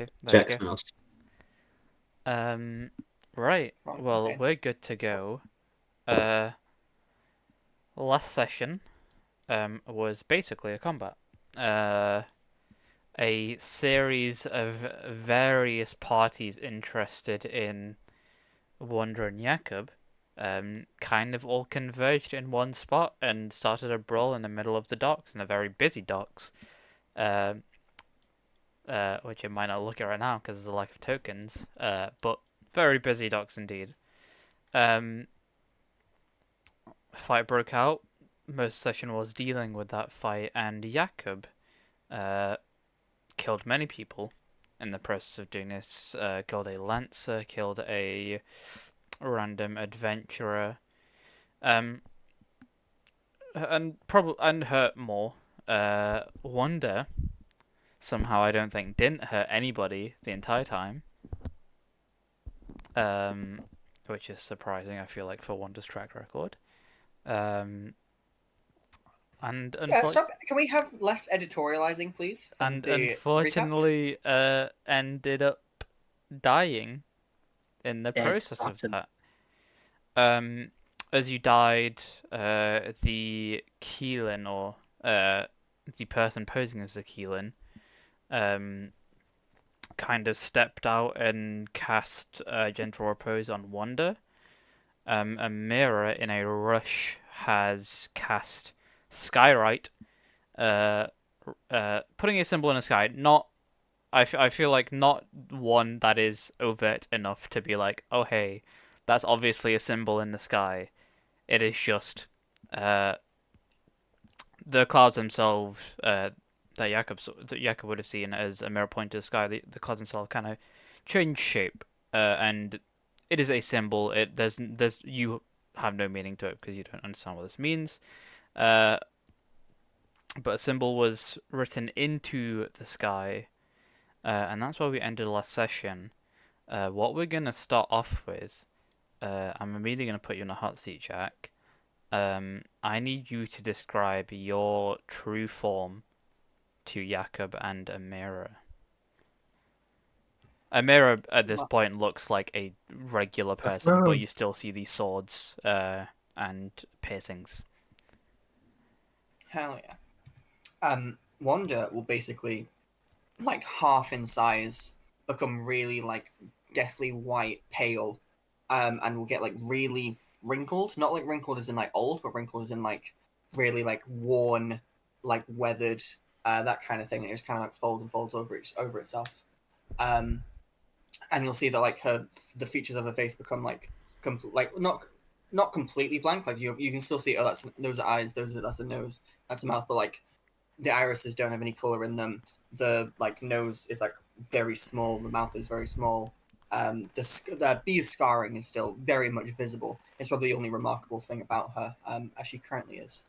Okay, there you Jack's go. mouse. Um, right. Right, Well, okay. we're good to go. Uh, Last session was basically a combat. Uh, a series of various parties interested in Wanda and Jakob, kind of all converged in one spot and started a brawl in the middle of the docks, in a very busy docks. Um, which you might not look at right now because there's a lack of tokens. But very busy docks indeed. Um, Fight broke out. Most session was dealing with that fight, and Jakob uh, killed many people in the process of doing this. Killed a lancer, killed a random adventurer, um, and hurt more. Wanda somehow I don't think didn't hurt anybody the entire time. Um, which is surprising. I feel like for Wanda's track record. Um, and Yeah, unfor- stop. Can we have less editorializing, please, from and the recap? unfortunately, ended up dying in the Dead, process of rotten. that. Um, as you died, the Keelan or the person posing as the Keelan, um, kind of stepped out and cast Gentle Repose on Wanda. A mirror in a rush has cast Skyrite, uh, putting a symbol in the sky. Not, I feel like not one that is overt enough to be like, oh hey, that's obviously a symbol in the sky. It is just uh, the clouds themselves that Jakob would have seen as a mirror point to the sky. The clouds themselves kind of change shape, and it is a symbol. There's you have no meaning to it because you don't understand what this means. Uh, but a symbol was written into the sky, and that's where we ended last session. What we're gonna start off with, I'm immediately gonna put you in a hot seat, Jack. I need you to describe your true form to Jakob and Amira. Amira at this point looks like a regular Let's person, but go. you still see these swords and piercings. Hell yeah. Wanda will basically, like half in size, become really like deathly white, pale, and will get like really wrinkled. Not like wrinkled as in like old, but wrinkled as in like really like worn, like weathered, that kind of thing. It just kind of like folds and folds over itself. Um, and you'll see that like the features of her face become like like not completely blank. Like you can still see, oh, those are eyes, that's a nose, that's a mouth, but like the irises don't have any color in them. The like nose is like very small. The mouth is very small. The bee's scarring is still very much visible. It's probably the only remarkable thing about her, as she currently is.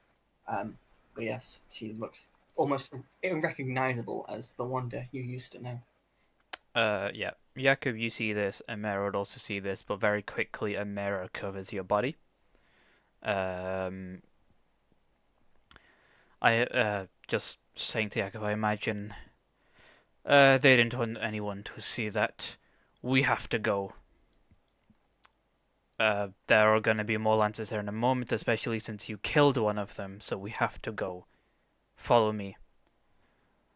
But yes, she looks almost unrecognizable as the Wanda you used to know. Yeah. Jakob, you see this, Amira would also see this, but very quickly Amira covers your body. Um, I just saying to Jakob, I imagine they didn't want anyone to see that. We have to go. There are gonna be more lancers here in a moment, especially since you killed one of them, so we have to go. Follow me.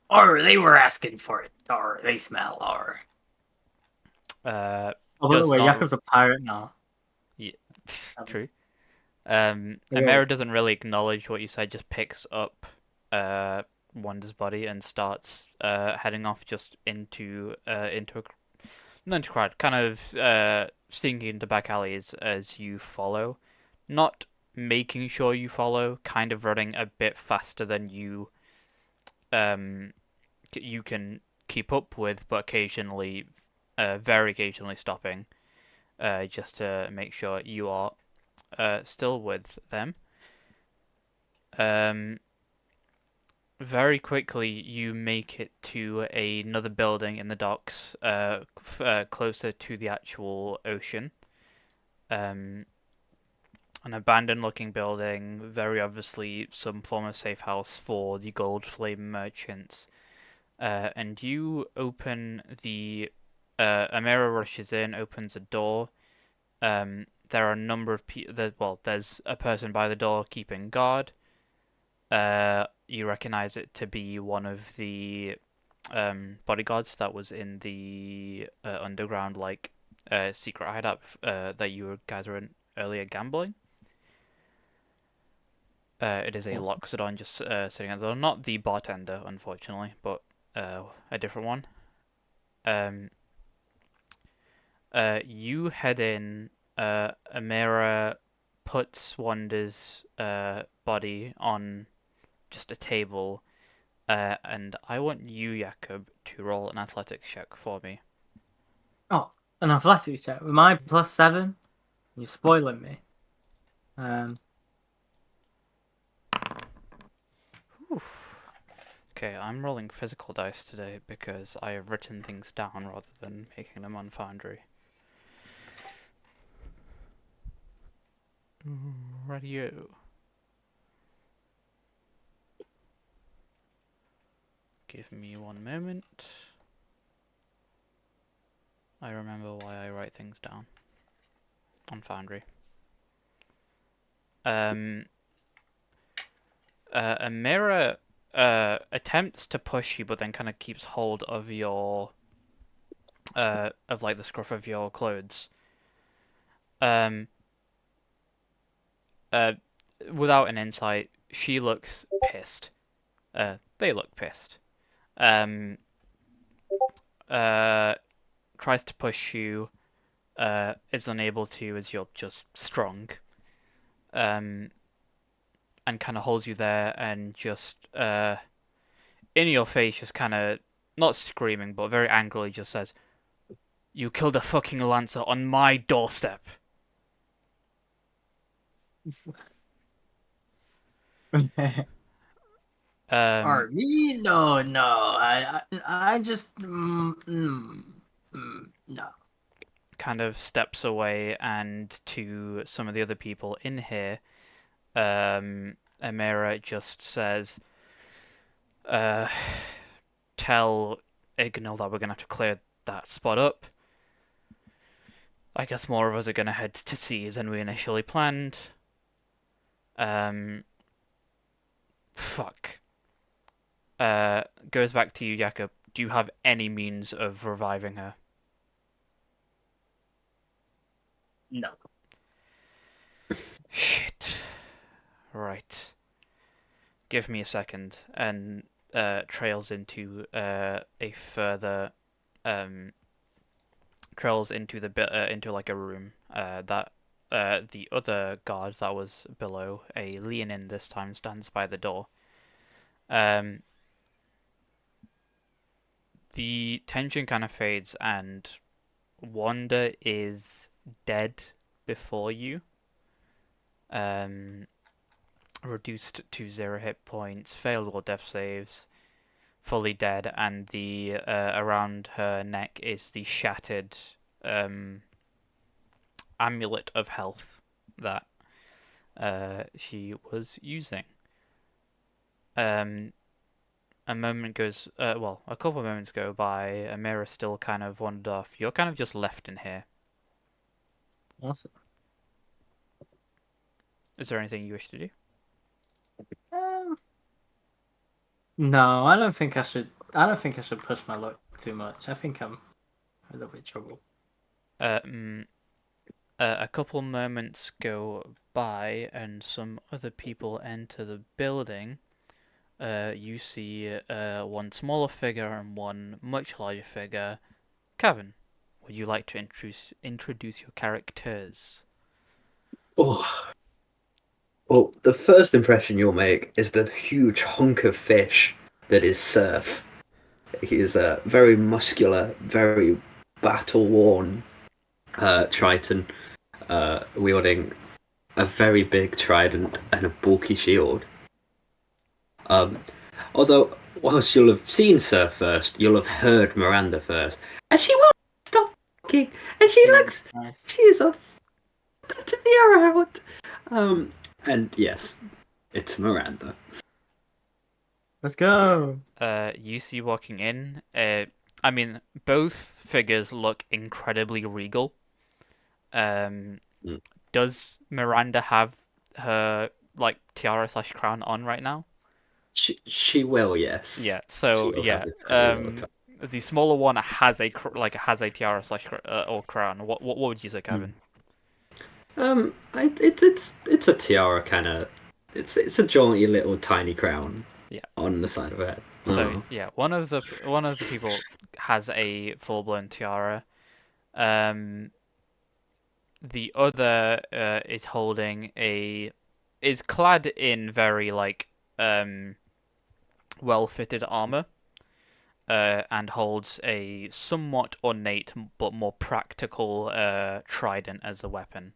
Or they were asking for it. Or they smell. Or Uh, oh, by the does way, not. Jakob's a pirate now. Yeah, Um, true. yeah, Amira doesn't really acknowledge what you said, just picks up Wanda's body and starts heading off just into a not into a crowd, kind of sneaking into back alleys as you follow, not making sure you follow, kind of running a bit faster than um you can keep up with, but occasionally, very occasionally stopping, just to make sure you are still with them. Um, Very quickly, you make it to another building in the docks, closer to the actual ocean. Um, an abandoned-looking building, very obviously some form of safe house for the Gold Flame merchants. and you open the. Amira rushes in, opens a door. There are a number of people. Well, there's a person by the door keeping guard. You recognize it to be one of the bodyguards that was in the underground, like secret hideout that you guys were in earlier gambling. It is a Awesome. Loxodon just sitting at the door. Not the bartender, unfortunately, but a different one. Um, you head in. Amira puts Wanda's body on just a table, and I want you, Jakob, to roll an athletics check for me. Oh, an athletics check. With my +7? You're spoiling me. Um, Okay, I'm rolling physical dice today because I have written things down rather than making them on Foundry. Radio. Give me one moment. I remember why I write things down on Foundry. A mirror attempts to push you, but then kind of keeps hold of your of like the scruff of your clothes. Um, uh, without an insight, she looks pissed. They look pissed. Um, tries to push you. Is unable to as you're just strong. And kind of holds you there and just in your face, just kind of not screaming, but very angrily, just says, "You killed a fucking lancer on my doorstep." or me? No, no. I just no. Kind of steps away, and to some of the other people in here, Amira just says, "Tell Ignal that we're gonna have to clear that spot up. I guess more of us are gonna head to sea than we initially planned." Fuck. Goes back to you, Jakob. Do you have any means of reviving her? No. Shit. Right. Give me a second, and trails into a further trails into the bit into like a room that the other guard that was below, a Leonin this time, stands by the door. The tension kind of fades, and Wanda is dead before you. Reduced to 0 hit points, failed all death saves, fully dead, and the around her neck is the shattered amulet of health that she was using. A couple of moments go by. Amira still kind of wandered off. You're kind of just left in here. Awesome. Is there anything you wish to do? No, I don't think I should. I don't think I should push my luck too much. I think I'm a little bit trouble. A couple moments go by, and some other people enter the building. You see one smaller figure and one much larger figure. Kevin, would you like to introduce your characters? Oh, well, the first impression you'll make is the huge hunk of fish that is Surf. He's a very muscular, very battle-worn Triton, wielding a very big trident and a bulky shield. Although, whilst you'll have seen Surf first, you'll have heard Miranda first, and she won't stop talking, and she looks, Nice. she is a to be around. And yes, it's Miranda. Let's go. You see walking in. I mean, both figures look incredibly regal. Um, Mm. does Miranda have her like tiara slash crown on right now? She will, yes. Yeah. She So will have yeah. this very well time. The smaller one has has a tiara slash or crown. What would you say, Kevin? It's a tiara kind of. It's a jaunty little tiny crown Yeah. on the side of her head. So Oh. yeah, one of the people has a full blown tiara. Um, the other is clad in very like well fitted armor. And holds a somewhat ornate but more practical trident as a weapon.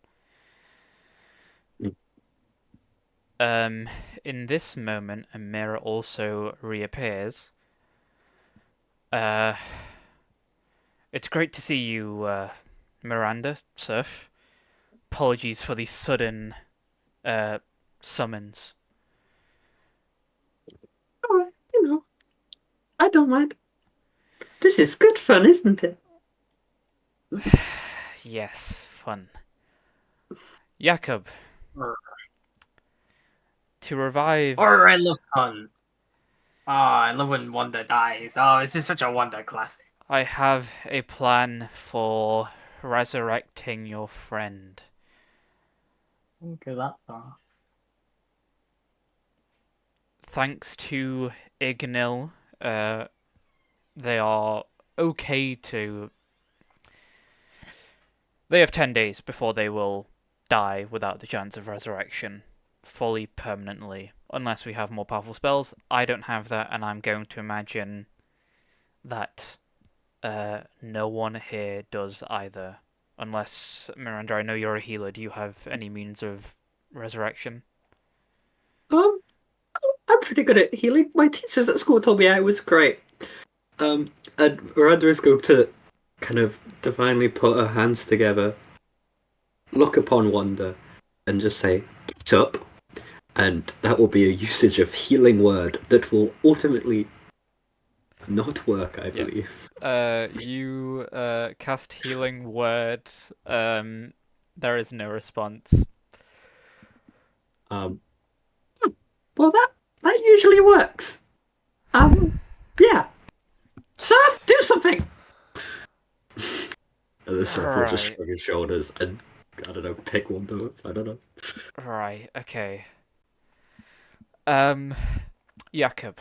Mm. In this moment, a mirror also reappears. Uh, it's great to see you, Miranda, Surf. Apologies for the sudden summons. Oh, I don't mind. This is good fun, isn't it? Yes, fun. Jakob, to revive. Or I love fun. Oh, I love when Wanda dies. Oh, this is such a Wanda classic. I have a plan for resurrecting your friend. Don't go that far. Thanks to Ignil, they are okay to. They have 10 days before they will die without the chance of resurrection, fully permanently, unless we have more powerful spells. I don't have that, and I'm going to imagine that no one here does either. Unless, Miranda, I know you're a healer. Do you have any means of resurrection? Um, I'm pretty good at healing. My teachers at school told me I was great. And Miranda is going to kind of divinely put her hands together, look upon Wanda, and just say, "Get up." And that will be a usage of healing word that will ultimately not work, I Yeah. believe. You cast healing word. There is no response. Um, well, that usually works. Yeah. Surf, do something. And the surf will just Right. shrug his shoulders and I don't know, pick one up. I don't know. Right. Okay. Jakob,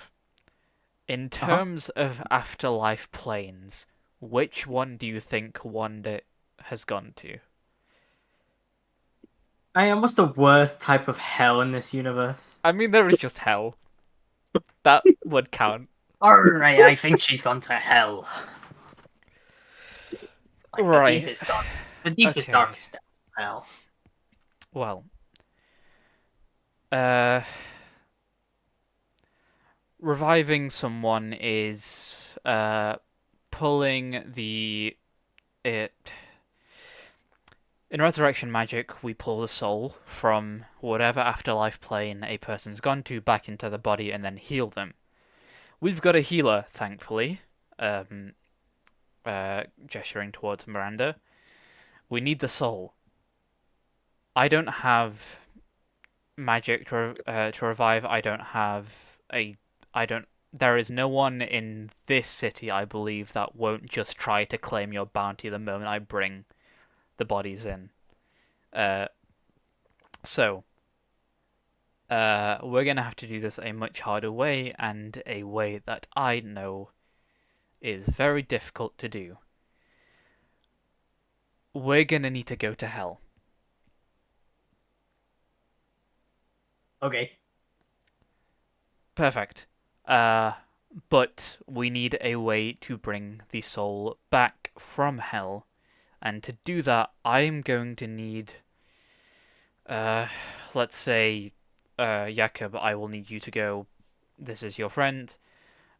in terms of afterlife planes, which one do you think Wanda has gone to? I am what's the worst type of hell in this universe? I mean, there is just hell. That would count. Alright, I think she's gone to hell. Like Right. the deepest, Okay. darkest hell. Well, reviving someone is pulling the it. In resurrection magic, we pull the soul from whatever afterlife plane a person's gone to back into the body and then heal them. We've got a healer, thankfully. Gesturing towards Miranda. We need the soul. I don't have magic to revive. I don't have a. I don't. There is no one in this city, I believe, that won't just try to claim your bounty the moment I bring the bodies in. So, we're gonna have to do this a much harder way, and a way that I know is very difficult to do. We're gonna need to go to hell. Okay. Perfect. But we need a way to bring the soul back from hell, and to do that, I'm going to need, let's say, Jakob, I will need you to go. This is your friend.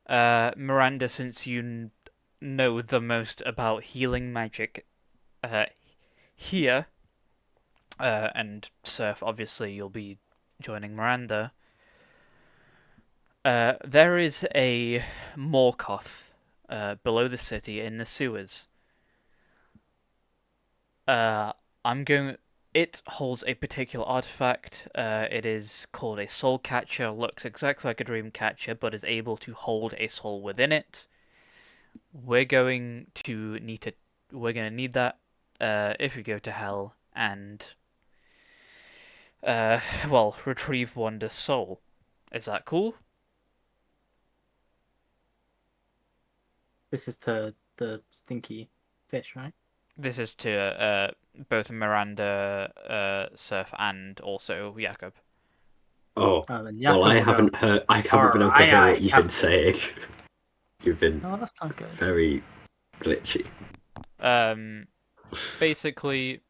Miranda, since you know the most about healing magic, here, and Surf, obviously, you'll be joining Miranda. There is a Morkoth below the city in the sewers. I'm going. It holds a particular artifact. It is called a soul catcher. Looks exactly like a dream catcher, but is able to hold a soul within it. We're going to need to. We're going to need that if we go to hell and well, retrieve Wanda's soul. Is that cool? This is to the stinky fish, right? This is to both Miranda, Surf, and also Jakob. Oh, And well, Jakob will go. I haven't been able to Aye, hear aye, what you've been Captain." saying. You've been Oh, that's not good. very glitchy. Basically,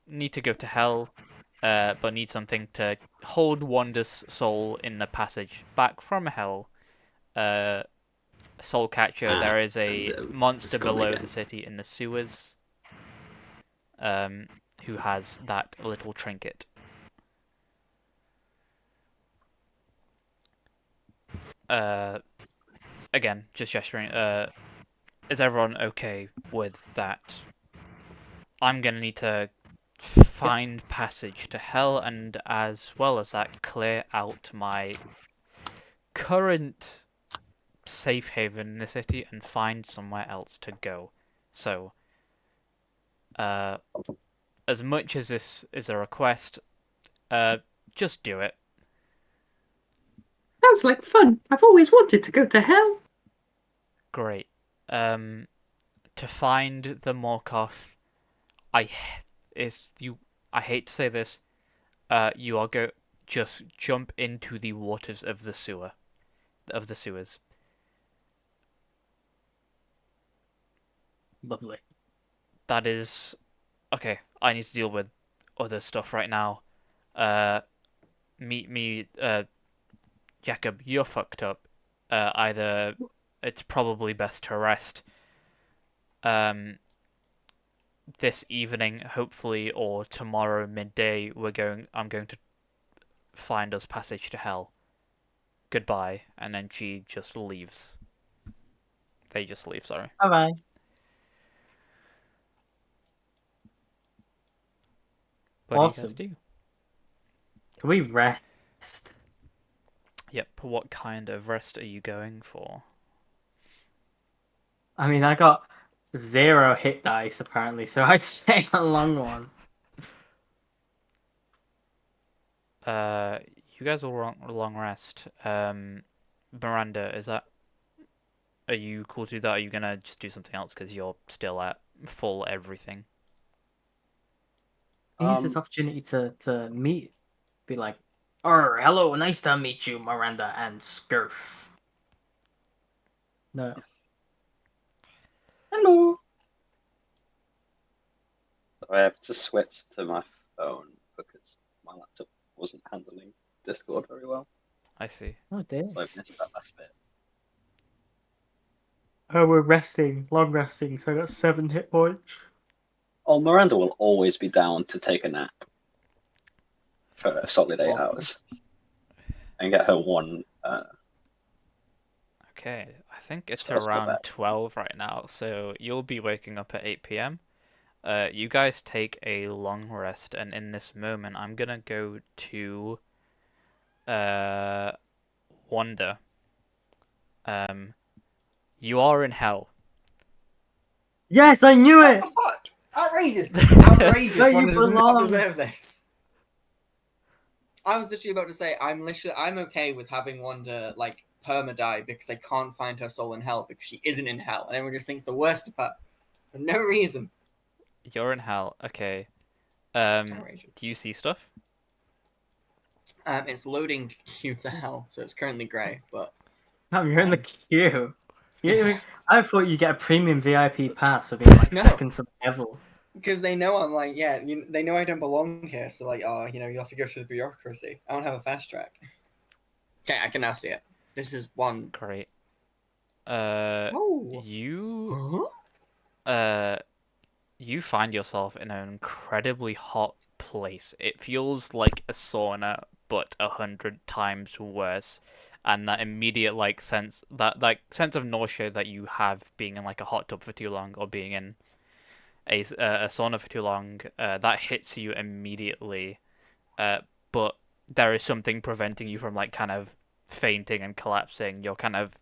need to go to hell, but need something to hold Wanda's soul in the passage back from hell. Soul catcher. There is a and, monster it's gone below again. the city in the sewers. Who has that little trinket? Again, just gesturing. Is everyone okay with that? I'm gonna need to find passage to hell, and as well as that, clear out my current safe haven in the city and find somewhere else to go. So, as much as this is a request, just do it. Sounds like fun. I've always wanted to go to hell. Great. To find the Morkoth, I is you. I hate to say this. You are just jump into the waters of the sewers. Lovely. That is okay. I need to deal with other stuff right now. Meet me, Jacob. You're fucked up. Either it's probably best to rest. This evening, hopefully, or tomorrow midday, I'm going to find us passage to hell. Goodbye. And then she just leaves. They just leave. Sorry. Bye bye. What do you Awesome. guys do? Can we rest? Yep. What kind of rest are you going for? I mean, I got 0 hit dice apparently, so I'd say a long one. You guys will long rest. Miranda, are you cool to do that? Or are you gonna just do something else because you're still at full everything? Use this opportunity to meet, be like, "Oh, hello, nice to meet you, Miranda and Scurf." No. Hello. I have to switch to my phone because my laptop wasn't handling Discord very well. I see. Oh dear. So I've missed that last bit. Oh, we're resting, long resting, so I got 7 hit points. Oh, Miranda will always be down to take a nap for a solid 8 Awesome. hours and get her one. Okay, I think it's That's not around bad. 12 right now, so you'll be waking up at 8 p.m. You guys take a long rest, and in this moment, I'm gonna go to Wanda. You are in hell. Yes, I knew What it. the fuck? Outrageous! Outrageous! Where One you does not belong. deserve this. I was literally about to say I'm okay with having Wanda like perma-die because they can't find her soul in hell because she isn't in hell and everyone just thinks the worst of her for no reason. You're in hell. Okay. Outrageous. Do you see stuff? It's loading queue to hell, so it's currently grey, but You're in the queue. Yeah. I thought you get a premium VIP pass for being like No. second to the devil. because they know I'm like, yeah, they know I don't belong here, so like, oh, you have to go through the bureaucracy. I don't have a fast track. Okay, I can now see it. This is one. Great. Oh. You Huh? you find yourself in an incredibly hot place. It feels like a sauna, but 100 times worse. And that immediate sense of nausea that you have being in like a hot tub for too long, or being in a sauna for too long, that hits you immediately. But there is something preventing you from like kind of fainting and collapsing. You're kind of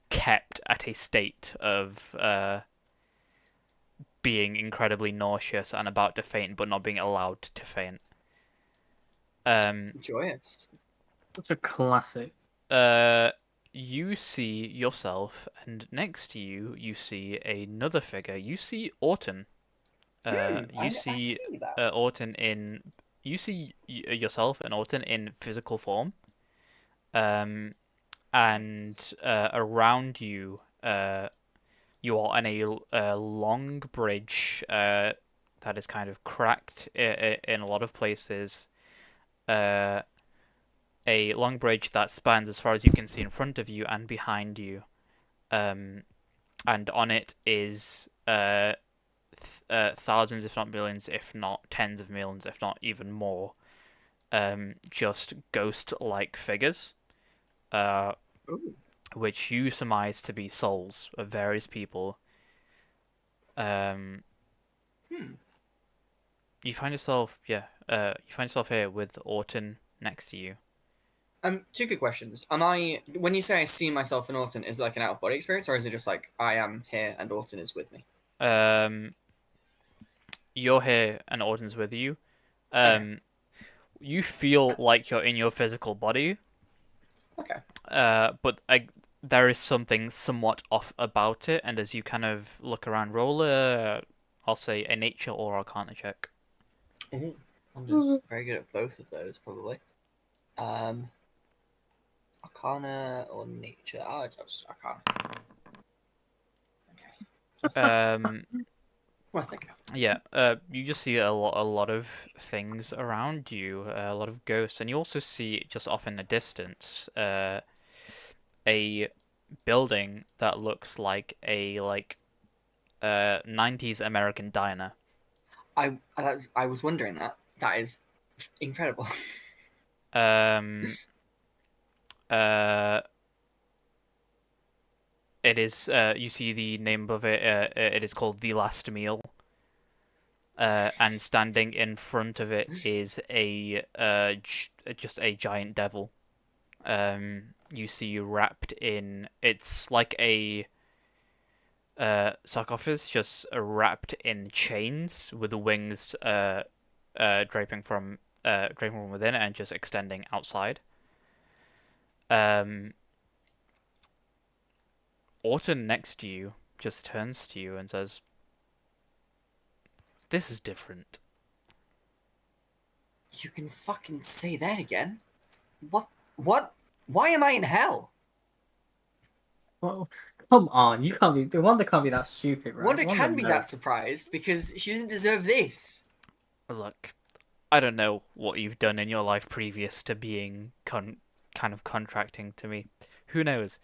kept at a state of being incredibly nauseous and about to faint, but not being allowed to faint. Joyous. Such a classic. You see yourself, and next to you, you see another figure. You see Orton. I You see see that. Orton in. You see yourself and Orton in physical form. And around you, you are on a long bridge that is kind of cracked in a lot of places. A long bridge that spans as far as you can see in front of you and behind you. And on it is thousands, if not millions, if not tens of millions, if not even more, just ghost-like figures, Ooh. which you surmise to be souls of various people. Hmm. You find yourself here with Orton next to you. Two good questions. When you say I see myself in Orton, is it like an out of body experience, or is it just like I am here and Orton is with me? You're here and Orton's with you. Okay. You feel like you're in your physical body. Okay. But there is something somewhat off about it, and as you kind of look around, I'll say a nature or arcana check. Ooh. I'm just very good at both of those, probably. Arcana or nature? Oh, just Arcana. Okay. Well, thank you. Yeah. You just see a lot of things around you, a lot of ghosts, and you also see just off in the distance, a building that looks like a 90s American diner. I was wondering that. That is incredible. Um, uh, it is. You see the name of it. It is called The Last Meal. And standing in front of it is just a giant devil. You see wrapped in. It's like a sarcophagus, just wrapped in chains with the wings draping from within and just extending outside. Orton next to you just turns to you and says, "This is different." You can fucking say that again. What? What? Why am I in hell? Well, come on, you can't be the Wanda can't be that stupid, right? Wanda Wanda can be that knows. surprised because she doesn't deserve this. Look, I don't know what you've done in your life previous to being kind of contracting to me. Who knows?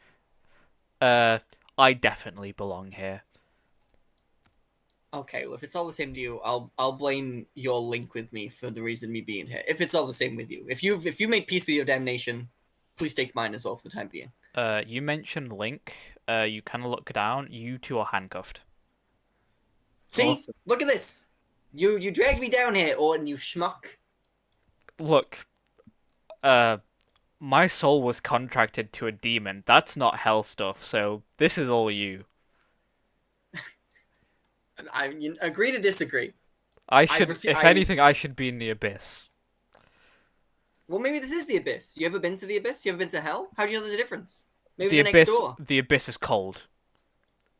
I definitely belong here. Okay, well, if it's all the same to you, I'll blame your link with me for the reason me being here. If it's all the same with you, if you made peace with your damnation, please take mine as well for the time being. You mentioned Link. You kind of look down. You two are handcuffed. See, Awesome. look at this. You dragged me down here, Orton, you schmuck. Look, my soul was contracted to a demon. That's not hell stuff. So this is all you. You agree to disagree. I should, if I anything, I should be in the abyss. Well, maybe this is the abyss. You ever been to the abyss? You ever been to hell? How do you know there's a difference? Maybe The the next abyss, door. the abyss is cold.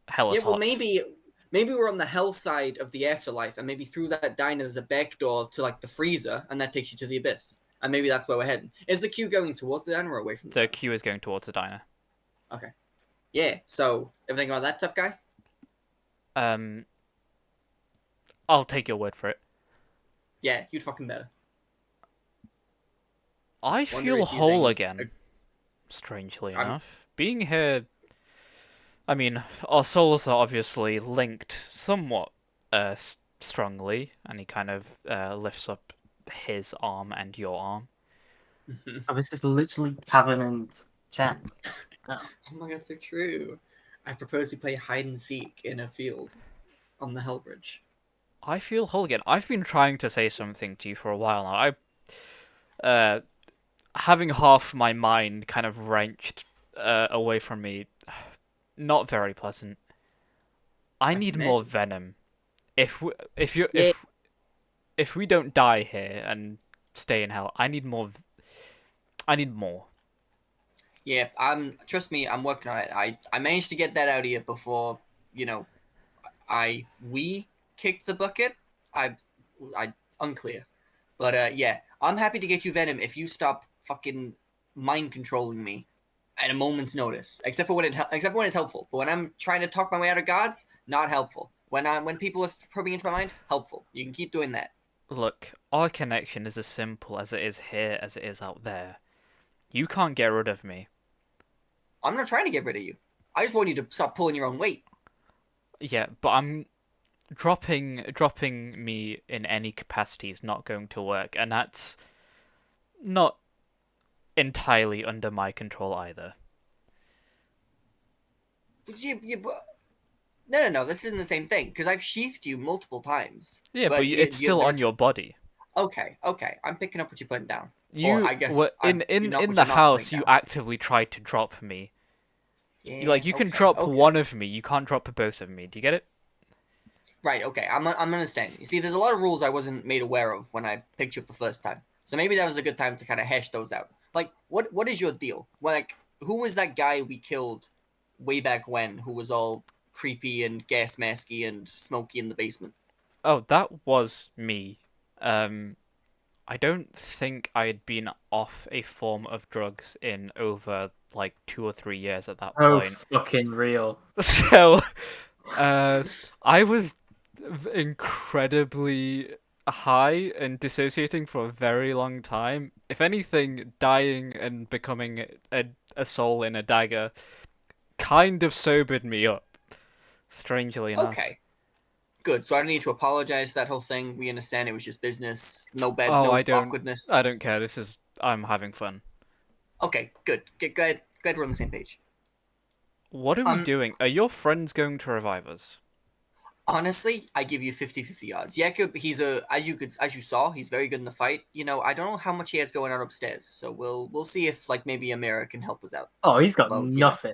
Hell is Yeah, well, hot. maybe we're on the hell side of the afterlife, and maybe through that diner there's a back door to like the freezer, and that takes you to the abyss. And maybe that's where we're heading. Is the queue going towards the diner or away from the The diner? queue is going towards the diner. Okay. Yeah. So everything about that tough guy? Um, I'll take your word for it. Yeah, you'd fucking better. I Wonder feel is whole using again. Strangely I'm- enough, being here. I mean, our souls are obviously linked somewhat strongly, and he kind of lifts up his arm and your arm. Oh, this is literally Kevin and Jack. Oh. Oh my god, so true. I propose we play hide and seek in a field on the Hellbridge. I feel whole again. I've been trying to say something to you for a while now. Uh, having half my mind kind of wrenched away from me, not very pleasant. I can need more imagine. venom. If we, if you Yeah. if we don't die here and stay in hell, I need more. I need more. Yeah, trust me, I'm working on it. I managed to get that out of you before, you know, we kicked the bucket. I unclear. But yeah, I'm happy to get you Venom if you stop fucking mind controlling me at a moment's notice. Except for except for when it's helpful. But when I'm trying to talk my way out of gods, not helpful. When people are probing into my mind, helpful. You can keep doing that. Look, our connection is as simple as it is here as it is out there. You can't get rid of me. I'm not trying to get rid of you. I just want you to stop pulling your own weight. Yeah, but I'm dropping me in any capacity is not going to work, and that's not entirely under my control either. No. This isn't the same thing because I've sheathed you multiple times. Yeah, but But it's still on your body. Okay. I'm picking up what you're putting down. Or You I guess were in you're not in what the you're not putting house. You down. actively tried to drop me. Yeah. You can Okay, drop okay. one of me. You can't drop both of me. Do you get it? Right. Okay. I'm understanding. You see, there's a lot of rules I wasn't made aware of when I picked you up the first time. So maybe that was a good time to kind of hash those out. Like, what is your deal? Like, who was that guy we killed way back when? Who was all creepy and gas masky and smoky in the basement? Oh, that was me. I don't think I had been off a form of drugs in over like 2 or 3 years at that Oh, point. fucking real. So, I was incredibly high and dissociating for a very long time. If anything, dying and becoming a soul in a dagger kind of sobered me up, strangely enough. Okay. Good. So I don't need to apologize for that whole thing. We understand it was just business. No bad. Oh, No awkwardness. I don't care. I'm having fun. Okay. Good. Good. Glad we're on the same page. What are we doing? Are your friends going to revive us? Honestly, I give you 50-50 odds. Jakob, he's as you saw, he's very good in the fight. You know, I don't know how much he has going on upstairs, so we'll see if like maybe Amira can help us out. Oh, he's got Although, nothing.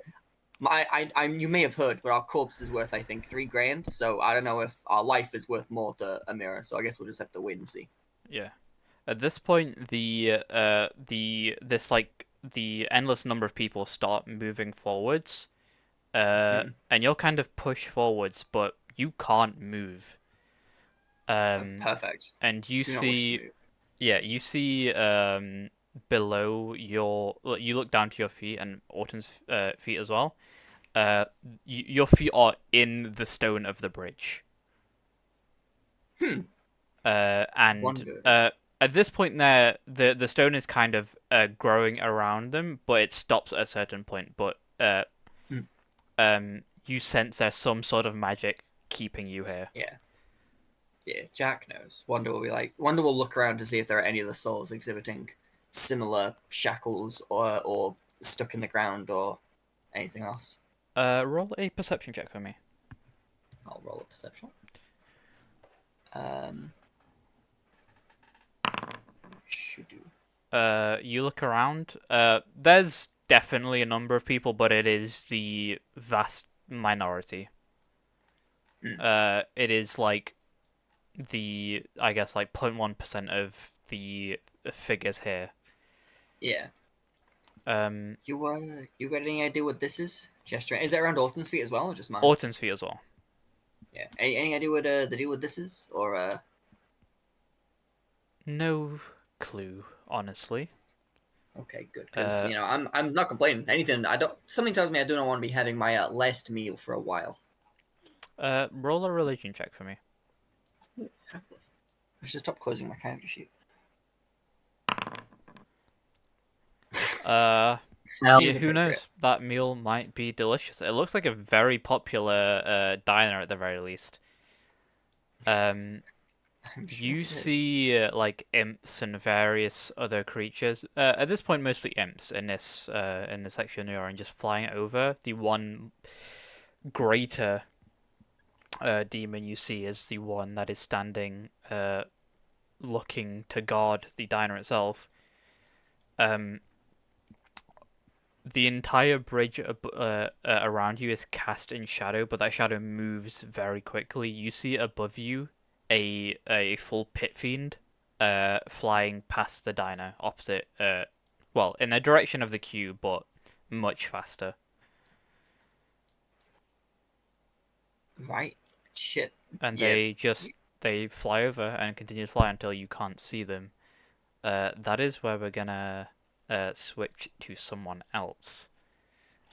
you may have heard, but our corpse is worth I think 3 grand. So I don't know if our life is worth more to Amira. So I guess we'll just have to wait and see. Yeah. At this point, the endless number of people start moving forwards, and you'll kind of push forwards, but you can't move. Perfect. And you Do not wish to see, move. yeah, you see, below you look down to your feet and Autumn's feet as well. Your feet are in the stone of the bridge. And Wonders. at this point, the stone is kind of growing around them, but it stops at a certain point. But you sense there's some sort of magic keeping you here. Yeah, Jack knows. Wonder will be like. Wonder will look around to see if there are any of the souls exhibiting similar shackles or stuck in the ground or anything else. Roll a perception check for me. I'll roll a perception. Should do. You look around. There's definitely a number of people, but it is the vast minority. It is like I guess like 0.1% of the figures here. Yeah. You You got any idea what this is? Gesture. Is that around Orton's feet as well, or just mine? Autumn's feet as well. Yeah. Any idea what the deal with this is, or No clue, honestly. Okay, good. Because I'm not complaining. Anything. I don't. Something tells me I do not want to be having my last meal for a while. Roll a religion check for me. Happily. I should stop closing my character sheet. Seems Who knows? appropriate. That meal might be delicious. It looks like a very popular diner at the very least. I'm sure You it is. see like imps and various other creatures. At this point, mostly imps in this section you're in, just flying over. The one greater demon you see is the one that is standing, looking to guard the diner itself. Um, the entire bridge around you is cast in shadow, but that shadow moves very quickly. You see above you a full pit fiend flying past the diner opposite, well, in the direction of the queue, but much faster. Right. Shit. And Yeah. they fly over and continue to fly until you can't see them. That is where we're gonna switch to someone else.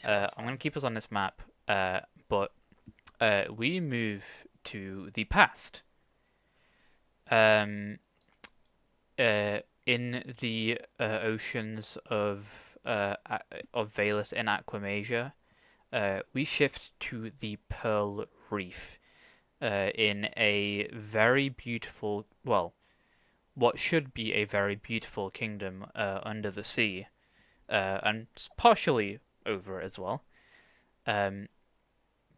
I'm gonna keep us on this map, but we move to the past. Um, in the oceans of Valus in Aquamasia, we shift to the Pearl Reef, in a very beautiful, well, what should be a very beautiful kingdom under the sea, and partially over as well. Um,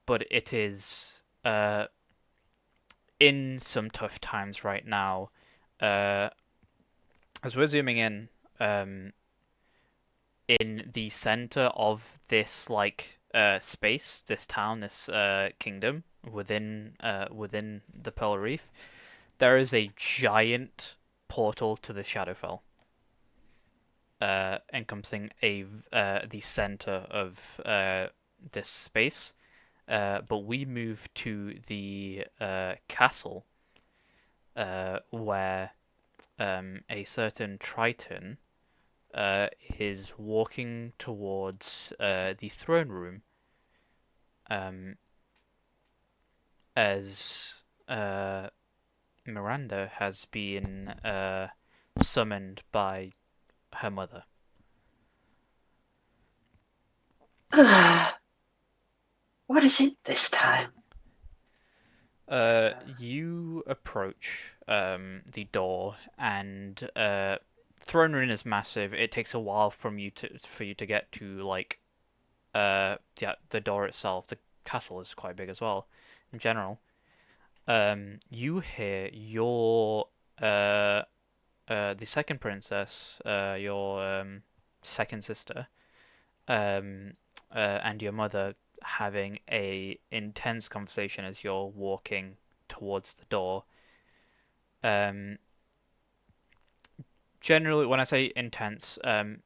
but it is in some tough times right now. Uh, as we're zooming in the center of this like space, this town, this kingdom within the Pearl Reef, there is a giant portal to the Shadowfell, encompassing the center of this space. But we move to the castle, where a certain Triton is walking towards the throne room, as Miranda has been summoned by her mother. What is it this time? You approach the door, and throne room is massive. It takes a while for you to get to like the door itself. The castle is quite big as well in general. You hear your the second princess, your second sister, and your mother having a intense conversation as you're walking towards the door. Um, Generally, when I say intense,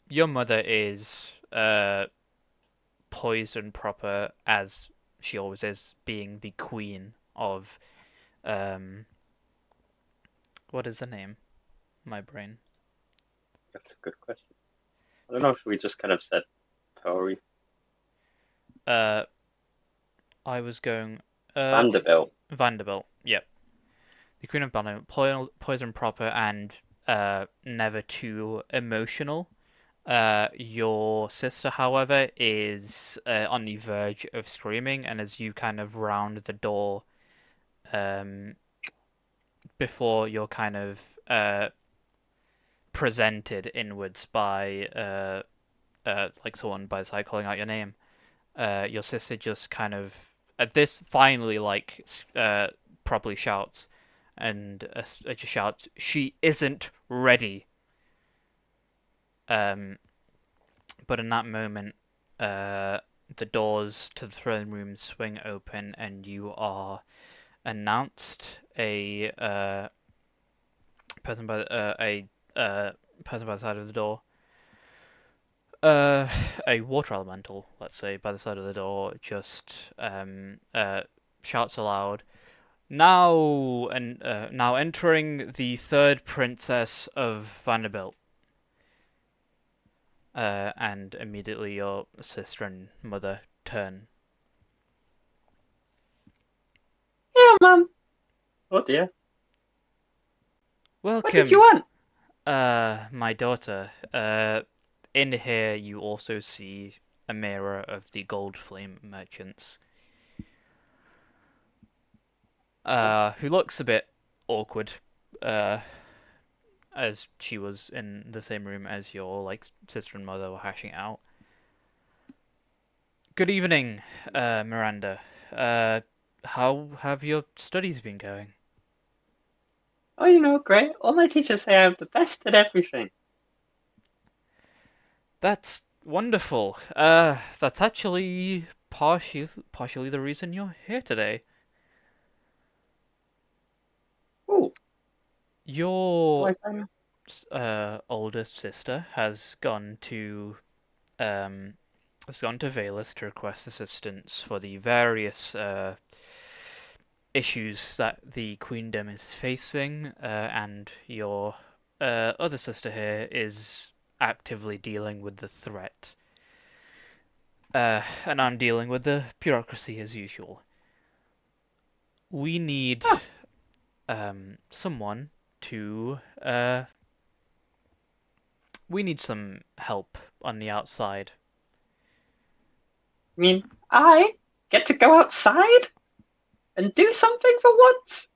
your mother is poised and proper as she always is, being the queen of what is the name? My brain. That's a good question. I don't know if we just kind of said Tory. Uh, I was going Vanderbilt. Vanderbilt. Yep, the Queen of Vanderbilt, poised and proper, and never too emotional. Your sister, however, is on the verge of screaming, and as you kind of round the door, before you're kind of presented inwards by like someone by the side calling out your name, your sister just kind of at this finally like properly shouts, and just shouts, "She isn't ready." But in that moment, the doors to the throne room swing open, and you are announced a person by person by the side of the door. A water elemental, let's say, by the side of the door, just shouts aloud, "Now and now entering the third princess of Vanderbilt." And immediately your sister and mother turn. Yeah, Mum. Oh dear. What did you Welcome, want? my daughter. In here you also see a mirror of the Gold Flame merchants. Who looks a bit awkward. as she was in the same room as your sister and mother were hashing it out. Good evening, Miranda. How have your studies been going? Oh, great. All my teachers say I'm the best at everything. That's wonderful. That's actually partially the reason you're here today. Ooh, Your why is that? oldest sister um has gone to Valus to request assistance for the various issues that the Queendom is facing, and your other sister here is actively dealing with the threat. And I'm dealing with the bureaucracy as usual. We need Ah, someone to we need some help on the outside. I mean, I get to go outside and do something for once?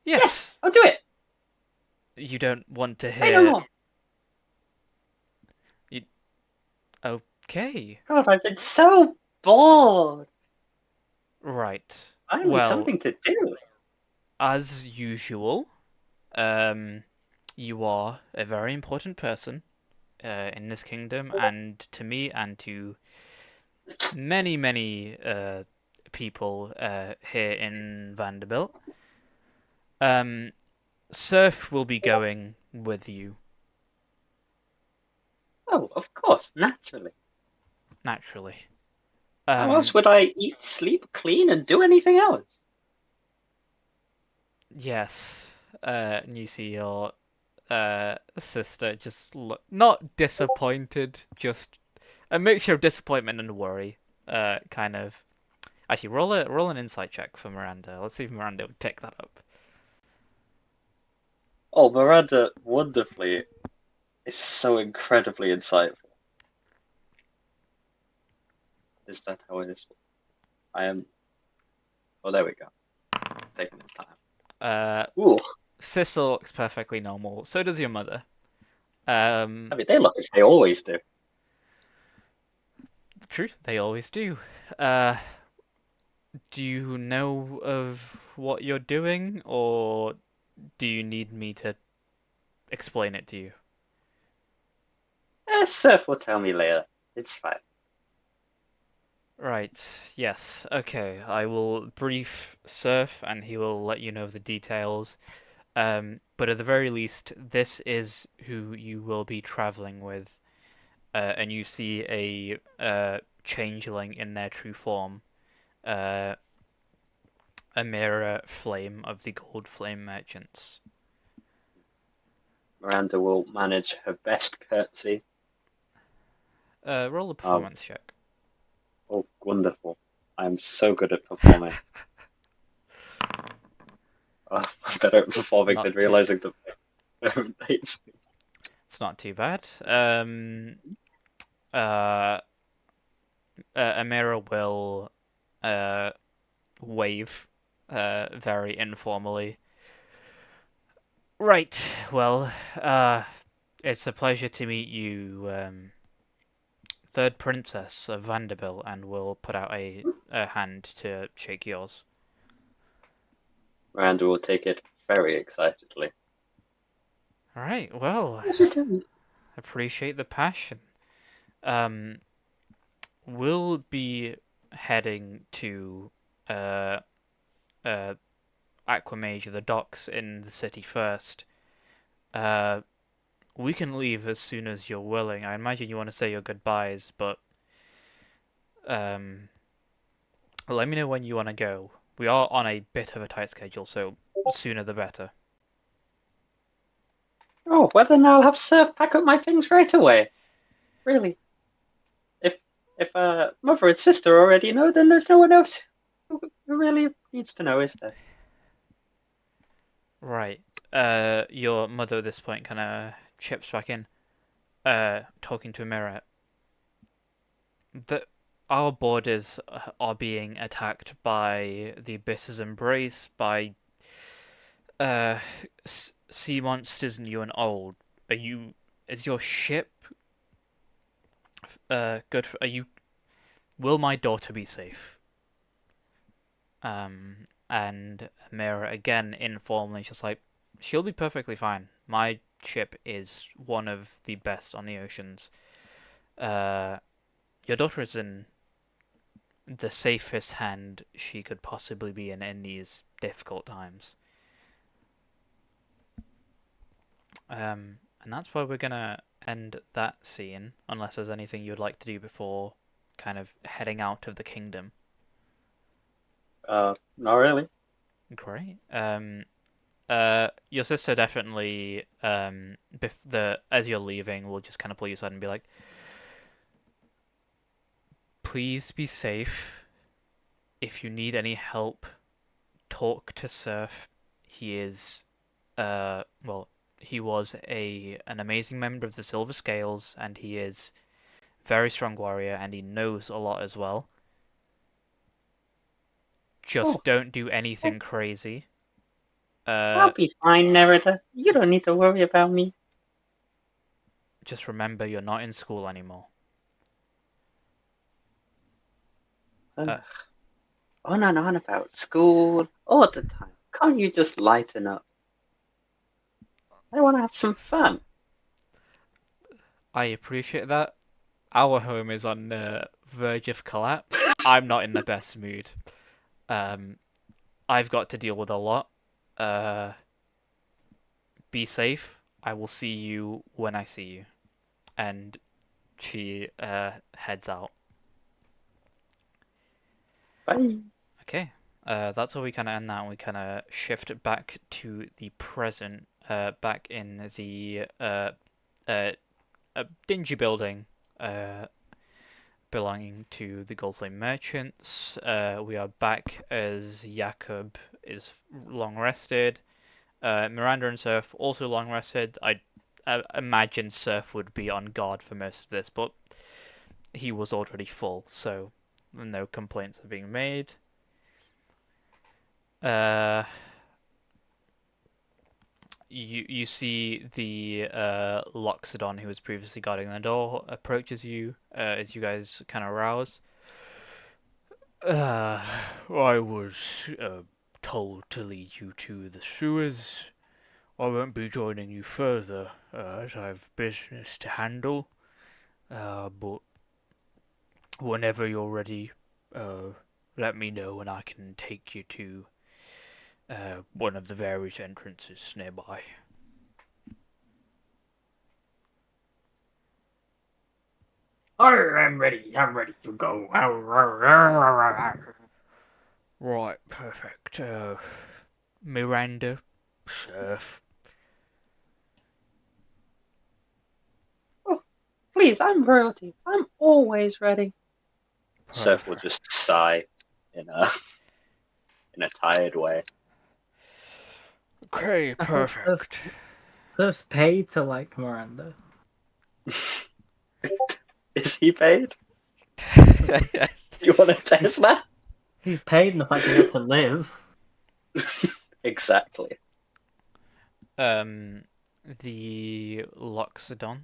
Yes, Yes, I'll do it. you don't want to Say no hear. more. Okay, God, I've been so bored. right. Finally, Well, something to do. as usual, um, you are a very important person in this kingdom, and to me, and to many, many people here in Vanderbilt. Um, Surf will be going with you, Oh, of course, naturally. naturally. How else would I eat, sleep, clean, and do anything else? Yes. And you see your sister just not disappointed, just a mixture of disappointment and worry. Kind of. Actually, roll an insight check for Miranda. Let's see if Miranda would pick that up. Oh, Miranda wonderfully is so incredibly insightful. Is that how it is? I am. Oh, there we go. Taking his time. Ooh, Sissel looks perfectly normal. So does your mother. I mean, they look as they always do. True, they always do. Uh, do you know of what you're doing, or do you need me to explain it to you? Surf will tell me later. It's fine. Right, yes. Okay, I will brief Surf and he will let you know the details. But at the very least, this is who you will be traveling with. And you see a changeling in their true form. Uh, a mirror flame of the gold flame merchants. Miranda will manage her best curtsy. Roll a Oh, performance check. oh, wonderful. I'm so good at performing. I'm better at It's performing than not too. realizing that it's It's not too bad. Uh, Amira will uh, wave very informally. Right, well, it's a pleasure to meet you, third princess of Vanderbilt, and we'll put out a hand to shake yours. Miranda will take it very excitedly. Alright, well, Yes, you can. appreciate the passion. Um, we'll be heading to uh, uh, Aquamajor, the docks in the city first. Uh, we can leave as soon as you're willing. I imagine you want to say your goodbyes, but um, let me know when you want to go. We are on a bit of a tight schedule, so sooner the better. Oh, well then I'll have Surf pack up my things right away. Really. If mother and sister already know, then there's no one else who really needs to know, is there? Right. Your mother at this point kind of chips back in, talking to a mirror. The Our borders are being attacked by the Abyss's Embrace, by sea monsters new and old. Are you? Is your ship good? Are you? Will my daughter be safe? And Mira again informally, just like, she'll be perfectly fine. My ship is one of the best on the oceans. Your daughter is in the safest hand she could possibly be in these difficult times. And that's where we're gonna end that scene, unless there's anything you'd like to do before kind of heading out of the kingdom. Not really. Great. Your sister definitely, as you're leaving, will just kind of pull you aside and be like, "Please be safe. If you need any help, talk to Surf. He is, well, he was an amazing member of the Silver Scales, and he is very strong warrior, and he knows a lot as well. Just Oh. don't do anything crazy. I'll be fine, Nerida. You don't need to worry about me. Just remember you're not in school anymore." On and on about school all the time. Can't you just lighten up? I want to have some fun. I appreciate that. Our home is on the verge of collapse. I'm not in the best mood. I've got to deal with a lot. Be safe. I will see you when I see you. And she heads out. Bye. Okay. That's where we kind of end that. And we kind of shift back to the present. Back in the dingy building. Belonging to the Goldflame Merchants. We are back as Jakob is long rested. Miranda and Surf also long rested. I imagine Surf would be on guard for most of this, but he was already full, so no complaints are being made. You see the Loxodon, who was previously guarding the door, approaches you as you guys kind of rouse. I was told to lead you to the sewers. I won't be joining you further, as I have business to handle. But whenever you're ready, let me know and I can take you to one of the various entrances nearby. I am ready. I'm ready to go. Right, perfect. Miranda, Surf. Please, I'm royalty. I'm always ready. Surf will Perfect. just sigh in a tired way. Okay, I thought perfect. Surf's paid to like Miranda. Is he paid? Do you want to test that? He's paid in the fact he has to live. Exactly. The Loxodon,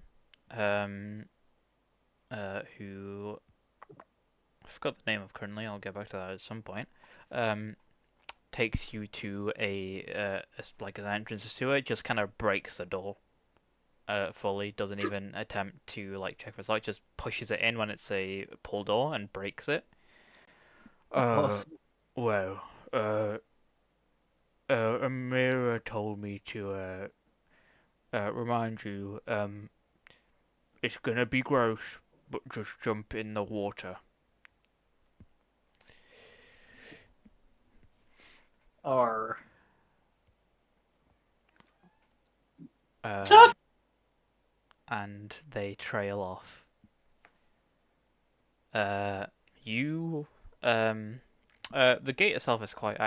who I forgot the name of currently. I'll get back to that at some point. Takes you to like an entrance to sewer. Just kind of breaks the door. Fully doesn't even attempt to like check for its lock. Just pushes it in when it's a pull door and breaks it. Of course. Well, Amira told me to remind you. It's gonna be gross, but just jump in the water. Or Surf! And they trail off. You the gate itself is quite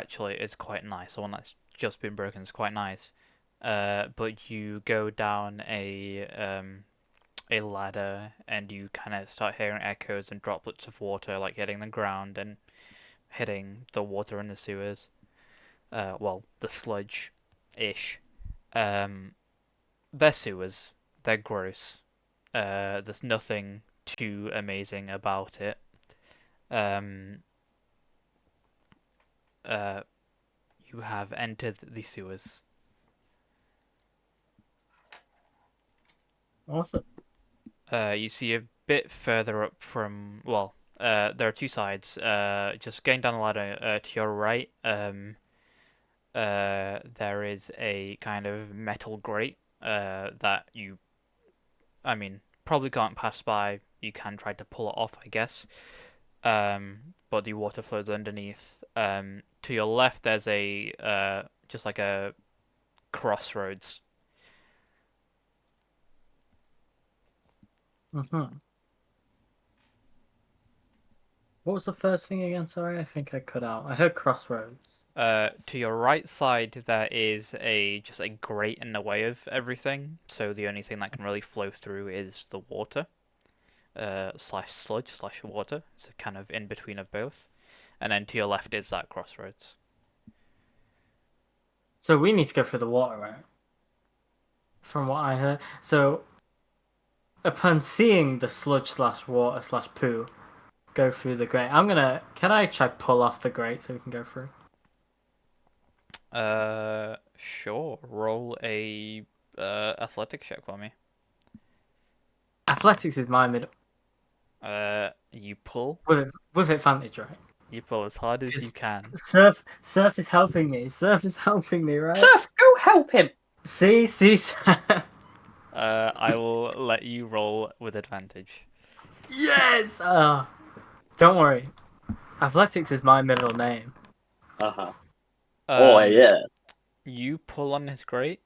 nice. The one that's just been broken is quite nice. But you go down a ladder and you kind of start hearing echoes and droplets of water like hitting the ground and hitting the water in the sewers. Well, the sludge ish. They're sewers. They're gross. There's nothing too amazing about it. Um, uh, you have entered the sewers. Awesome. You see a bit further up from, well, there are two sides. Just going down the ladder to your right, there is a kind of metal grate that you, I mean, probably can't pass by. You can try to pull it off, I guess. But the water flows underneath. To your left, there's a just like a crossroads. Mm-hmm. What was the first thing again? Sorry, I think I cut out. I heard crossroads. To your right side, there is just a grate in the way of everything. So the only thing that can really flow through is the water, slash sludge slash water. It's a kind of in between of both. And then to your left is that crossroads. So we need to go through the water, right? From what I heard. So upon seeing the sludge slash water slash poo go through the grate, can I try pull off the grate so we can go through? Sure. Roll a athletics check for me. Athletics is my middle You pull. with advantage, right? You pull as hard as you can. Surf is helping me. Surf is helping me, right? Surf, go help him. See, I will let you roll with advantage. yes. Don't worry. Athletics is my middle name. Uh-huh. Oh, Um, yeah. You pull on his grate.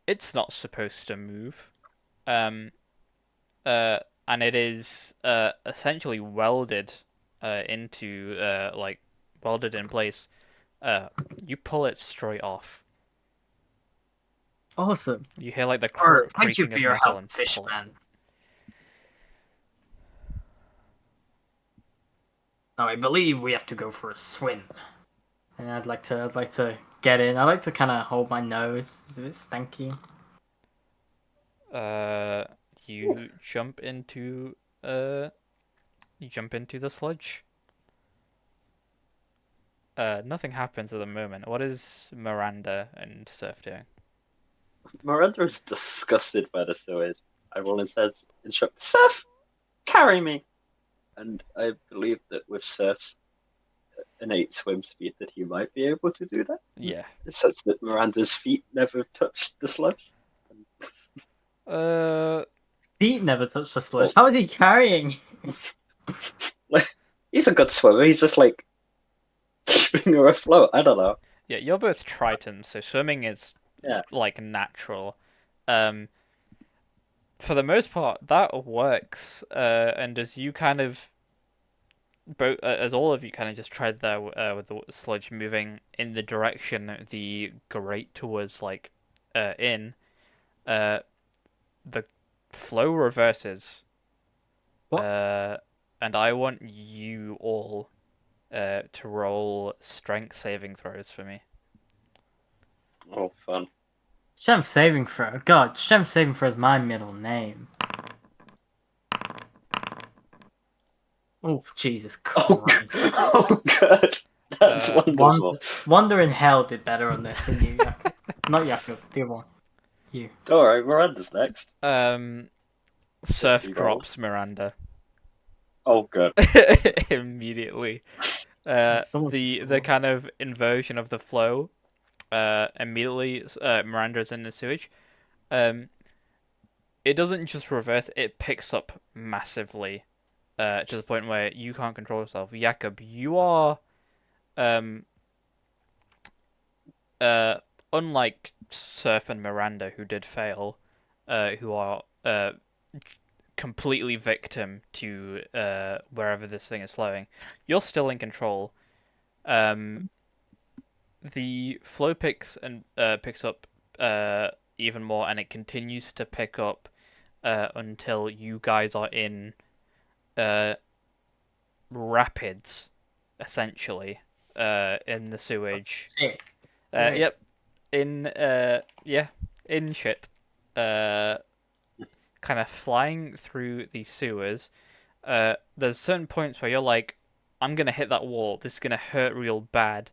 It's not supposed to move. Um, and it is essentially welded into like welded in place. You pull it straight off. Awesome. You hear like the Thank you creaking for of your metal help, and pull it. Fishman. Now I believe we have to go for a swim. And I'd like to get in. I like to kind of hold my nose. It's a bit stanky. Uh, you jump into the sludge. Nothing happens at the moment. What is Miranda and Surf doing? Miranda is disgusted by the sewage. I will instead instruct Surf, carry me. And I believe that with Surf's innate swim speed that he might be able to do that. Yeah. Such that Miranda's feet never touch the sludge. Feet never touch the sludge. How is he carrying? Like, he's a good swimmer. He's just like keeping her afloat. I don't know. Yeah, you're both Tritons, so swimming is Yeah. like natural. For the most part, that works. And as you kind of both, as all of you kind of just tried there with the sludge moving in the direction the grate was like in, the flow reverses. What? And I want you all to roll strength saving throws for me. Oh, fun. Strength saving throw. God, strength saving throw is my middle name. Oh, Jesus Oh, Christ. oh God. That's wonderful. Wonder in Hell did better on this than you, Jakob. Not Jakob, the other one. You. Alright, Miranda's next. Surf You roll. drops Miranda Oh, good. immediately. Someone- The kind of inversion of the flow. Immediately, Miranda's in the sewage. It doesn't just reverse; it picks up massively, to the point where you can't control yourself. Jakob, you are, unlike Surf and Miranda, who did fail, who are completely victim to wherever this thing is flowing. You're still in control. The flow picks up even more, and it continues to pick up until you guys are in rapids, essentially, in the sewage. Shit. Yep, in shit, kind of flying through the sewers. There's certain points where you're like, I'm gonna hit that wall. This is gonna hurt real bad.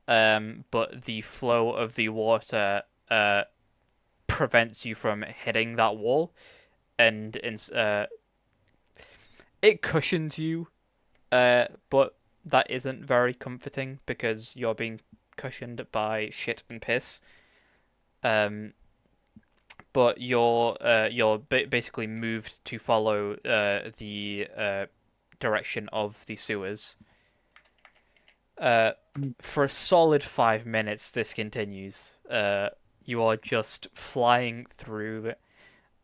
But the flow of the water prevents you from hitting that wall, and it cushions you. But that isn't very comforting because you're being cushioned by shit and piss. But you're basically moved to follow the direction of the sewers. For a solid 5 minutes, this continues. You are just flying through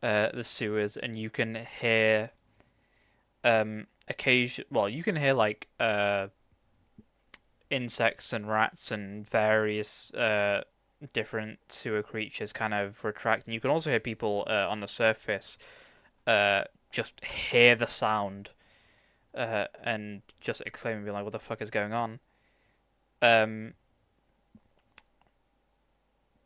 the sewers, and you can hear you can hear like insects and rats and various different sewer creatures kind of retract, and you can also hear people on the surface just hear the sound and just exclaiming, being like, "What the fuck is going on?"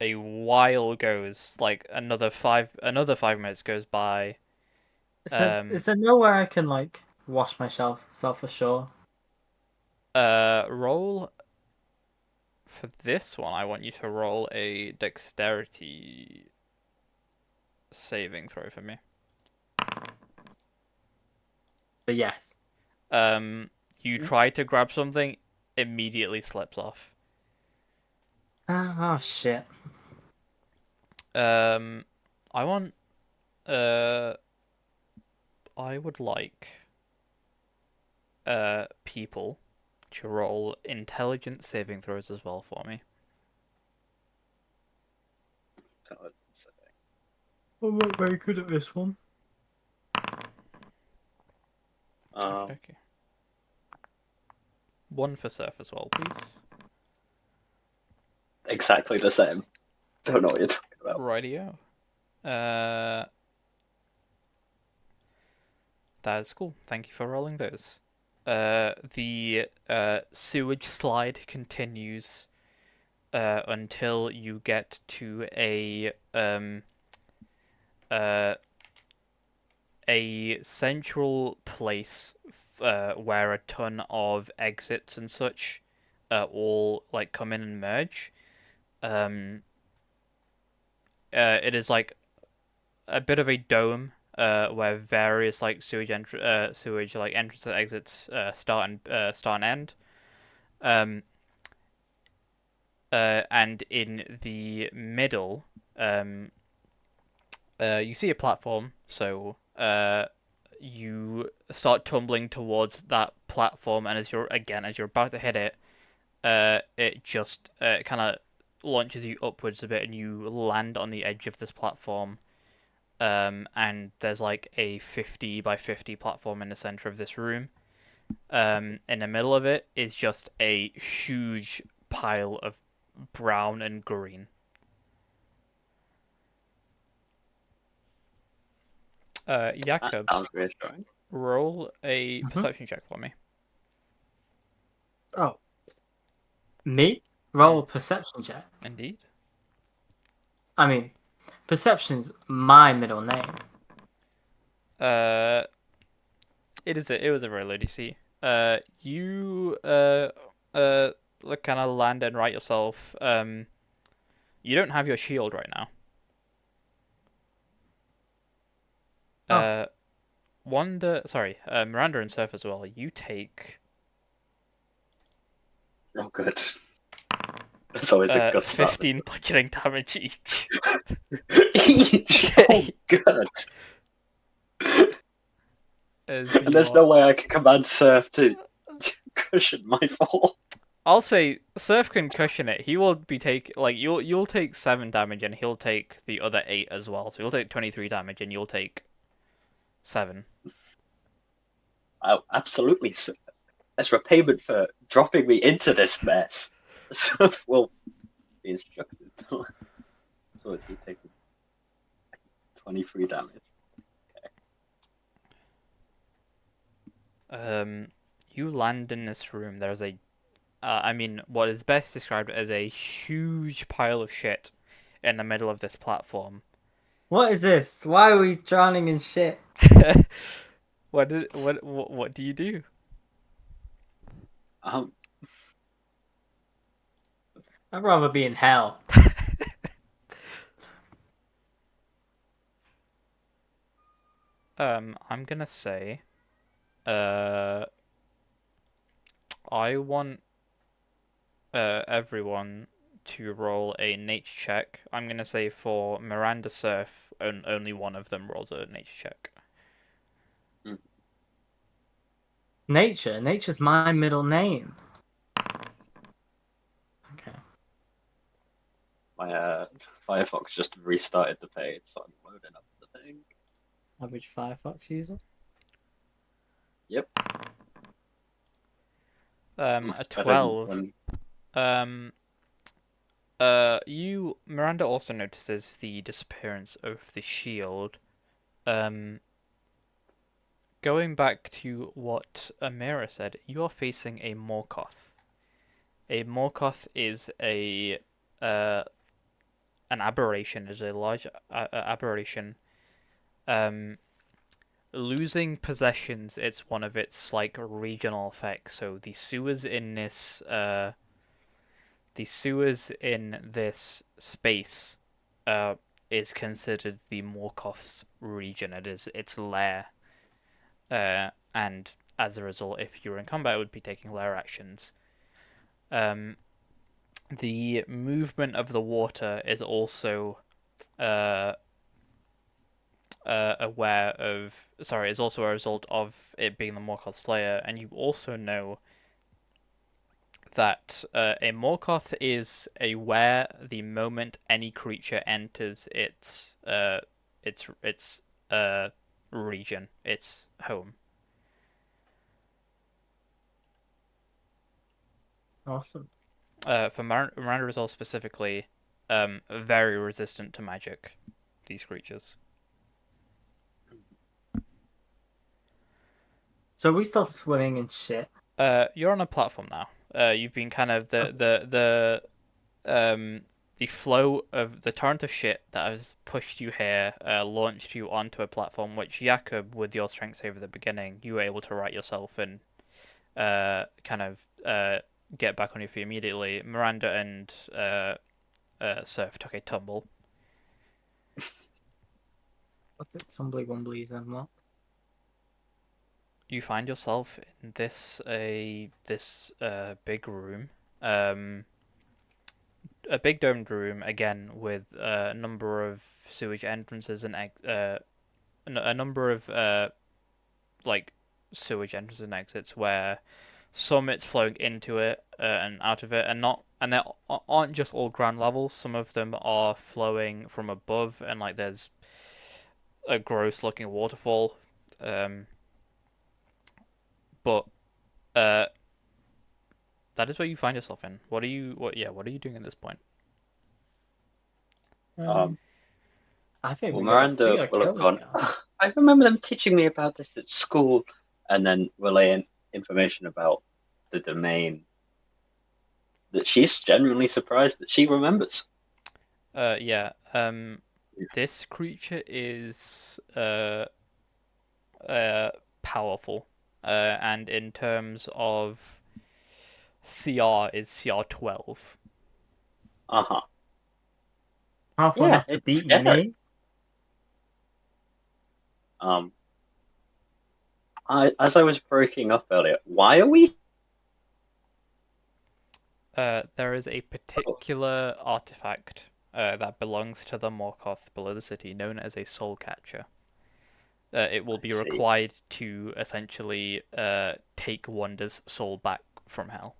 A while goes, like another 5 minutes goes by. Is there nowhere I can like wash myself self ashore? Roll for this one. I want you to roll a dexterity saving throw for me. But yes. You try to grab something, immediately slips off. Oh shit. I want. I would like. People to roll intelligence saving throws as well for me. I'm not very good at this one. Okay. One for Surf as well, please. Exactly the same. Don't know what you're talking about. Rightio. That is cool. Thank you for rolling those. The sewage slide continues until you get to a central place where a ton of exits and such all like come in and merge. It is like a bit of a dome where various like sewage like entrance and exits start and end. And in the middle, you see a platform, so you start tumbling towards that platform, and as you're about to hit it, it just kind of launches you upwards a bit, and you land on the edge of this platform. And there's like a 50 by 50 platform in the center of this room. In the middle of it is just a huge pile of brown and green. Jakob, That sounds reassuring. roll a perception check for me. Oh. Me? Roll a perception check. Indeed. I mean, perception's my middle name. It was a very low DC. You kind of land and right yourself. You don't have your shield right now. Miranda and Surf as well. You take Oh, good. That's always a good start. 15 bludgeoning damage each. Each? Oh, good. And there's no way I can command Surf to cushion my fall. I'll say Surf can cushion it. He will be you'll take 7 damage and he'll take the other 8 as well. So you'll take 23 damage and you'll take 7. Oh, absolutely, Surf. As repayment for dropping me into this mess, Surf will be instructed. So it's me taking 23 damage. You land in this room. There's a I mean, what is best described as a huge pile of shit in the middle of this platform. What is this? Why are we drowning in shit? What do you do? Um, I'd rather be in hell. I'm gonna say, uh, I want everyone to roll a nature check. I'm gonna say for Miranda Surf, only one of them rolls a nature check. Nature. Nature's my middle name. Okay. my Firefox just restarted the page, so I'm loading up the thing. Average Firefox user. Yep. A Better than 12. when- Um, Miranda also notices the disappearance of the shield. Going back to what Amira said, you are facing a Morkoth. A Morkoth is an aberration, is a large aberration. Losing possessions, it's one of its like regional effects. So the sewers in this space is considered the Morkoth's region. It is its lair. And as a result, if you're in combat, it would be taking lair actions. The movement of the water is also aware of. Sorry, is also a result of it being the Morkoth Slayer, and you also know that a Morkoth is aware the moment any creature enters its region, its home. Awesome. For Miranda Resolve specifically, very resistant to magic. These creatures. So we still swimming in shit. You're on a platform now. You've been kind of the flow of the torrent of shit that has pushed you here, launched you onto a platform which Jakob, with your strength save at the beginning, you were able to right yourself and kind of get back on your feet immediately. Miranda and Surf took a tumble. What's it? Tumbly wumblies and what? You find yourself in this big room, a big domed room again with a number of sewage entrances and a number of like sewage entrances and exits where some it's flowing into it and out of it, and they aren't just all ground level. Some of them are flowing from above, and like there's a gross looking waterfall. But that is where you find yourself in. What are you doing at this point? I think Well, we Miranda gotta will kill have this gone. guy. I remember them teaching me about this at school, and then relaying information about the domain that she's genuinely surprised that she remembers. Yeah. This creature is powerful. And in terms of CR is CR 12. Uh huh. Powerful Yeah, enough to it's beat scary. me. As I was breaking up earlier, why are we? There is a particular artifact that belongs to the Morkoth below the city, known as a soul catcher. It will I be see. required to essentially take Wanda's soul back from hell.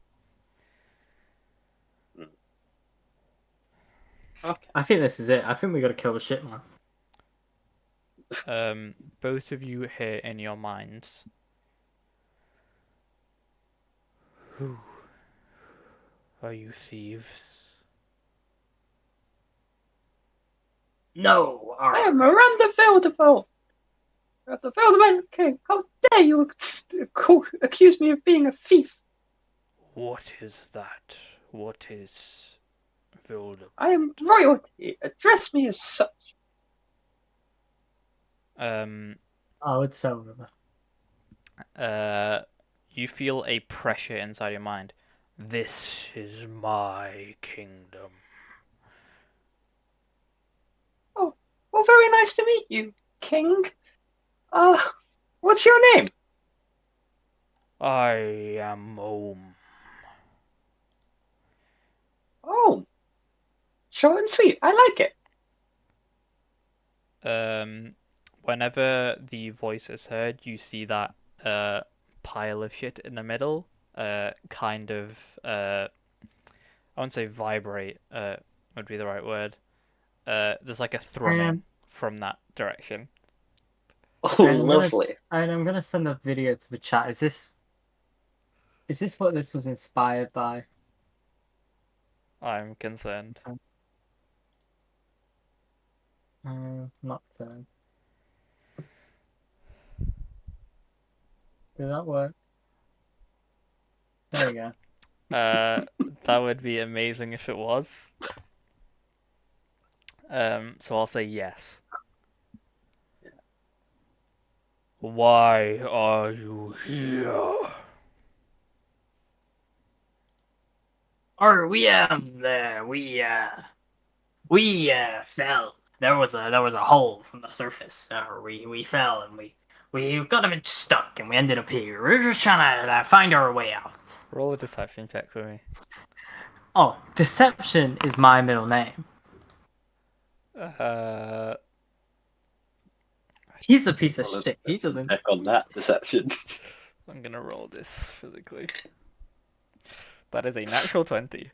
Okay. I think this is it. I think we gotta kill the shit man. Both of you hear in your minds. Who are you thieves? No. I am Miranda Feldefeld of the Felderman King. How dare you accuse me of being a thief? What is that? What is Voldemort? I am royalty. Address me as such. Um, Oh, it's over. you feel a pressure inside your mind. This is my kingdom. Oh, well, very nice to meet you, King. Uh, what's your name? I am home. Oh, short and sweet. I like it. Whenever the voice is heard, you see that pile of shit in the middle, kind of I wouldn't say vibrate, would be the right word. There's like a thrumming And from that direction. Oh, lovely. I'm gonna send a video to the chat. Is this what this was inspired by? I'm concerned. Nocturne. Did that work? There we go. That would be amazing if it was. So I'll say yes. Why are you here? Or we fell. There was a hole from the surface. We fell and we got a bit stuck and we ended up here. We're just trying to find our way out. Roll a deception check for me. Oh, Deception is my middle name. Uh, He's a piece of Well, shit. He doesn't. check on that deception. I'm gonna roll this physically. That is a natural 20.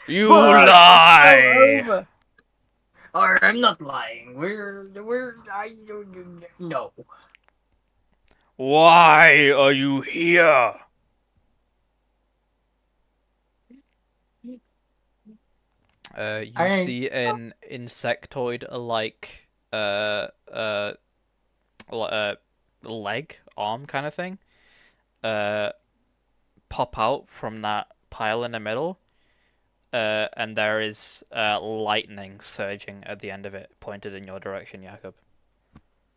You What? lie! Over. Or I'm not lying. No. Why are you here? You I see an insectoid-like leg, arm kind of thing, pop out from that pile in the middle, and there is lightning surging at the end of it, pointed in your direction, Jakob.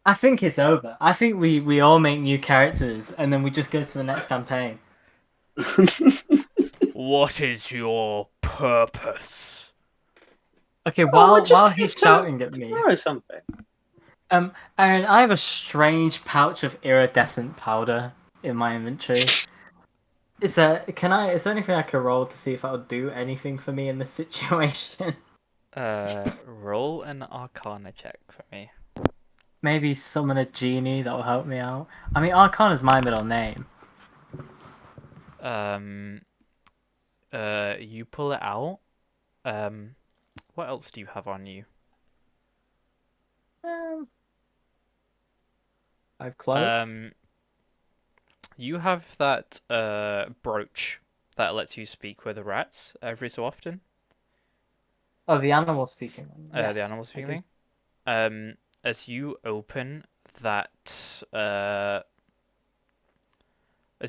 I think it's over. I think we all make new characters and then we just go to the next campaign. What is your purpose? Okay, Oh, we're while just here he's shouting at to me, borrow something. and I have a strange pouch of iridescent powder in my inventory. Is there anything I can roll to see if that'll do anything for me in this situation? Roll an Arcana check for me. Maybe summon a genie that'll help me out. I mean, Arcana's my middle name. You pull it out. What else do you have on you? I have clothes. You have that brooch that lets you speak with the rats every so often. Oh, the animal speaking one. The Yes, animal I speaking do. thing. As you open that, as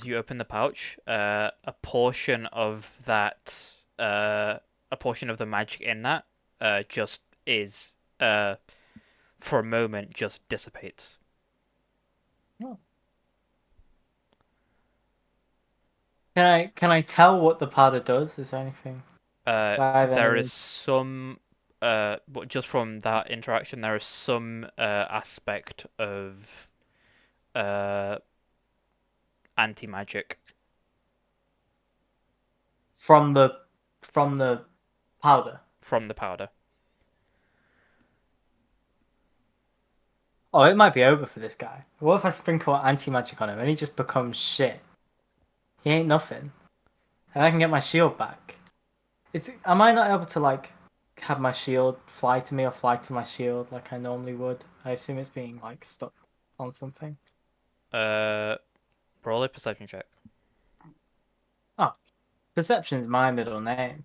you open the pouch, a portion of that, a portion of the magic in that, just is, for a moment, just dissipates. Oh. Can I tell what the powder does? Is there anything? There is some, just from that interaction, there is some aspect of anti-magic. From the powder. From the powder. Oh, it might be over for this guy. What if I sprinkle anti-magic on him and he just becomes shit? He ain't nothing. And I can get my shield back. Am I not able to like have my shield fly to me or fly to my shield like I normally would? I assume it's being like stuck on something. Roll a perception check. Oh, Perception is my middle name.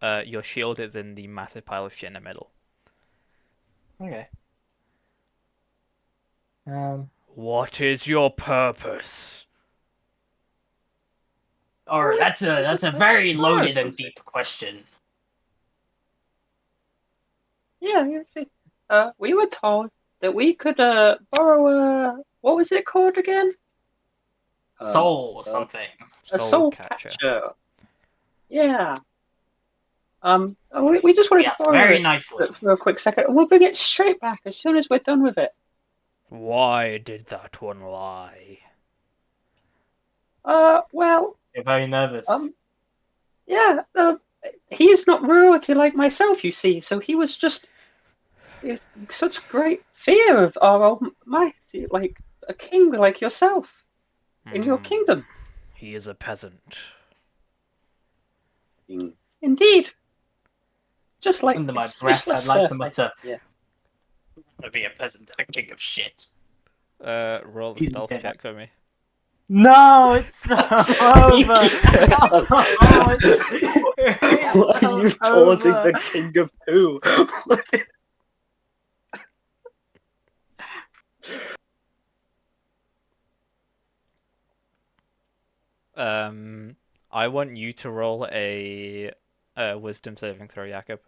Your shield is in the massive pile of shit in the middle. Okay. What is your purpose? Or that's a very loaded and deep question. Yeah, you see. We were told that we could borrow a what was it called again? Soul or So something. a Soul soul catcher. catcher. Yeah. We just wanted to Yes, borrow very it nicely. for a quick second. We'll bring it straight back as soon as we're done with it. Why did that one lie? Well, You're very nervous. yeah. He's not royalty like myself, you see. So he was just in such great fear of our almighty, like a king like yourself in your kingdom. He is a peasant. Indeed. Just like Under my it's breath, just I'd like to surf, mutter. yeah. To be a peasant and a king of shit. Roll the He's stealth dead. check for me. No, it's over. Oh, Why are you taunting over. the king of poo? I want you to roll a wisdom saving throw, Jakob.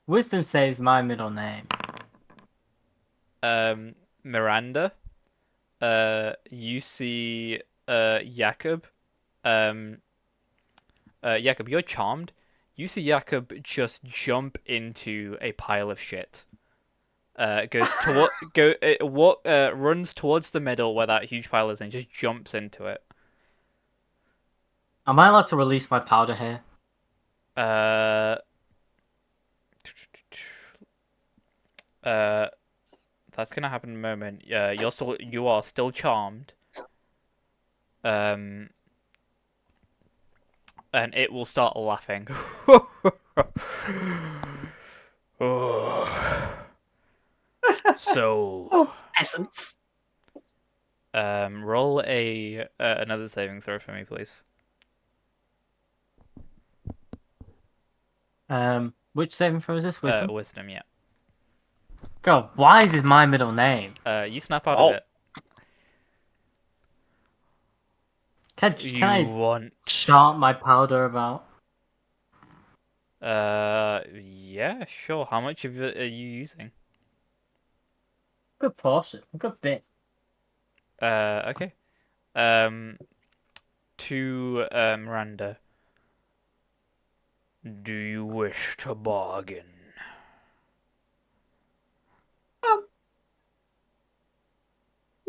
Wisdom saves my middle name. Miranda, you see Jakob. Jakob, you're charmed. You see Jakob just jump into a pile of shit. Runs towards the middle where that huge pile is and just jumps into it. Am I allowed to release my powder here? That's gonna happen in a moment. You are still charmed. And it will start laughing. So, Oh, peasants. roll a another saving throw for me, please. Which saving throw is this? Wisdom? Wisdom, yeah. God, why is it my middle name? You snap out of it. Can You I want? chant my powder about? Yeah, sure. How much of it are you using? Good portion. A good bit. Okay. To Miranda. Do you wish to bargain?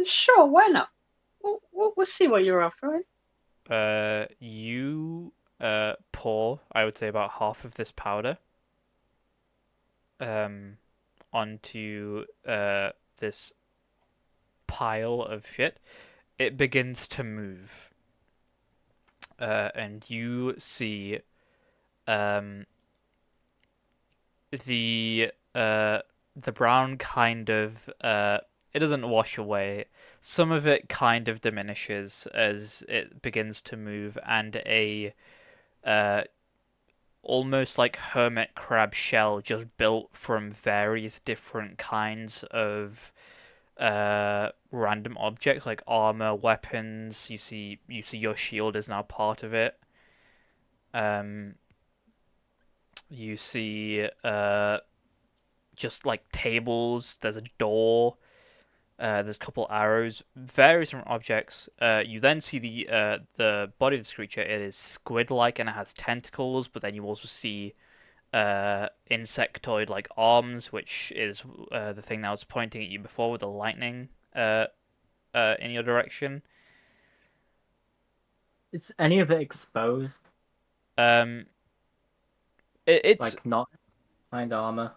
Sure, why not? We'll see what you're after. You pour, I would say, about half of this powder onto this pile of shit. It begins to move. And you see the brown kind of it doesn't wash away. Some of it kind of diminishes as it begins to move, and a almost like hermit crab shell just built from various different kinds of random objects like armor, weapons. You see your shield is now part of it. You see just like tables. There's a door. There's a couple arrows, various different objects. You then see the body of this creature. It is squid-like and it has tentacles, but then you also see insectoid-like arms, which is the thing that was pointing at you before with the lightning in your direction. Is any of it exposed? It's Like not behind armor.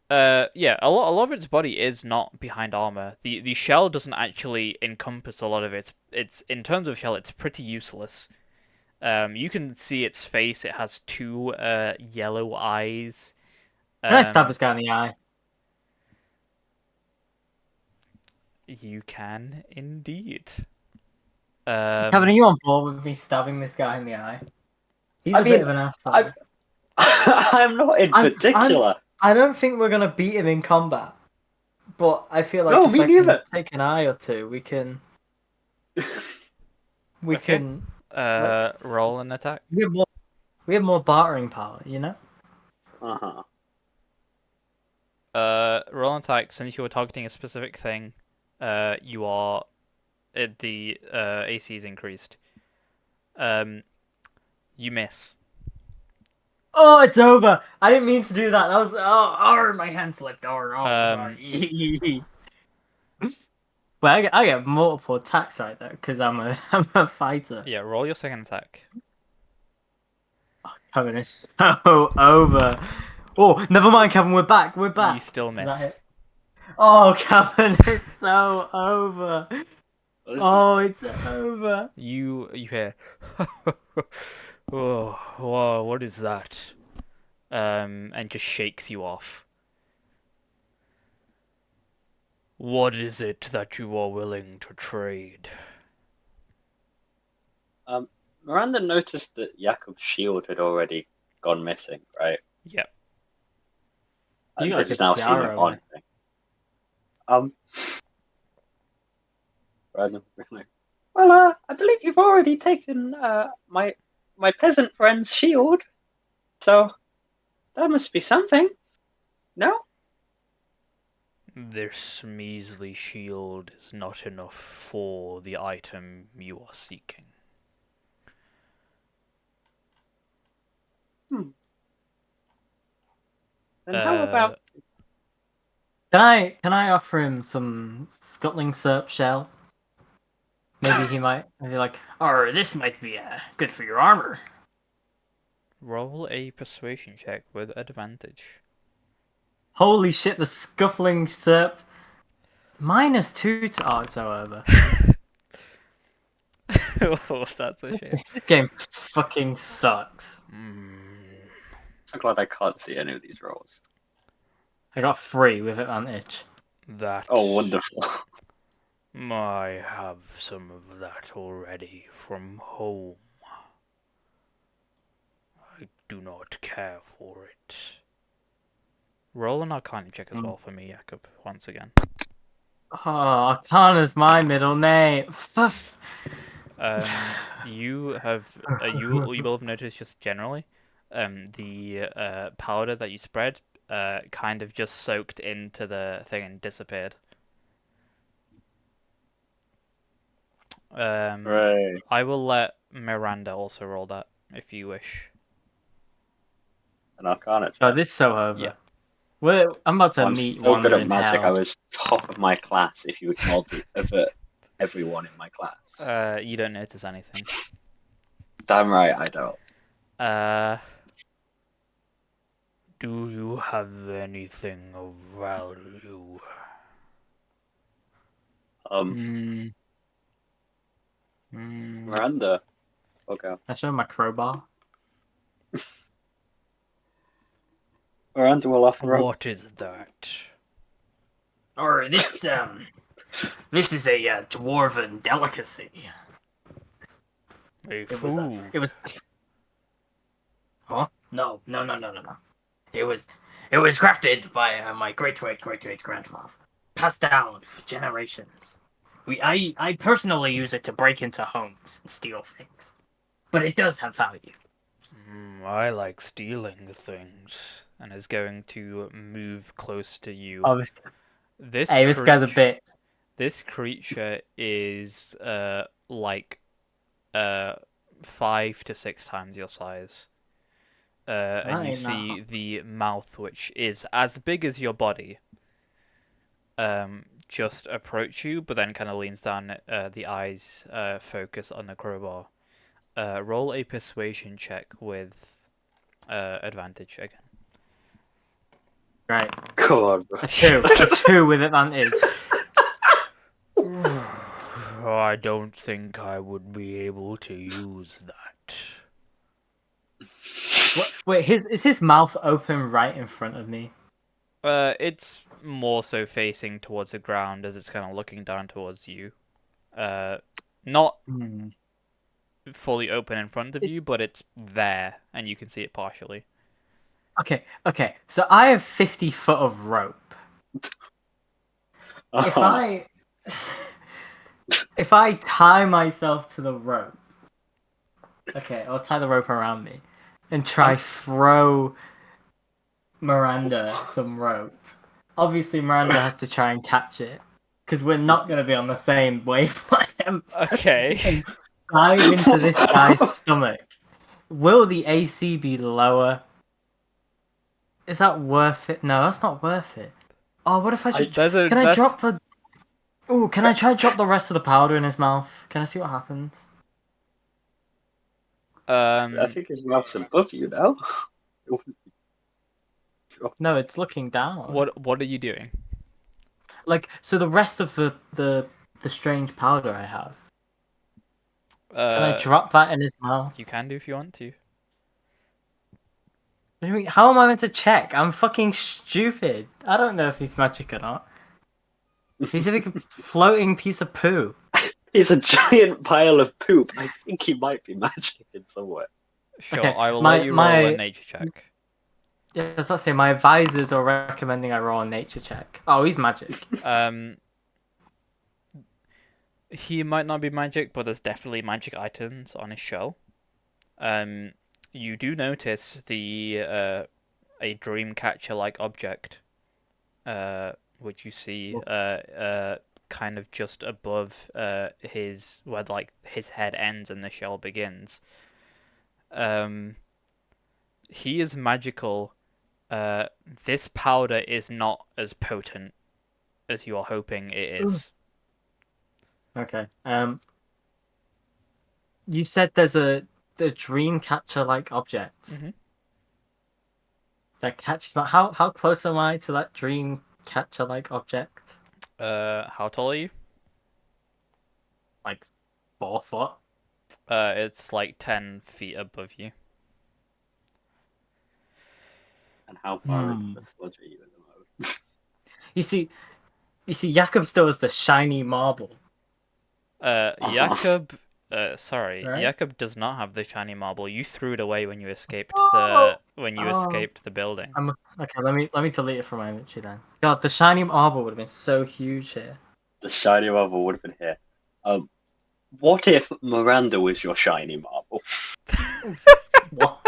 yeah, a lot of its body is not behind armor. The shell doesn't actually encompass a lot of it. It's in terms of shell, it's pretty useless. You can see its face. It has two yellow eyes. Can I stab this guy in the eye? You can indeed. Kevin, are you on board with me stabbing this guy in the eye? He's a bit of an asshole. I'm not in particular. I don't think we're gonna beat him in combat, but I feel like No, if me I can neither. take an eye or two, we can we Okay. can. Let's- Roll an attack. We have more. We have more bartering power. You know. Uh-huh. Roll an attack. Since you were targeting a specific thing, you are the AC is increased. You miss. Oh, it's over. I didn't mean to do that. That was my hand slipped. Sorry. But I get multiple attacks right there because I'm a fighter. Yeah, roll your second attack. Kevin is so over. Oh, never mind, Kevin. We're back. We're back. You still Did that miss. hit? Oh, Kevin is so over. Oh, it's over. You hear. Oh, whoa, what is that? And just shakes you off. What is it that you are willing to trade? Miranda noticed that Jakob's shield had already gone missing, right? Yep. You And gotta had give now the seen it tiara on away. thing. Miranda, like, well, I believe you've already taken my peasant friend's shield, so that must be something. No? This measly shield is not enough for the item you are seeking. Then how about Can I offer him some scuttling syrup shell? Maybe he might. Maybe like, oh, this might be good for your armor. Roll a persuasion check with advantage. Holy shit! The scuffling syrup. -2 to. Oh, it's over. Oh, that's a shame. This game fucking sucks. I'm glad I can't see any of these rolls. I got 3 with advantage. That Oh, wonderful. I have some of that already from home. I do not care for it. Roll an Arcana check as well for me, Jakob, once again. Oh, Arcana's my middle name. You have you will have noticed just generally, the powder that you spread kind of just soaked into the thing and disappeared. Right. I will let Miranda also roll that if you wish. An Arcana Oh, check. this is so over. Yeah. I'm about to I'm meet so good Wanda at in magic. hell. I was top of my class if you ignored everyone in my class. You don't notice anything. Damn right I don't. Do you have anything of value? Miranda. Okay. I show my crowbar. Miranda will offer up. What is that? Or this this is a dwarven delicacy. A It was food. it was Huh? No. It was crafted by my great grandfather, passed down for generations. I personally use it to break into homes and steal things, but it does have value. I like stealing things, and is going to move close to you. Oh, This this guy's a bit. This creature is like 5 to 6 times your size. And you Right see now. the mouth, which is as big as your body, just approach you, but then kind of leans down. The eyes focus on the crowbar. Roll a persuasion check with advantage again. Right. Come on, bro. A 2 with advantage. I don't think I would be able to use that. Wait, is his mouth open right in front of me? It's more so facing towards the ground as it's kind of looking down towards you. Not fully open in front of you, but it's there, and you can see it partially. Okay. So I have 50 foot of rope. If if I tie myself to the rope, okay, I'll tie the rope around me and try throw Miranda some rope. Obviously, Miranda has to try and catch it because we're not going to be on the same wavelength. Okay. And dive into this guy's stomach. Will the AC be lower? Is that worth it? No, that's not worth it. Oh, what if I just can I drop the? Oh, can I try to drop the rest of the powder in his mouth? Can I see what happens? I think his mouth's above you now. No, it's looking down. What are you doing? Like, so the rest of the strange powder I have. Can I drop that in his mouth? You can do if you want to. What do you mean? How am I meant to check? I'm fucking stupid. I don't know if he's magic or not. He's a big floating piece of poo. He's a giant pile of poop. I think he might be magic in some way. Sure, Okay, I will my- let you roll my- a nature check. Yeah, I was about to say my advisors are recommending I roll a nature check. Oh, he's magic. He might not be magic, but there's definitely magic items on his shell. You do notice a dream catcher like object, which you see kind of just above his where like his head ends and the shell begins. He is magical. This powder is not as potent as you are hoping it is. Okay. You said there's a dream catcher like object Mhm. that catches my. How close am I to that dream catcher like object? How tall are you? Like 4 foot. It's like 10 feet above you. And how far into the sludge are you at the moment? You see, Jakob still has the shiny marble. Jakob, sorry, Right? Jakob does not have the shiny marble. You threw it away when you escaped Oh! escaped the building. Okay, let me delete it from my inventory then. God, the shiny marble would have been so huge here. The shiny marble would have been here. What if Miranda was your shiny marble? What?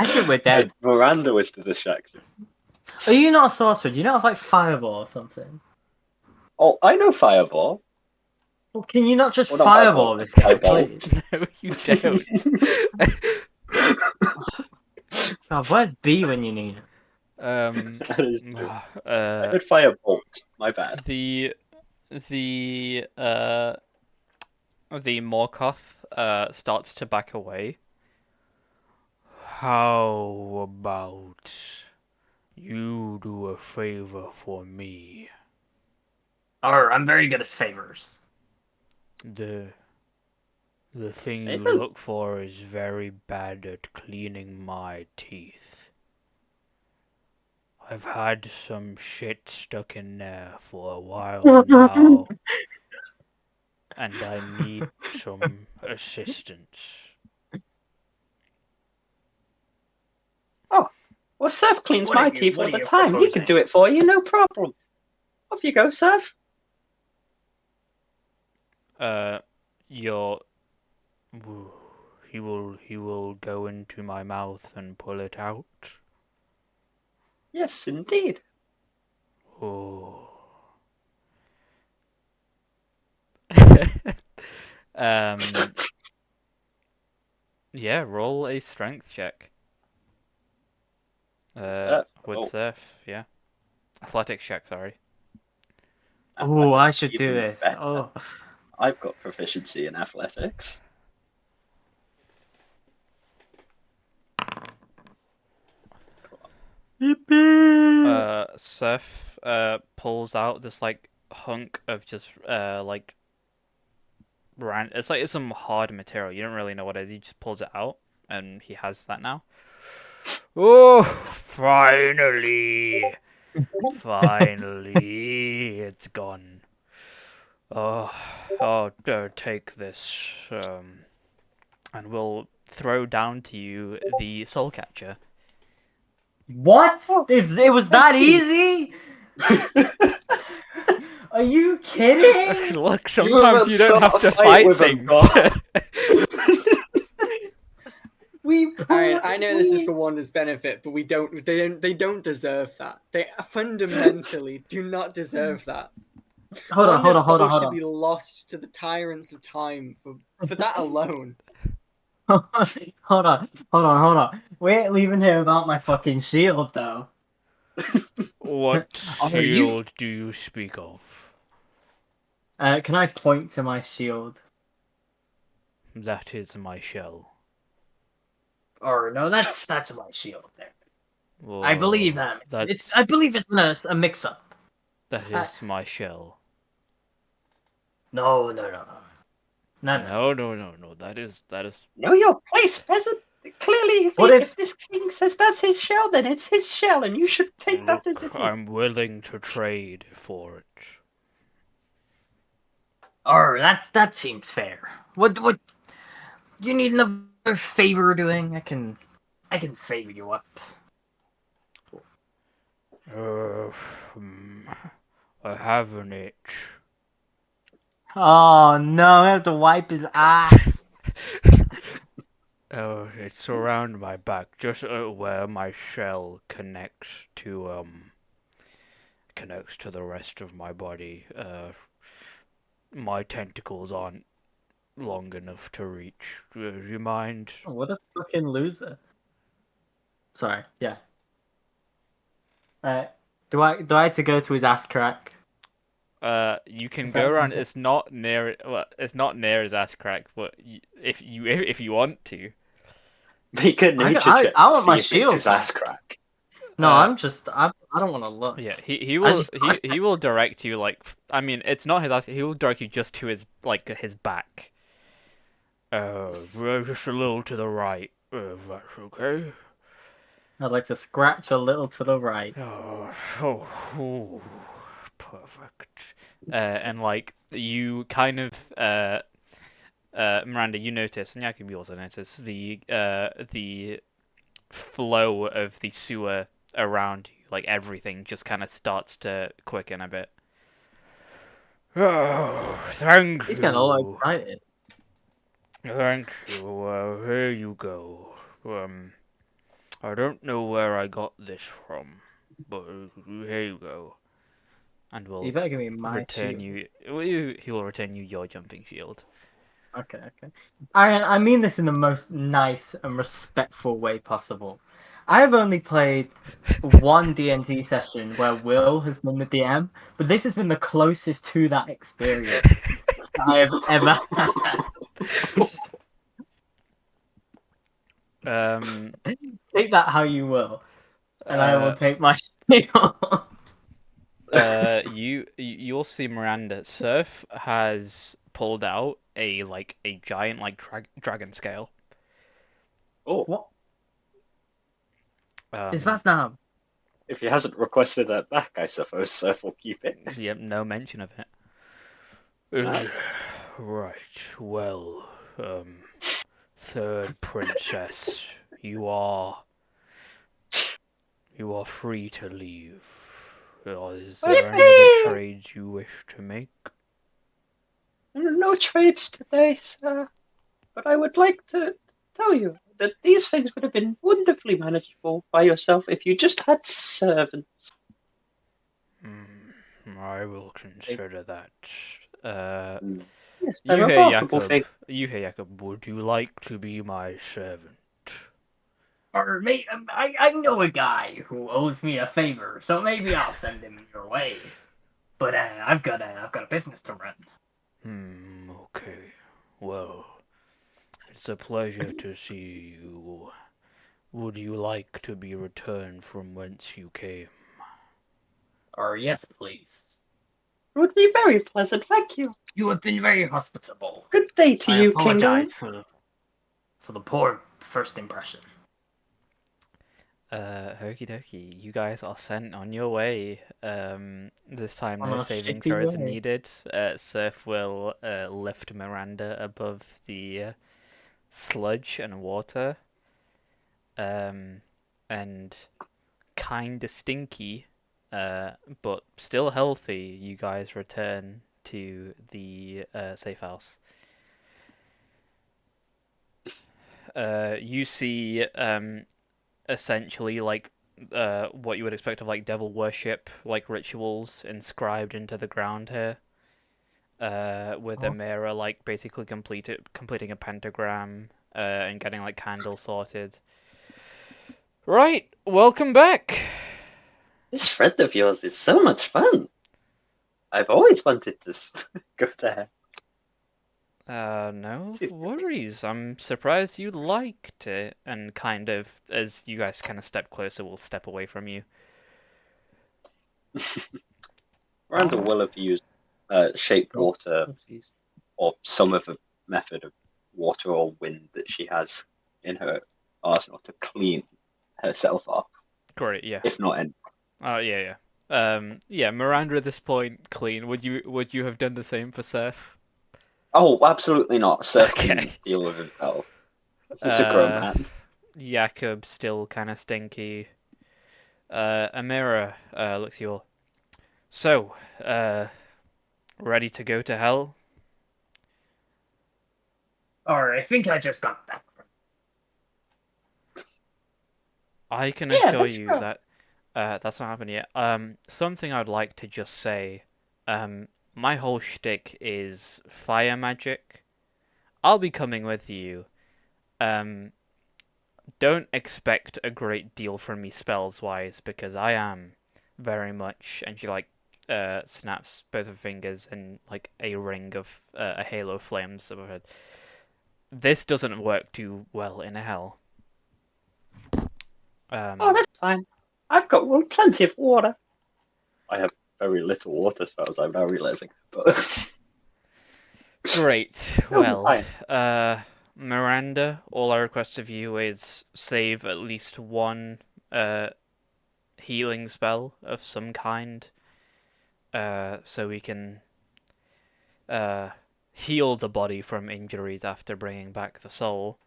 I think we're dead. Miranda was the distraction. Are you not a sorcerer? Do you not have like fireball or something? Oh, I know Fireball. Well, can you not just Well, not fireball fireball, this guy, eyeball. please? No, you don't. God, where's B when you need it? That is true. I uh, did Firebolt. My bad. the Morkoth starts to back away. How about you do a favor for me? I'm very good at favors. The thing you Favors? look for is very bad at cleaning my teeth. I've had some shit stuck in there for a while now, and I need some assistance. Well, Surf cleans What my are you- teeth what all are the you time. He can proposing? do it for you, no problem. Off you go, Surf. Your he will go into my mouth and pull it out. Yes, indeed. Oh. um. Yeah, roll a strength check. Surf. With Oh. Surf, yeah. Athletics check, sorry. Oh, I should do Even this. better. Oh, I've got proficiency in athletics. Surf pulls out this like hunk of just like it's like it's some hard material. You don't really know what it is. He just pulls it out, and he has that now. Oh, finally, finally, it's gone. Take this, and we'll throw down to you the soul catcher. what? It was that easy? Are you kidding? Look, You sometimes you don't start have a to fight fight with him, things. God. We Alright, pulled. I know this is for Wanda's benefit, but they don't deserve that. They fundamentally do not deserve that. Hold on, Wanda's hold soul should on. be lost to the tyrants of time for that alone. Hold on. We ain't leaving here without my fucking shield, though. What Are you? shield do you speak of? Can I point to my shield? That is my shell. Or no, that's my shield there. I Whoa, believe that's I believe it's a mix-up. that is my shell. No. No. That is Know your place, peasant. Clearly, What if if? this king says that's his shell, then it's his shell, and you should take that as Look, it is. I'm willing to trade for it. Or that seems fair. What you need another favor doing? I can favor you up. Uh, hmm, I have an itch. Oh no! I have to wipe his ass. Oh, it's around my back, just where my shell connects to the rest of my body. My tentacles aren't long enough to reach. Do you mind? What a fucking loser. Sorry. Yeah. Do I have to go to his ass crack? You can Is go that around. okay? It's not near. Well, it's not near his ass crack, but if you want to, Make a nature check I to want my see if it's shield his ass back. crack. No, Uh, I don't want to look. yeah, he I will just he will direct you like. I mean, it's not his ass. He will direct you just to his back. Just a little to the right. If that's okay. I'd like to scratch a little to the right. Oh, perfect. And like you kind of Miranda, you notice, and Yakubi also notice the flow of the sewer around you, like everything just kind of starts to quicken a bit. Oh, thank He's getting all you. excited. Thank you. Here you go. I don't know where I got this from, but here you go. And You we'll better give me my return shield. he will return you your jumping shield. Okay. I mean this in the most nice and respectful way possible. I have only played one D&D session where Will has been the DM, but this has been the closest to that experience that I have ever had. Um, Take that how you will, and I will uh, take my shield. you'll see Miranda. Surf has pulled out a giant dragon scale. Oh, What is Um, that now? if he hasn't requested that back, I suppose Seth will keep it. yep, no mention of it. Aye. Right. Well, third princess, you are free to leave. Is there any other trades you wish to make? No trades today, sir. But I would like to tell you that these things would have been wonderfully manageable by yourself if you just had servants. I will consider that. Uh, Yes, a remarkable thing. You hear Jacob, would you like to be my servant? Or I know a guy who owes me a favor, so maybe I'll send him your way. But I've got a business to run. Okay. Well, it's a pleasure to see you. Would you like to be returned from whence you came? Or yes, please. It would be very pleasant, thank you. You have been very hospitable. Good day to I you, Kingo. apologize for the poor first impression. Okie dokie. You guys are sent on your way. This time On no a saving shitty throws are way. needed. Surf will lift Miranda above the sludge and water. And kinda stinky, but still healthy, you guys return to the safe house. You see essentially like what you would expect of like devil worship, like rituals inscribed into the ground here. With Oh. Amira like basically completing a pentagram and getting like candles sorted. Right, welcome back. This friend of yours is so much fun. I've always wanted to go there. No worries. I'm surprised you liked it. And kind of, as you guys kind of step closer, we'll step away from you. Miranda will have used shaped water Oopsies. or some of a method of water or wind that she has in her arsenal to clean herself off, Great, yeah. if not any. Oh, yeah, yeah. Yeah, Miranda at this point, clean. Would you have done the same for Seth? Oh, absolutely not. Surf Okay. can deal with himself. He's a grown man. Jakob still kind of stinky. Amira looks at you all. So, ready to go to hell? Or I think I just got back from. I can Yeah, assure let's you go. that that's not happened yet. Something I'd like to just say. My whole shtick is fire magic. I'll be coming with you. Um, don't expect a great deal from me spells wise because I am very much. And she like snaps both her fingers and like a ring of a halo of flames above her head. This doesn't work too well in a hell. Oh, that's fine. I've got plenty of water. I have very little water spells, I'm now realizing. But Great. it'll be Well, fine. Miranda, all I request of you is save at least one healing spell of some kind, so we can heal the body from injuries after bringing back the soul.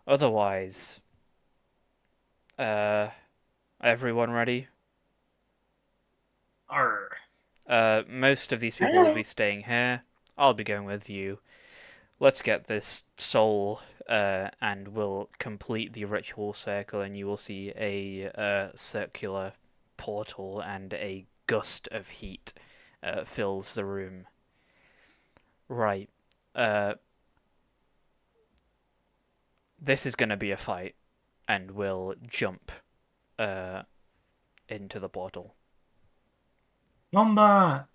Otherwise, everyone ready? Or Most of these people will be staying here. I'll be going with you. Let's get this soul, and we'll complete the ritual circle, and you will see a circular portal, and a gust of heat fills the room. Right. This is going to be a fight, and we'll jump into the portal. Combat!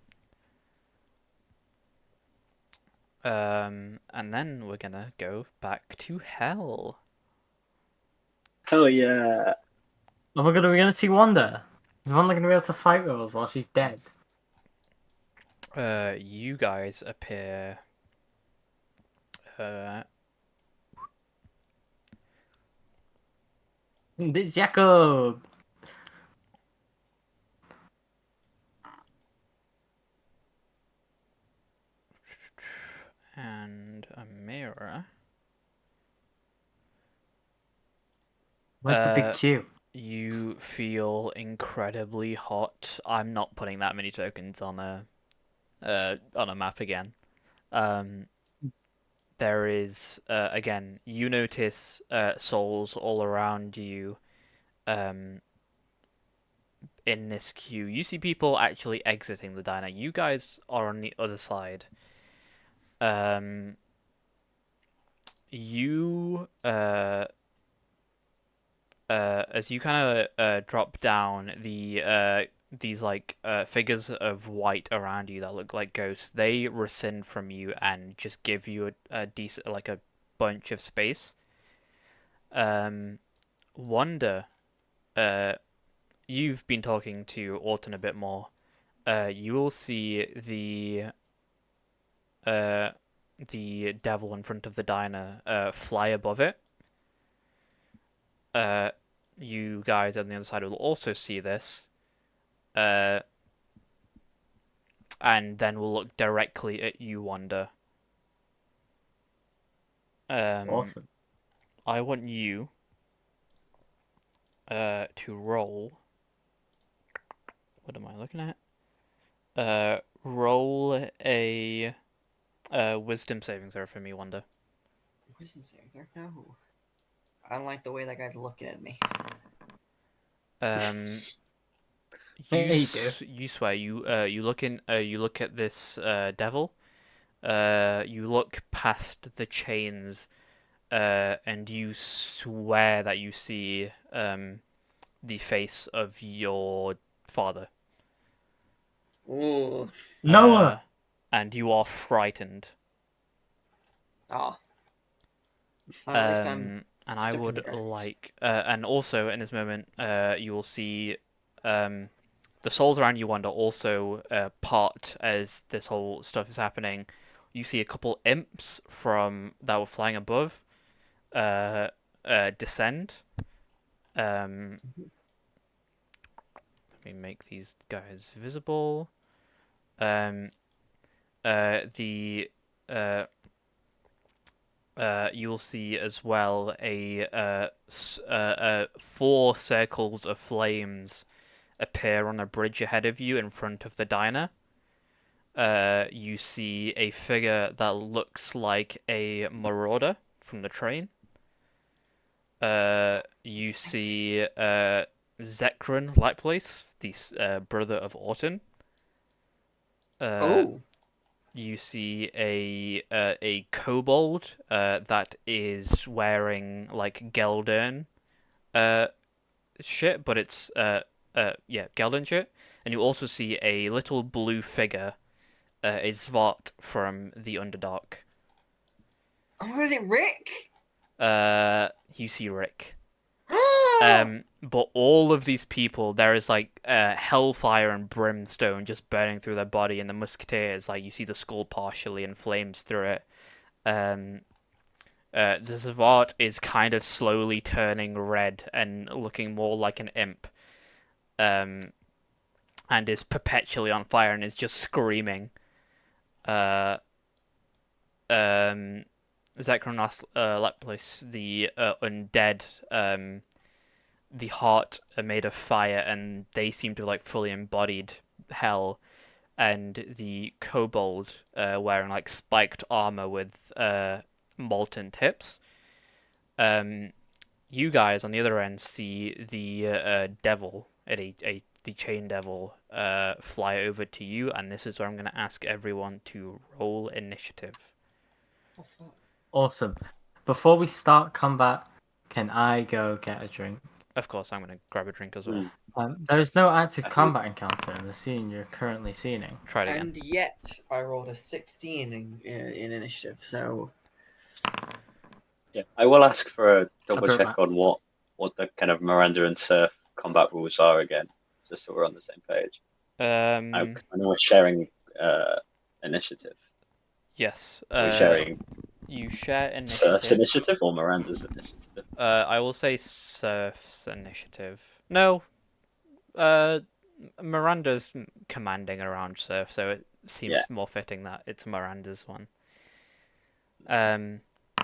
And then we're gonna go back to hell. Oh yeah. Oh my god, are we gonna see Wanda? Is Wanda gonna be able to fight with us while she's dead? You guys appear. This Jacob! And a mirror. Where's the big Q? You feel incredibly hot. I'm not putting that many tokens on a map again. There is again. You notice souls all around you. In this queue, you see people actually exiting the diner. You guys are on the other side. You as you kind of drop down, these like figures of white around you that look like ghosts, they rescind from you and just give you a decent like a bunch of space. Wonder, you've been talking to Orton a bit more. You will see the devil in front of the diner fly above it. You guys on the other side will also see this. And then we'll look directly at you, Wanda. Awesome. I want you to roll what am I looking at? Roll a wisdom saving throw for me, Wanda. Wisdom saving throw? No. I don't like the way that guy's looking at me. Um, Hey, do. you swear you look at this devil. You look past the chains, and you swear that you see the face of your father. Ooh. Noah. And you are frightened. Oh. Well, at least I'm And I stuck in the would ground. like, and also in this moment, you will see, the souls around you, Wanda, also part as this whole stuff is happening. You see a couple imps from that were flying above, descend. Let me make these guys visible. The you will see as well four circles of flames appear on a bridge ahead of you in front of the diner. You see a figure that looks like a marauder from the train. You see Zekran Lightplace, the brother of Orton. Oh. You see a kobold that is wearing like Geldern shit, but it's yeah, Geldern shit. And you also see a little blue figure, a Svart from the Underdark. Oh, is it Rick? You see Rick. But all of these people, there is like hellfire and brimstone just burning through their body, and the musketeers, like you see the skull partially in flames through it. The Savant is kind of slowly turning red and looking more like an imp, and is perpetually on fire and is just screaming. Zekronos Leplis, the undead, the heart are made of fire, and they seem to have like fully embodied hell. And the kobold, wearing like spiked armor with molten tips. You guys on the other end see the devil, the chain devil, fly over to you, and this is where I'm going to ask everyone to roll initiative. Oh, fuck. Awesome. Before we start combat, can I go get a drink? Of course, I'm going to grab a drink as well. There is no active I think- combat encounter in the scene you're currently seeing. Try it again. And yet, I rolled a 16 in initiative, so... Yeah, I will ask for a double broke check my- on what the kind of Miranda and Surf combat rules are again, just so we're on the same page. I know we're sharing initiative. Yes. We're sharing You share Surf's initiative. initiative or Miranda's initiative. I will say Surf's initiative. No. Miranda's commanding around Surf, so it seems more fitting that it's Miranda's one.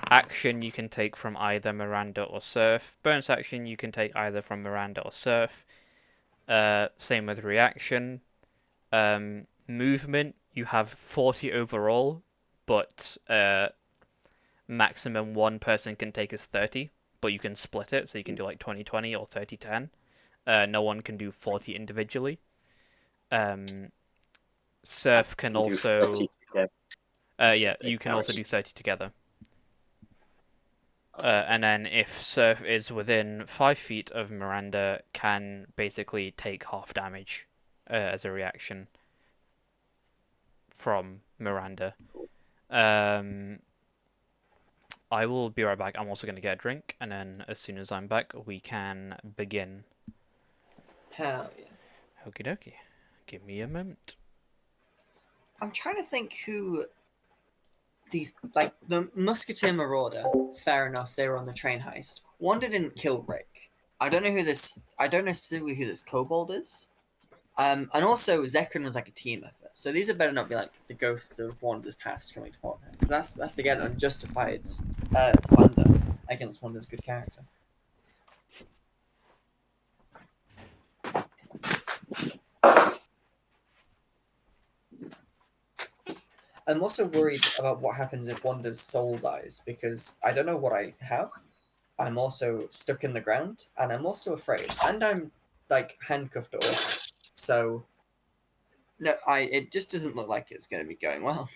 Action you can take from either Miranda or Surf. Bonus action you can take either from Miranda or Surf. Same with reaction. Movement you have 40 overall, but maximum one person can take is 30, but you can split it, so you can do like 20-20 or 30-10. No one can do 40 individually. Surf can also... yeah, you can also do 30 together. And then if Surf is within 5 feet of Miranda, can basically take half damage as a reaction from Miranda. I will be right back. I'm also going to get a drink, and then as soon as I'm back, we can begin. Hell yeah. Okie dokie. Give me a moment. I'm trying to think who these, like, the Musketeer Marauder, fair enough, they were on the train heist. Wanda didn't kill Rick. I don't know specifically who this kobold is. And also, Zekran was like a team effort. So these are better not be like the ghosts of Wanda's past coming to haunt her. That's again unjustified slander against Wanda's good character. I'm also worried about what happens if Wanda's soul dies because I don't know what I have. I'm also stuck in the ground, and I'm also afraid, and I'm like handcuffed to Autumn. So no, it just doesn't look like it's going to be going well.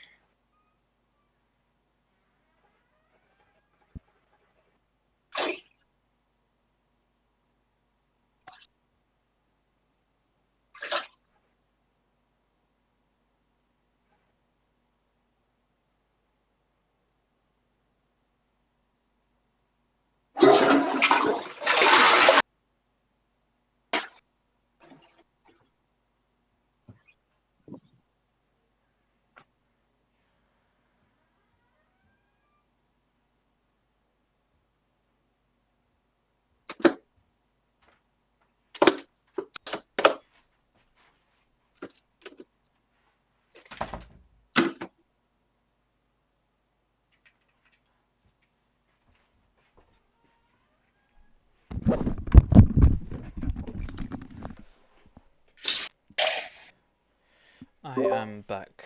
I am back.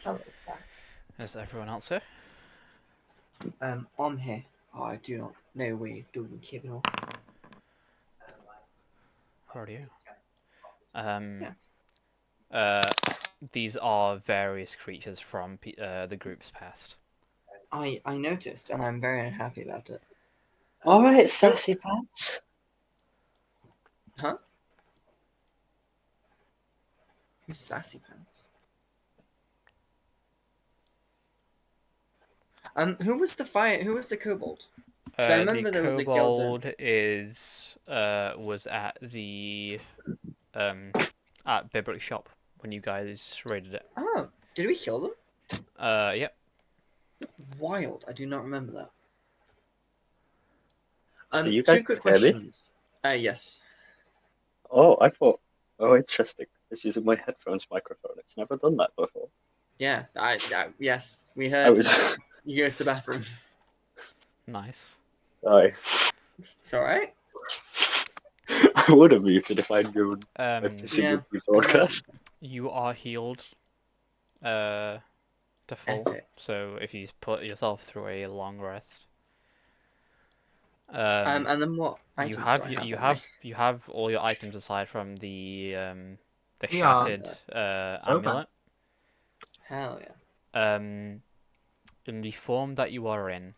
Hello, back. Is everyone else here? I'm here. Oh, I do not know where you're doing, Kevin. Who are you? Um, Yeah. these are various creatures from the group's past. I noticed, and I'm very unhappy about it. All right, sassy pants. Huh? Who's Sassy Pants? Who was the fire? Who was the kobold? So I The remember there was a guild. kobold was at the at Bibrick shop when you guys raided it. Oh, did we kill them? Yep. Wild. I do not remember that. So you guys Two quick can hear me? questions. Yes. Oh, I thought. Oh, interesting. It's using my headphones microphone. It's never done that before. Yeah. Yes. We I heard was. you go to the bathroom. Nice. Sorry. It's all right. I would have muted if I'd given my pissing Yeah. would be I can imagine. broadcast. You are healed. To full. Epic. So if you put yourself through a long rest. And then what You items have do I have you on have me? you have all your items aside from the We are shattered so amulet. Hell yeah. In the form that you are in,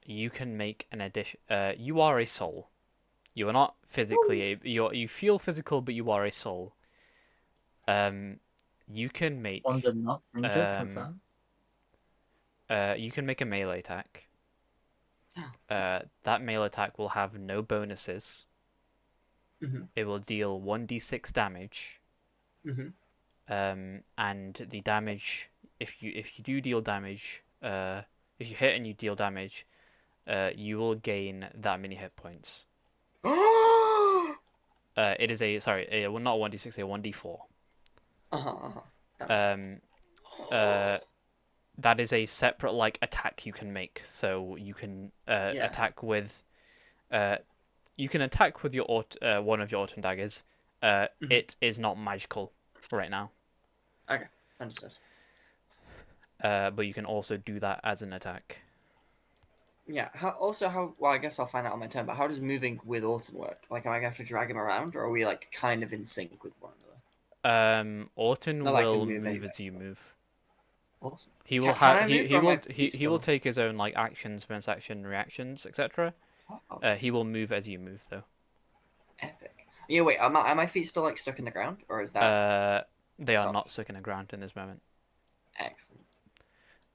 you can make an addition. You are a soul. You are not physically you feel physical, but you are a soul. You can make Wanda not injured, confirmed. you can make a melee attack. That melee attack will have no bonuses. Mhm. It will deal 1d6 damage. Mhm. And the damage, if you do deal damage, if you hit and you deal damage, you will gain that many hit points. It is well, not 1d6, a 1d4. That makes sense. That is a separate like attack you can make. So you can Yeah. attack with, you can attack with your one of your autumn daggers. It is not magical right now. Okay, understood. But you can also do that as an attack. Yeah. Well, I guess I'll find out on my turn. But how does moving with Autumn work? Like, am I gonna have to drag him around, or are we like kind of in sync with one another? Autumn Not that I can will move move anyway. as you move. Awesome. He will Can have I move, or am I free he will still? take his own like actions, bonus action, reactions, etc. Oh, He will move as you move though. epic. Yeah. Wait. Are my feet still like stuck in the ground, or is that They are stopped? not stuck in the ground in this moment. Excellent?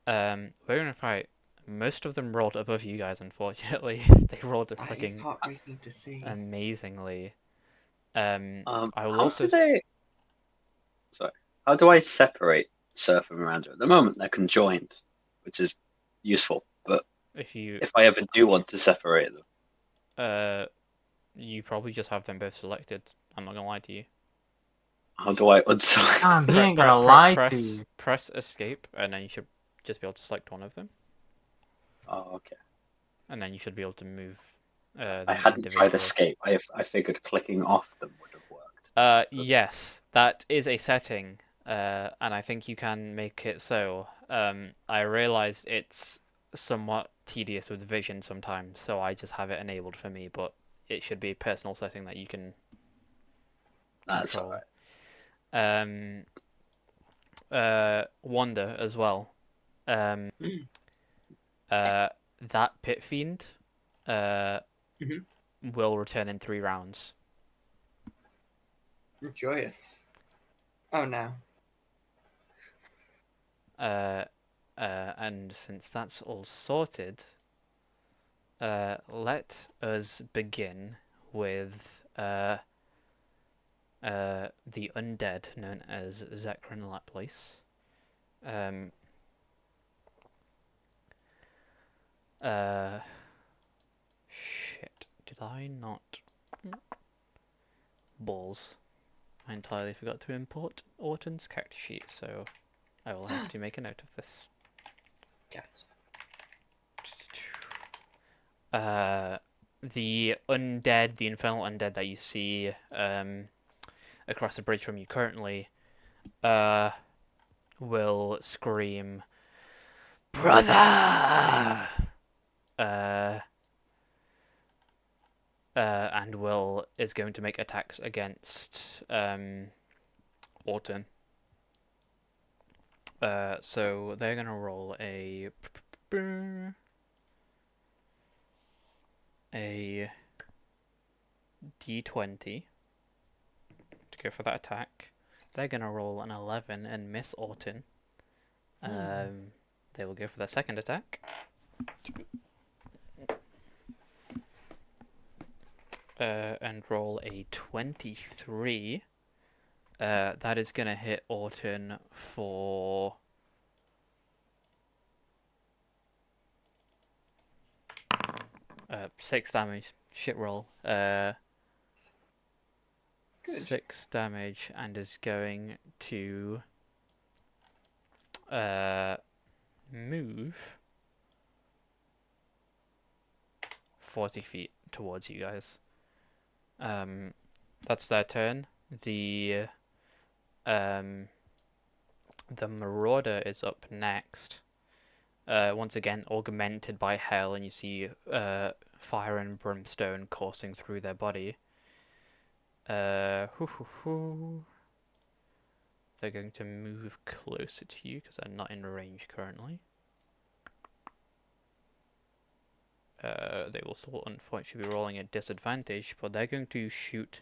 We're gonna fight. Most of them rolled above you guys, unfortunately. They rolled a That is freaking heartbreaking to see. amazingly. I will How also do they? Sorry. How do I separate Surf and Miranda? At the moment, they're conjoined, which is useful. But if I ever do want to separate them, you probably just have them both selected. I'm not gonna lie to you. how do I unselect? Damn, he ain't gonna lie to press you. press escape, and then you should just be able to select one of them, Oh, okay. and then you should be able to move I them hadn't tried individually. escape. I figured clicking off them would have worked. Yes, that is a setting, and I think you can make it so. I realized it's somewhat tedious with vision sometimes, so I just have it enabled for me, but it should be a personal setting that you can That's control. alright. Wanda as well. Um, Mm. that Pit Fiend Mhm. will return in 3 rounds. Joyous. Oh no. And since that's all sorted, let us begin with the undead known as Zekran Laplace. Um, Shit, did I not? Balls. I entirely forgot to import Orton's character sheet, so I will have to make a note of this. Cats. The undead, the infernal undead that you see across the bridge from you currently, will scream, "Brother!" And is going to make attacks against Orton. So they're gonna roll a d20 to go for that attack. They're gonna roll an 11 and miss Orton. They will go for their second attack. And roll a 23. That is gonna hit Orton for 6 damage. Shit roll. Good. 6 damage, and is going to move 40 feet towards you guys. That's their turn. The Marauder is up next. Once again, augmented by hell, and you see fire and brimstone coursing through their body. They're going to move closer to you because they're not in range currently. They will still unfortunately be rolling at disadvantage, but they're going to shoot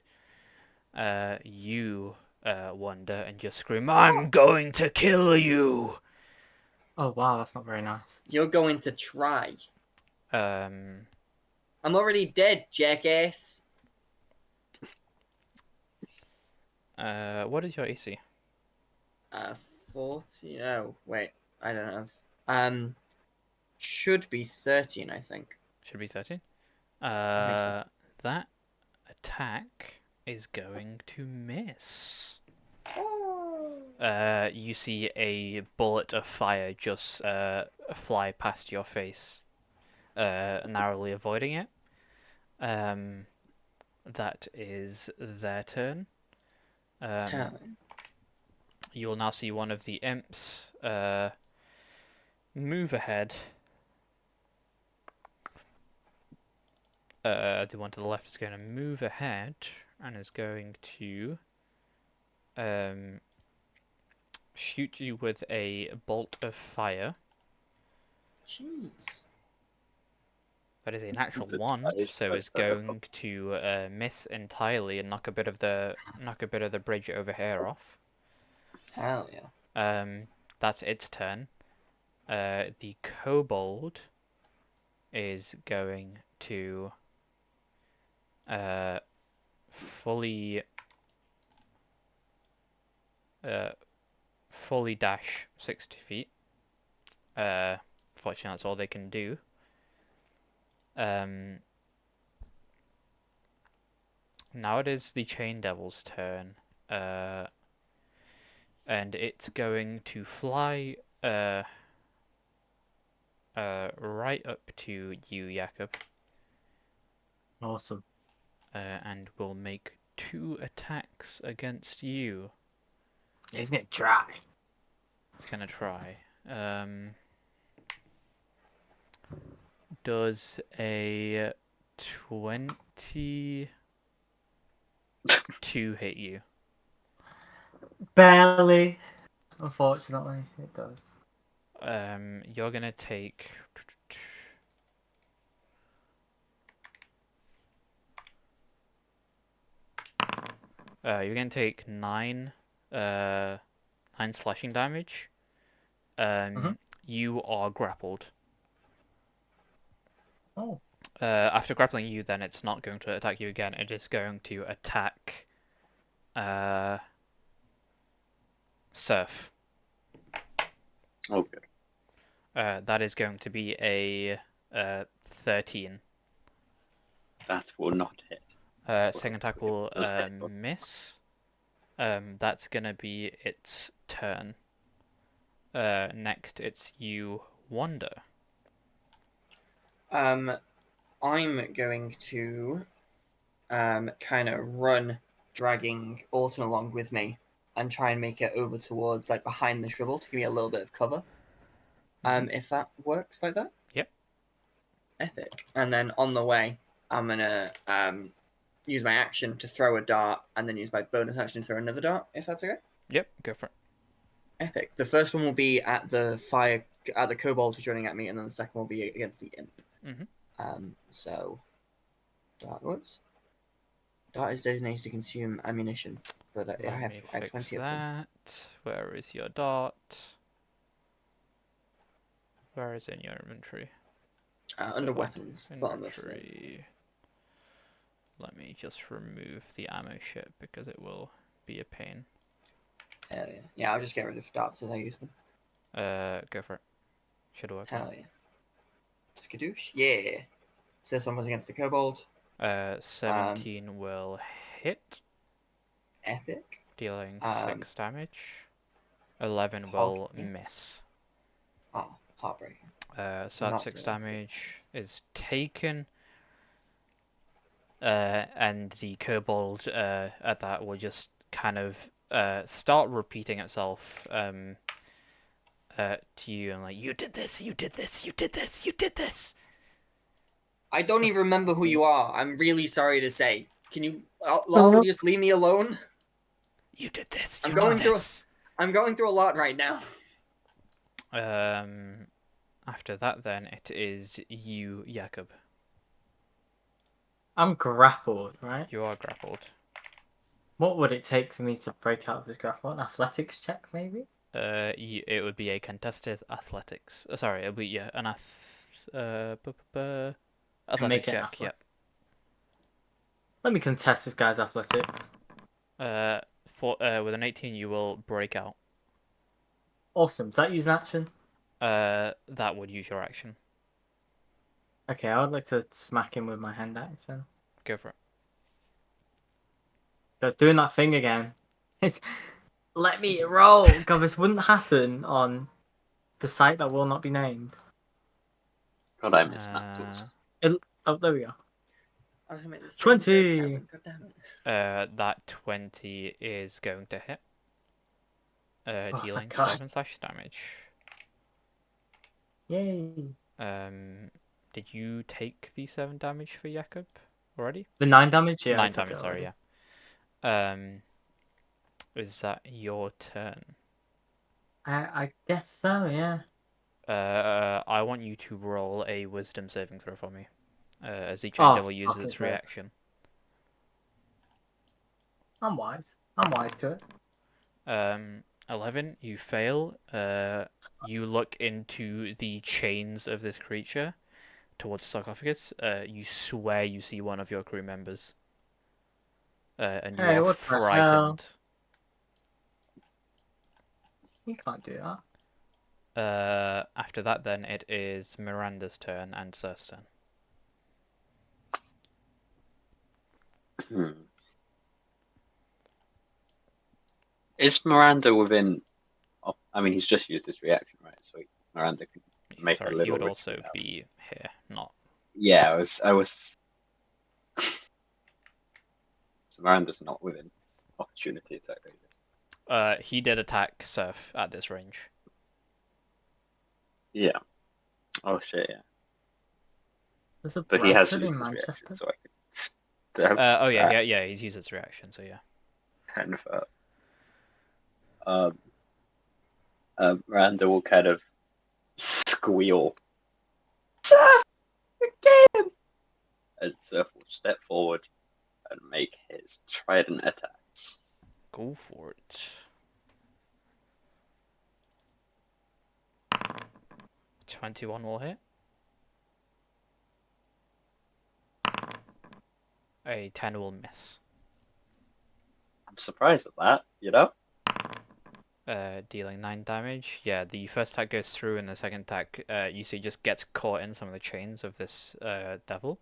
you, Wanda, and just scream, "I'm going to kill you!" Oh wow, that's not very nice. You're going to try. Um, I'm already dead, jackass. what is your AC? 40. Oh, wait. I don't know. Should be 13, I think. Should be 13. I think so. That attack is going to miss. You see a bullet of fire just fly past your face, narrowly avoiding it. That is their turn. You will now see one of the imps move ahead. The one to the left is going to move ahead and is going to shoot you with a bolt of fire. Jeez. That is a natural The 1, dice so was it's better. going to miss entirely and knock a bit of the bridge over here off. Hell yeah. That's its turn. The kobold is going to fully dash 60 feet. Fortunately, that's all they can do. Now it is the Chain Devil's turn. And it's going to fly right up to you, Jakob. Awesome. And will make 2 attacks against you. He's gonna try. It's gonna try. Does a 22 hit you? Barely. Unfortunately, it does. You're gonna take. You're gonna take 9 slashing damage. Mhm. You are grappled. Oh. After grappling you, then it's not going to attack you again. It is going to attack. Surf. Oh, good. That is going to be a 13. That will not hit. Second attack will Does hit. miss. That's gonna be its turn. Next, it's you, Wanda. I'm going to kind of run, dragging Autumn along with me, and try and make it over towards like behind the shrubble to give me a little bit of cover. If that works like that. Yep. Epic. And then on the way, I'm gonna use my action to throw a dart, and then use my bonus action to throw another dart. If that's okay. Yep, go for it. Epic. The first one will be at the kobold who's running at me, and then the second will be against the imp. So dart was. Dart is designated to consume ammunition, but I Let have me 20 fix of them. that. Where is your dart? Where is it in your inventory? Under So, weapons, bottom of the. inventory. Let me just remove the ammo shit because it will be a pain. Hell yeah. Yeah, I'll just get rid of darts as I use them. Go for it. Should work. Hell yeah. Skadoosh. Yeah. So this one was against the kobold. 17 will hit, Epic. dealing 6 damage. 11 will miss. Oh, heartbreaking. So that Not 6 doing damage is taken. And the kobold at that will just kind of start repeating itself to you and like, you did this, you did this, you did this, you did this. I don't even remember who you are. I'm really sorry to say. Can you, lol, just leave me alone? You did this, I'm you going did through. this. I'm going through a lot right now. After that, then it is you, Jakob. I'm grappled, right? You are grappled. What would it take for me to break out of this grapple? An athletics check, maybe? It would be a contested athletics. Sorry, it would be an athletics Make it check. athletic. Yep. Let me contest this guy's athletics. With an 18, you will break out. Awesome. Does that use an action? That would use your action. Okay, I would like to smack him with my hand axe then. Go for it. Just doing that thing again. It's let me roll, because this wouldn't happen on the site that will not be named. God, I miss Matt's. Oh, there we go. I was gonna make this 20. God damn it. That 20 is going to hit. Dealing God. 7 slash damage. Yay. Did you take the 7 damage for Jakob already? The 9 damage? Yeah. 9 damage, sorry, yeah. Is that your turn? I guess so, yeah. I want you to roll a wisdom saving throw for me. As each Oh, devil uses fucking its sake. reaction. I'm wise. I'm wise to it. 11, you fail. You look into the chains of this creature towards the sarcophagus. You swear you see one of your crew members. And you Hey, are what the hell? frightened. You can't do that. After that, then, it is Miranda's turn and Sir's turn. Is Miranda within? Oh, I mean, he's just used his reaction, right? So Miranda can make a Sorry, little. he would ritual also out. be here, not. Yeah, I was So Miranda's not within opportunity attack radius. He did attack Surf at this range. Yeah. Oh shit, yeah. There's a But he has Bradford used in his reaction, Manchester. so I can stab Oh yeah, that yeah, he's used his reaction, so yeah. and um, Miranda will kind of squeal. Surf again! And Surf will step forward and make his trident attacks. Go for it. 21 will hit. A 10 will miss. I'm surprised at that, you know? Dealing 9 damage. Yeah, the first attack goes through, and the second attack, you see, just gets caught in some of the chains of this devil.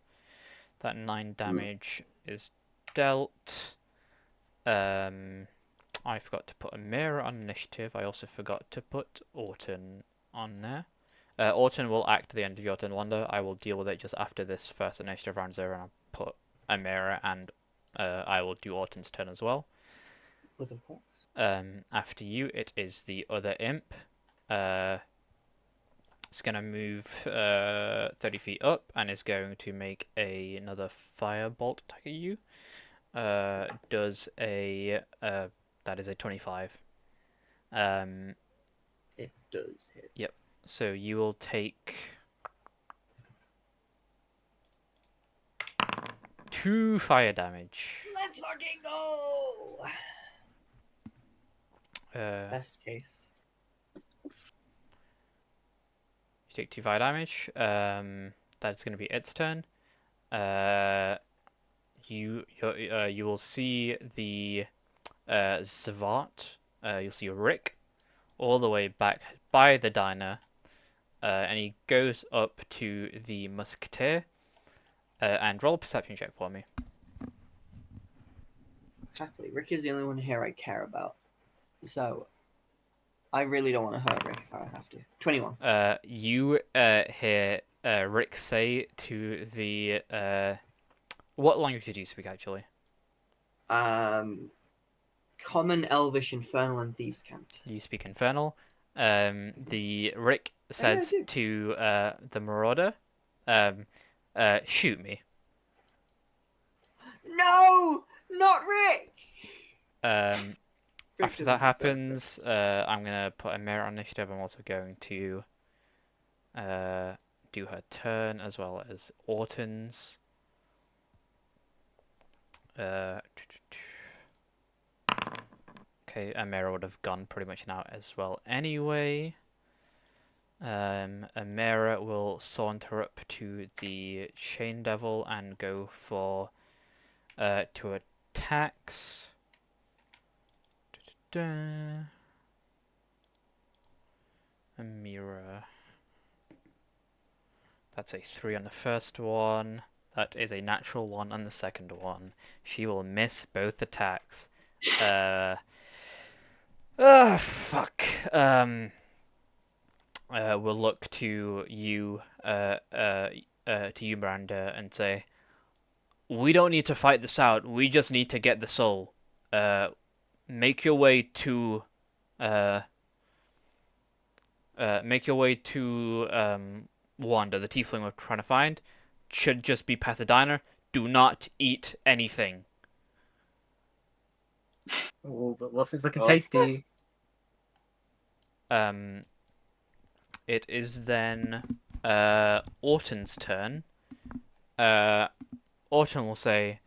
That 9 damage is dealt. I forgot to put a mirror on initiative. I also forgot to put Orton on there. Orton will act at the end of your turn, Wanda. I will deal with it just after this first initiative round 0, and I'll put a mirror, and I will do Orton's turn as well. But of course. After you, it is the other imp. It's going to move 30 feet up and is going to make another firebolt attack at you. Does a that is a 25. It does hit. Yep. So you will take 2 fire damage. Let's fucking go! You Best case. take 2 fire damage. That's going to be its turn. You will see the Zavat. You'll see Rick all the way back by the diner, and he goes up to the musketeer. And roll a perception check for me. Happily, Rick is the only one here I care about. So, I really don't want to hurt Rick if I have to. 21. You hear Rick say to the what language do you speak actually? Common, Elvish, Infernal, and Thieves' Cant. You speak Infernal. The Rick says do. to the Marauder, shoot me. No! Not Rick! After that doesn't deserve happens, this. I'm gonna put a mirror on initiative. I'm also going to do her turn as well as Orton's. Okay, a mirror would have gone pretty much now as well anyway. A mirror will saunter up to the Chain Devil and go for 2 attacks. A mirror. That's a 3 on the first one. That is a natural 1 on the second one. She will miss both attacks. Fuck. We'll look to you, Miranda, and say, we don't need to fight this out. We just need to get the soul. Make your way to, Wanda, the tiefling we're trying to find. Should just be past the diner. Do not eat anything. Oh, but Wolfie's looking Oh. tasty. It is then Orton's turn. Orton will say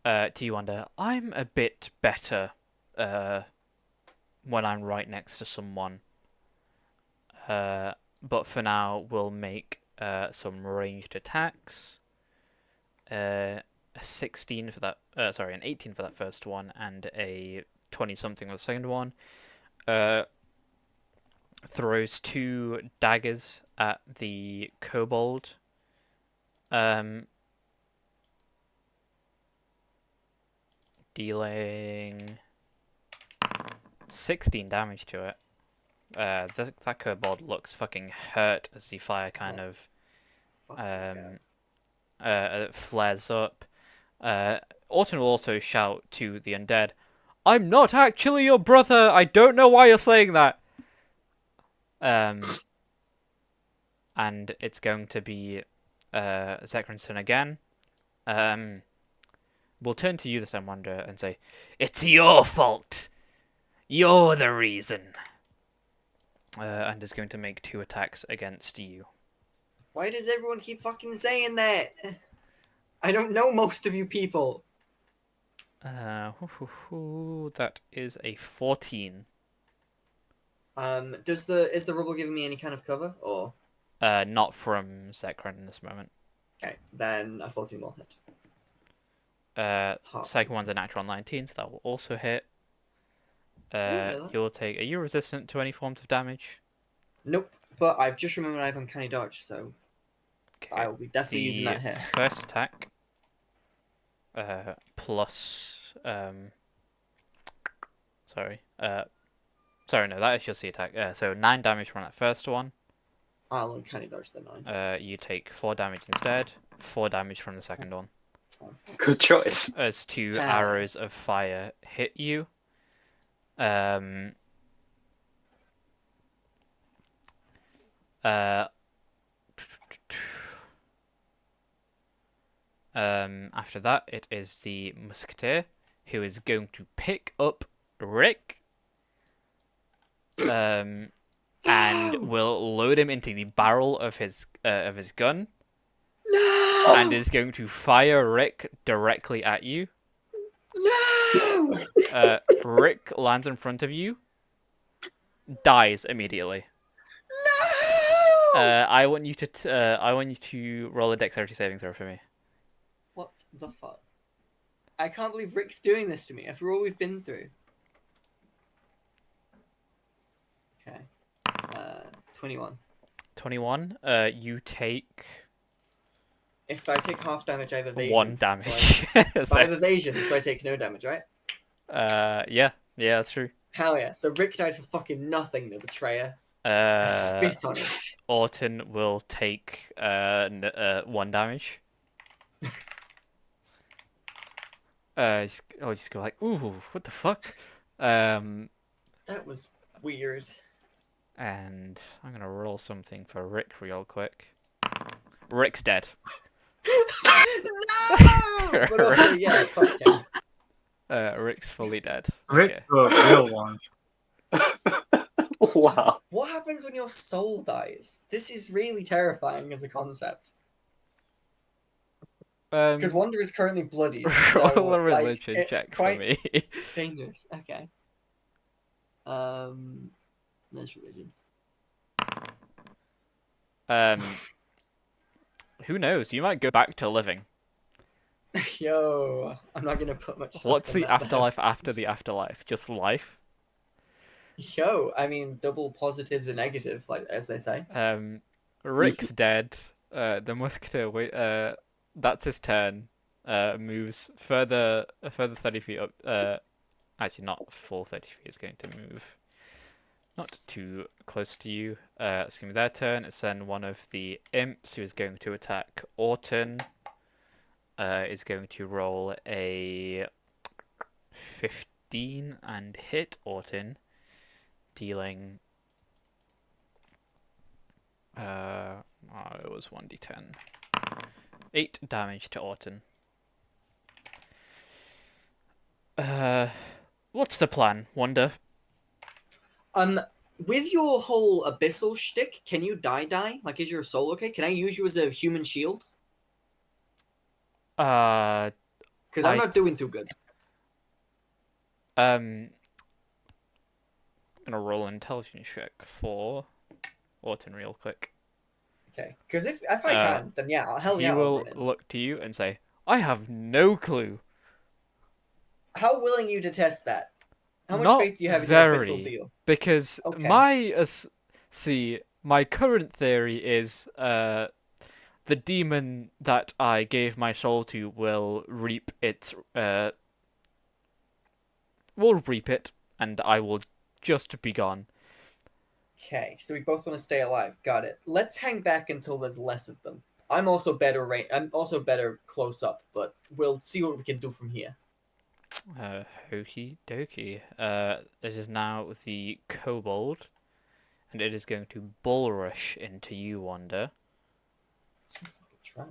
to you, Wanda, I'm a bit better when I'm right next to someone. But for now, we'll make some ranged attacks. A 16 for that. An 18 for that first one, and a 20-something for the second one. Throws 2 daggers at the kobold. Dealing 16 damage to it. That kobold looks fucking hurt as the fire kind of flares up. Orton will also shout to the undead, "I'm not actually your brother. I don't know why you're saying that." And it's going to be Zekran's turn again. We'll turn to you this time, Wonder, and say, "It's your fault. You're the reason." And is going to make 2 attacks against you. Why does everyone keep fucking saying that? I don't know most of you people. That is a 14. Is the rubble giving me any kind of cover or? Not from Zekran in this moment. Okay, then a 14 will hit. Second one's a natural 19, so that will also hit. Really? You'll take. Are you resistant to any forms of damage? Nope. But I've just remembered I have uncanny dodge, so Okay. I will be definitely using that here. First attack. Plus. Sorry. Sorry, no, that is just the attack. So 9 damage from that first one. I'll uncanny dodge the 9. You take 4 damage instead. 4 damage from the second one. Good choice. As 2 Hell. arrows of fire hit you. After that, it is the musketeer who is going to pick up Rick. And will load him into the barrel of his gun. No! And is going to fire Rick directly at you. No! Rick lands in front of you, dies immediately. No! I want you to roll a dexterity saving throw for me. What the fuck? I can't believe Rick's doing this to me after all we've been through. Okay. 21. 21. You take If I take half damage, I have evasion. 1 damage. So I have evasion, so I take no damage, right? Yeah, that's true. Hell yeah. So Rick died for fucking nothing, the betrayer. I spit on him. Orton will take 1 damage. Just go like, ooh, what the fuck? That was weird. And I'm gonna roll something for Rick real quick. Rick's dead. No! But also, yeah, fuck yeah. Rick's fully dead. Rick, a real one. Wow. What happens when your soul dies? This is really terrifying as a concept. Because Wanda is currently bloodied. Roll So, a religion it's check for quite me. dangerous. Okay. There's religion. Who knows? You might go back to living. Yo, I'm not gonna put much. What's the that, afterlife after the afterlife? Just life? Yo, I mean, double positives and negative, like as they say. Rick's dead. The musketeer. That's his turn. Moves further 30 feet up. Actually, not full 30 feet. It's going to move not too close to you. It's going to be their turn. It's then one of the imps who is going to attack Orton. Is going to roll a 15 and hit Orton, dealing. It was 1d10. 8 damage to Orton. What's the plan, Wanda? With your whole abyssal shtick, can you die? Like, is your soul okay? Can I use you as a human shield? Because I'm not doing too good. I'm gonna roll an intelligence check for Orton real quick. Okay, because if I can, then yeah, hell yeah. He will look to you and say, "I have no clue." How willing are you to test that? How much Not faith do you have in very, your abyssal deal? Because Okay. my current theory is the demon that I gave my soul to will reap it, and I will just be gone. Okay, so we both want to stay alive. Got it. Let's hang back until there's less of them. I'm also better I'm also better close up, but we'll see what we can do from here. Okie dokie. It is now the kobold, and it is going to bull rush into you, Wanda. Let's fucking try.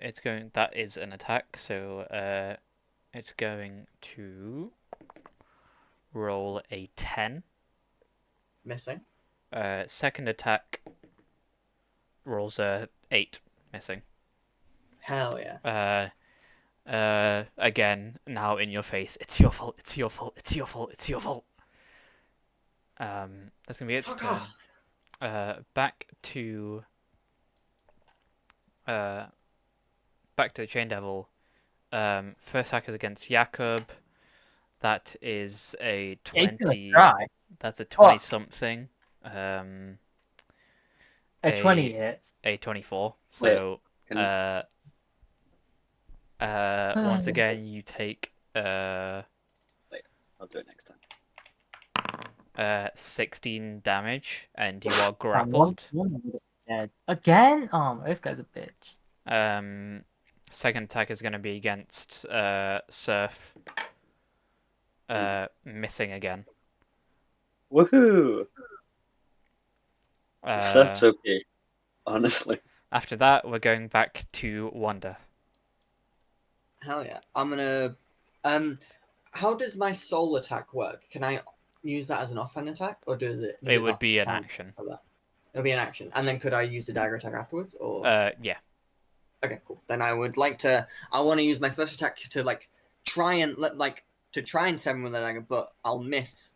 It's going. That is an attack, so it's going to roll a 10. Missing. Second attack rolls a 8, missing. Hell yeah. Again, now in your face. It's your fault. It's your fault. It's your fault. It's your fault. That's gonna be its Fuck turn. off. Uh, back to the Chain Devil. First attack is against Jakob. That is a Yeah, he's gonna 20. try. That's a Oh. 20 something. A 20 hits. A 24. Wait, So can- once again you take I'll do it next time. 16 damage, and you are One grappled. dead. Again? Oh, this guy's a bitch. Second attack is going to be against Surf. Missing again. Woohoo! That's Uh, okay. Honestly, after that, we're going back to Wanda. Hell yeah. I'm gonna. How does my soul attack work? Can I use that as an offhand attack, or does it? Does It would not be an count action. for that? It'll be an action, and then could I use the dagger attack afterwards? Or Yeah. okay, cool. Then I would like to. I want to use my first attack to try and try and stab him with the dagger, but I'll miss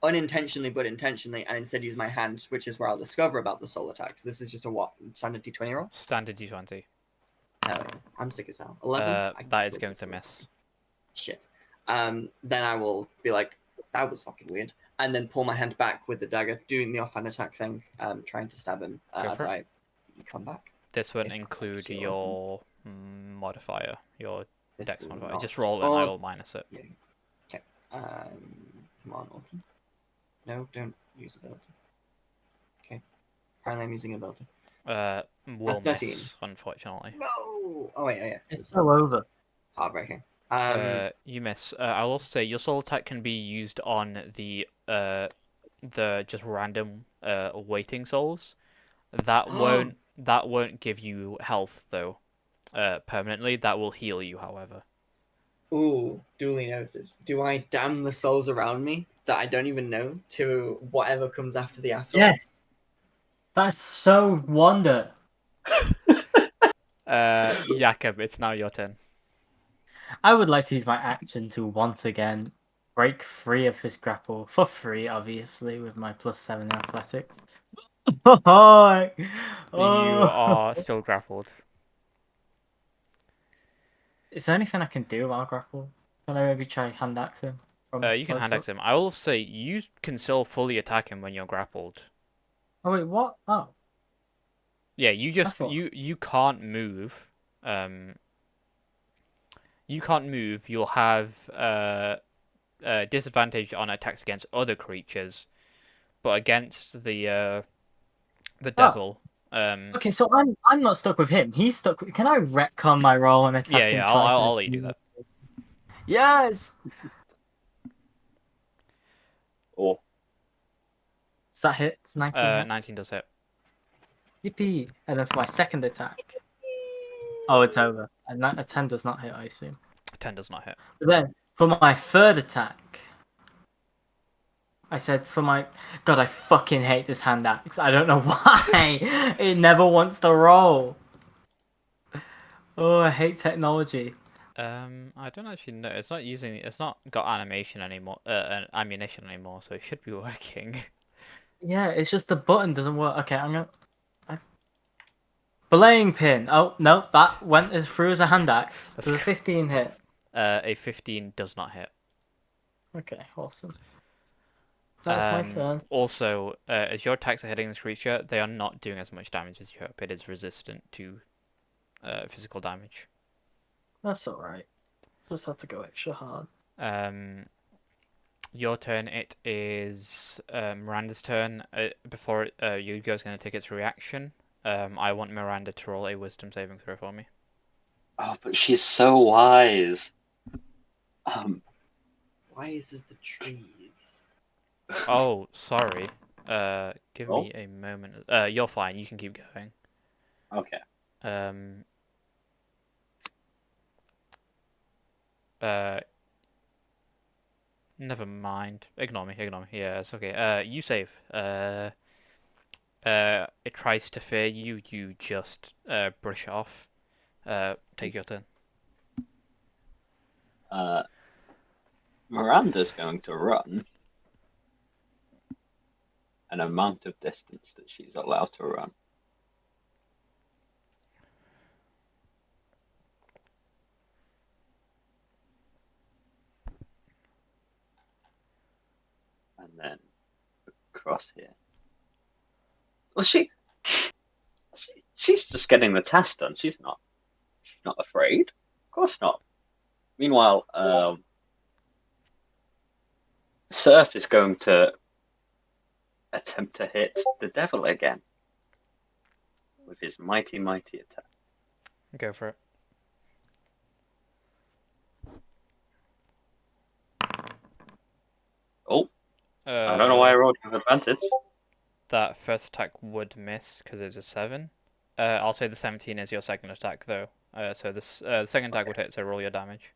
unintentionally, but intentionally, and instead use my hand, which is where I'll discover about the soul attacks. This is just a what standard D20 roll. Standard D20. Hell yeah. I'm sick as hell. 11. That is going to miss. Shit. Then I will be like, that was fucking weird, and then pull my hand back with the dagger, doing the offhand attack thing, trying to stab him Go as for it. I come back. This won't If I include see it your modifier, your It dex will modifier. not. Just roll and Oh, I will minus it. yeah. Okay. Come on, open. No, don't use ability. Okay. Apparently I'm using ability. Will 13. miss, unfortunately. No! Oh, wait, yeah. It's so over. Heartbreaking. You miss. I'll also say your soul attack can be used on the just random waiting souls. That won't give you health though. Permanently. That will heal you, however. Ooh, duly noted. Do I damn the souls around me that I don't even know to whatever comes after the afterlife? Yes. That's so Wanda. Jakob, it's now your turn. I would like to use my action to once again break free of this grapple. For free, obviously, with my +7 in athletics. Oh. You are still grappled. Is there anything I can do while grappled? Can I maybe try hand axe him? You can hand axe him. I will say you can still fully attack him when you're grappled. Oh wait, what? Oh. Yeah, you just thought- you can't move. You can't move. You'll have disadvantage on attacks against other creatures, but against the devil. Okay, so I'm not stuck with him. He's stuck. Can I retcon my roll and attack him yeah. twice? I'll let you do that. Yes. oh, Does that hit? It's 19 hit. 19 does hit. Yippee! And then for my second attack. Oh, it's over. And a 10 does not hit, I assume. 10 does not hit. But then for my third attack, I said for my God, I fucking hate this hand axe. I don't know why. It never wants to roll. Oh, I hate technology. I don't actually know. It's not got animation anymore. Ammunition anymore, so it should be working. Yeah, it's just the button doesn't work. Okay, I'm gonna. Belaying pin. Oh no, that went as through as a hand axe. Let's Does a go. 15 hit? A 15 does not hit. Okay, awesome. That's my turn. Also, as your attacks are hitting this creature, they are not doing as much damage as you hope. It is resistant to physical damage. That's alright. Just have to go extra hard. Your turn. It is Miranda's turn. Before Yugo's going to take its reaction. I want Miranda to roll a wisdom saving throw for me. Oh, but she's so wise. Why is this the trees? Oh, sorry. Give Oh, me a moment. You're fine. You can keep going. okay. Um. Uh. Never mind. Ignore me. Ignore me. Yeah, it's okay. You save. It tries to fear you. You just brush it off. Take your turn. Uh, Miranda's going to run an amount of distance that she's allowed to run. And then across here. Well, she's just getting the task done. She's not afraid. Of course not. Meanwhile, Surf is going to attempt to hit the devil again with his mighty, mighty attack. Go for it. Oh, I don't know why I rolled with advantage. That first attack would miss because it's a 7. I'll say the 17 is your second attack, though. So the second attack would hit, so roll your damage.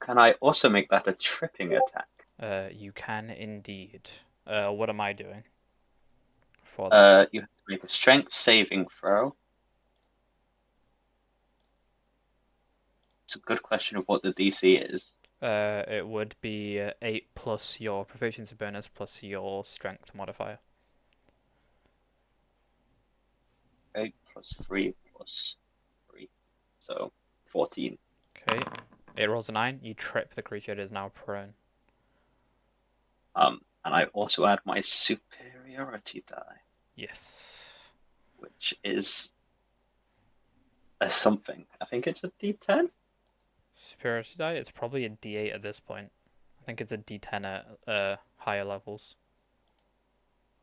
Can I also make that a tripping attack? You can indeed. What am I doing for that? You have to make a strength saving throw. It's a good question of what the DC is. It would be 8 plus your proficiency bonus plus your strength modifier. 8 plus 3 plus 3. So 14. Okay. It rolls a 9. You trip the creature. It is now prone. And I also add my superiority die, Yes. which is a something. I think it's a D10. Superiority die? It's probably a D8 at this point. I think it's a D10 at higher levels.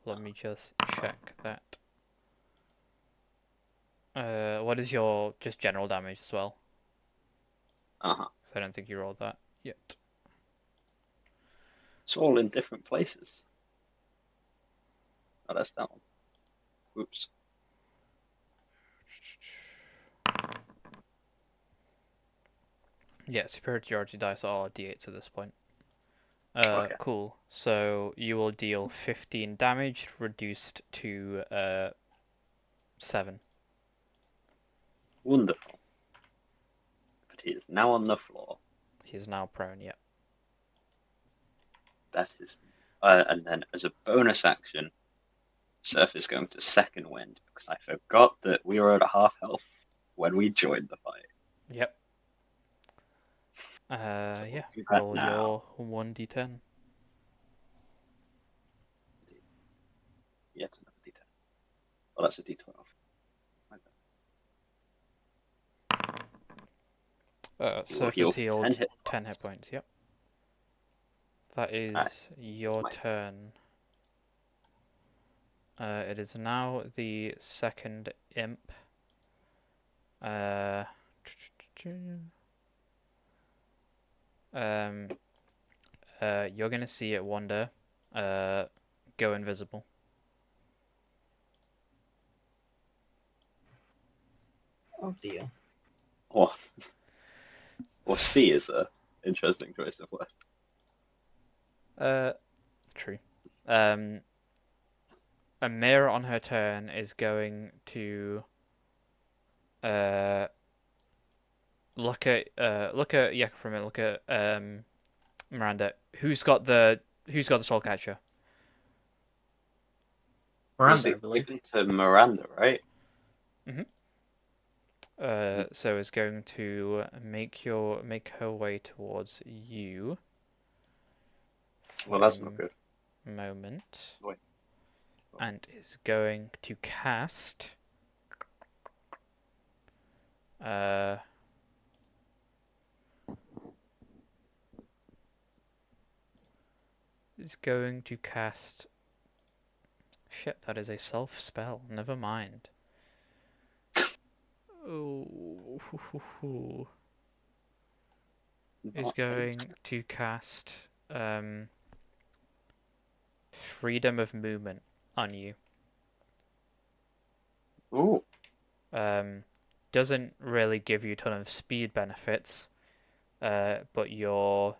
Let me just check that. What is your just general damage as well? Uh-huh. 'Cause I don't think you rolled that yet. It's all in different places. Oh, that's that one. Oops. Yeah, superiority dice are D8s at this point. Okay. Cool. So you will deal 15 damage, reduced to 7. Wonderful. But he is now on the floor. He's now prone, yeah. That is, and then as a bonus action, Surf is going to second wind because I forgot that we were at half health when we joined the fight. Yep. So Yeah. do that Roll now. your 1d10. Yet another D10. Well, that's a D12. You will Surf heal is 10 healed hit 10 hit points, yep. That Alright, is your turn. It is now the second imp. Um, you're gonna see it wander, go invisible. Oh dear. Or, or C is a interesting choice of word. True. Amira on her turn is going to look at Yeka for a minute. Look at Miranda. Who's got the soul catcher? Miranda, I Usually believe. given to Miranda, right? So is going to make her way towards you Well, for that's not good. a moment, Wait. and is going to cast. Is going to cast. Shit, that is a self spell. Never mind. oh, is Not going to cast freedom of movement on you. Ooh. Doesn't really give you a ton of speed benefits, but you're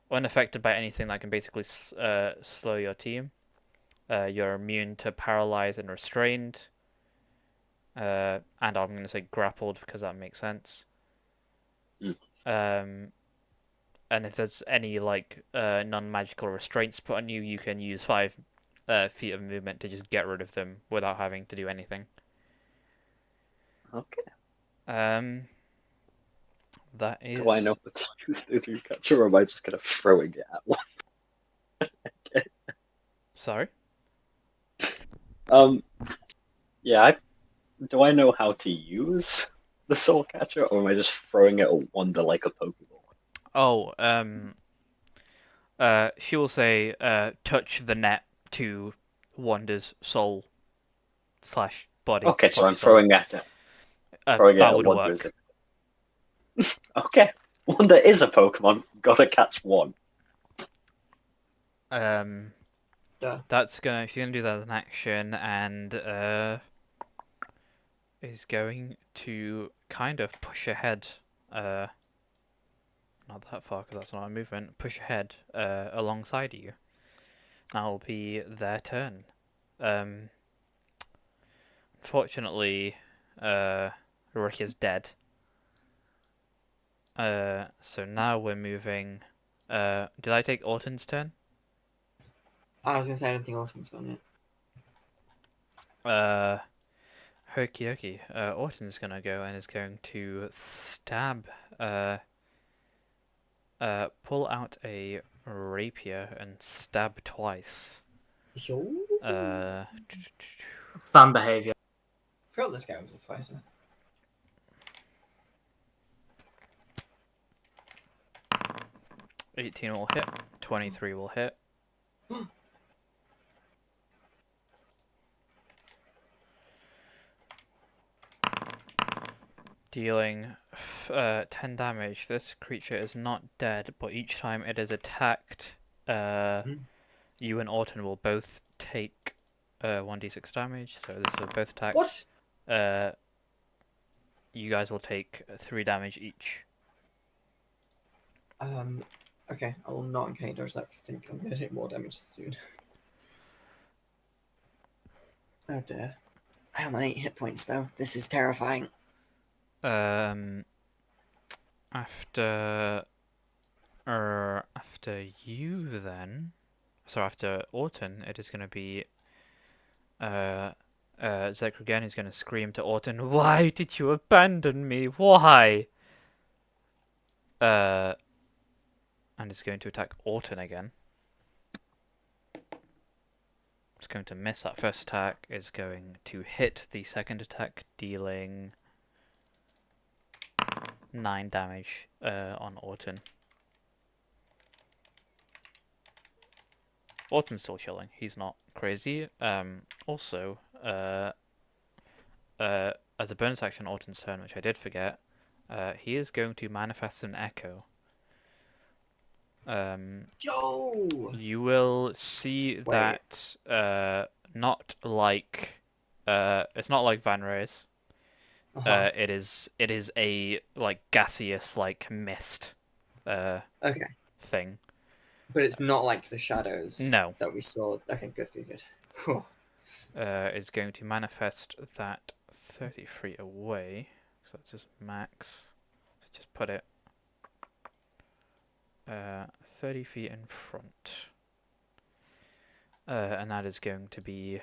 unaffected by anything that can basically slow your team. You're immune to paralyzed and restrained. And I'm going to say grappled because that makes sense. Mm. And if there's any like non-magical restraints put on you, you can use 5 feet of movement to just get rid of them without having to do anything. Okay. That is. Do I know what to use the dream catcher, or am I just kind of throwing it at one? Sorry. Um. Yeah. Do I know how to use the soul catcher, or am I just throwing it at Wanda like a Pokeball? Oh, she will say, touch the net to Wanda's soul slash body Okay, so slash I'm soul. throwing at it. Throwing it That at would Wanda, is work. it? Okay. Wanda is a Pokemon. Gotta catch one. Duh. She's gonna do that as an action, and is going to kind of push ahead. Not that far because that's not a movement. Push ahead alongside you. That'll be their turn. Unfortunately, Rick is dead. So now we're moving. Did I take Orton's turn? I was gonna say I don't think Orton's gone yet. Okie dokie. Orton's gonna go and is going to stab. Pull out a rapier and stab twice. Yo. Fan behavior. I forgot this guy was a fighter. 18 will hit. 23 will hit. Dealing 10 damage. This creature is not dead, but each time it is attacked, you and Orton will both take 1d6 damage. So this is both attacks. What? You guys will take 3 damage each. Okay, I will not encounter that 'cause I think I'm gonna take more damage soon. Oh dear. I am on 8 hit points though. This is terrifying. After you then, so after Orton, it is going to be Zekr again who's going to scream to Orton, "Why did you abandon me? Why?" And is going to attack Orton again. It's going to miss that first attack. Is going to hit the second attack, dealing 9 damage on Orton. Orton's still chilling. He's not crazy. Also, as a bonus action, Orton's turn, which I did forget, he is going to manifest an echo. Yo! You will see that not like it's not like Van Ray's. It is a like gaseous like mist Okay. thing. But it's not like the shadows No. that we saw. Okay, good. Whew. Is going to manifest that 30 feet away. So that's his max. So just put it 30 feet in front. And that is going to be...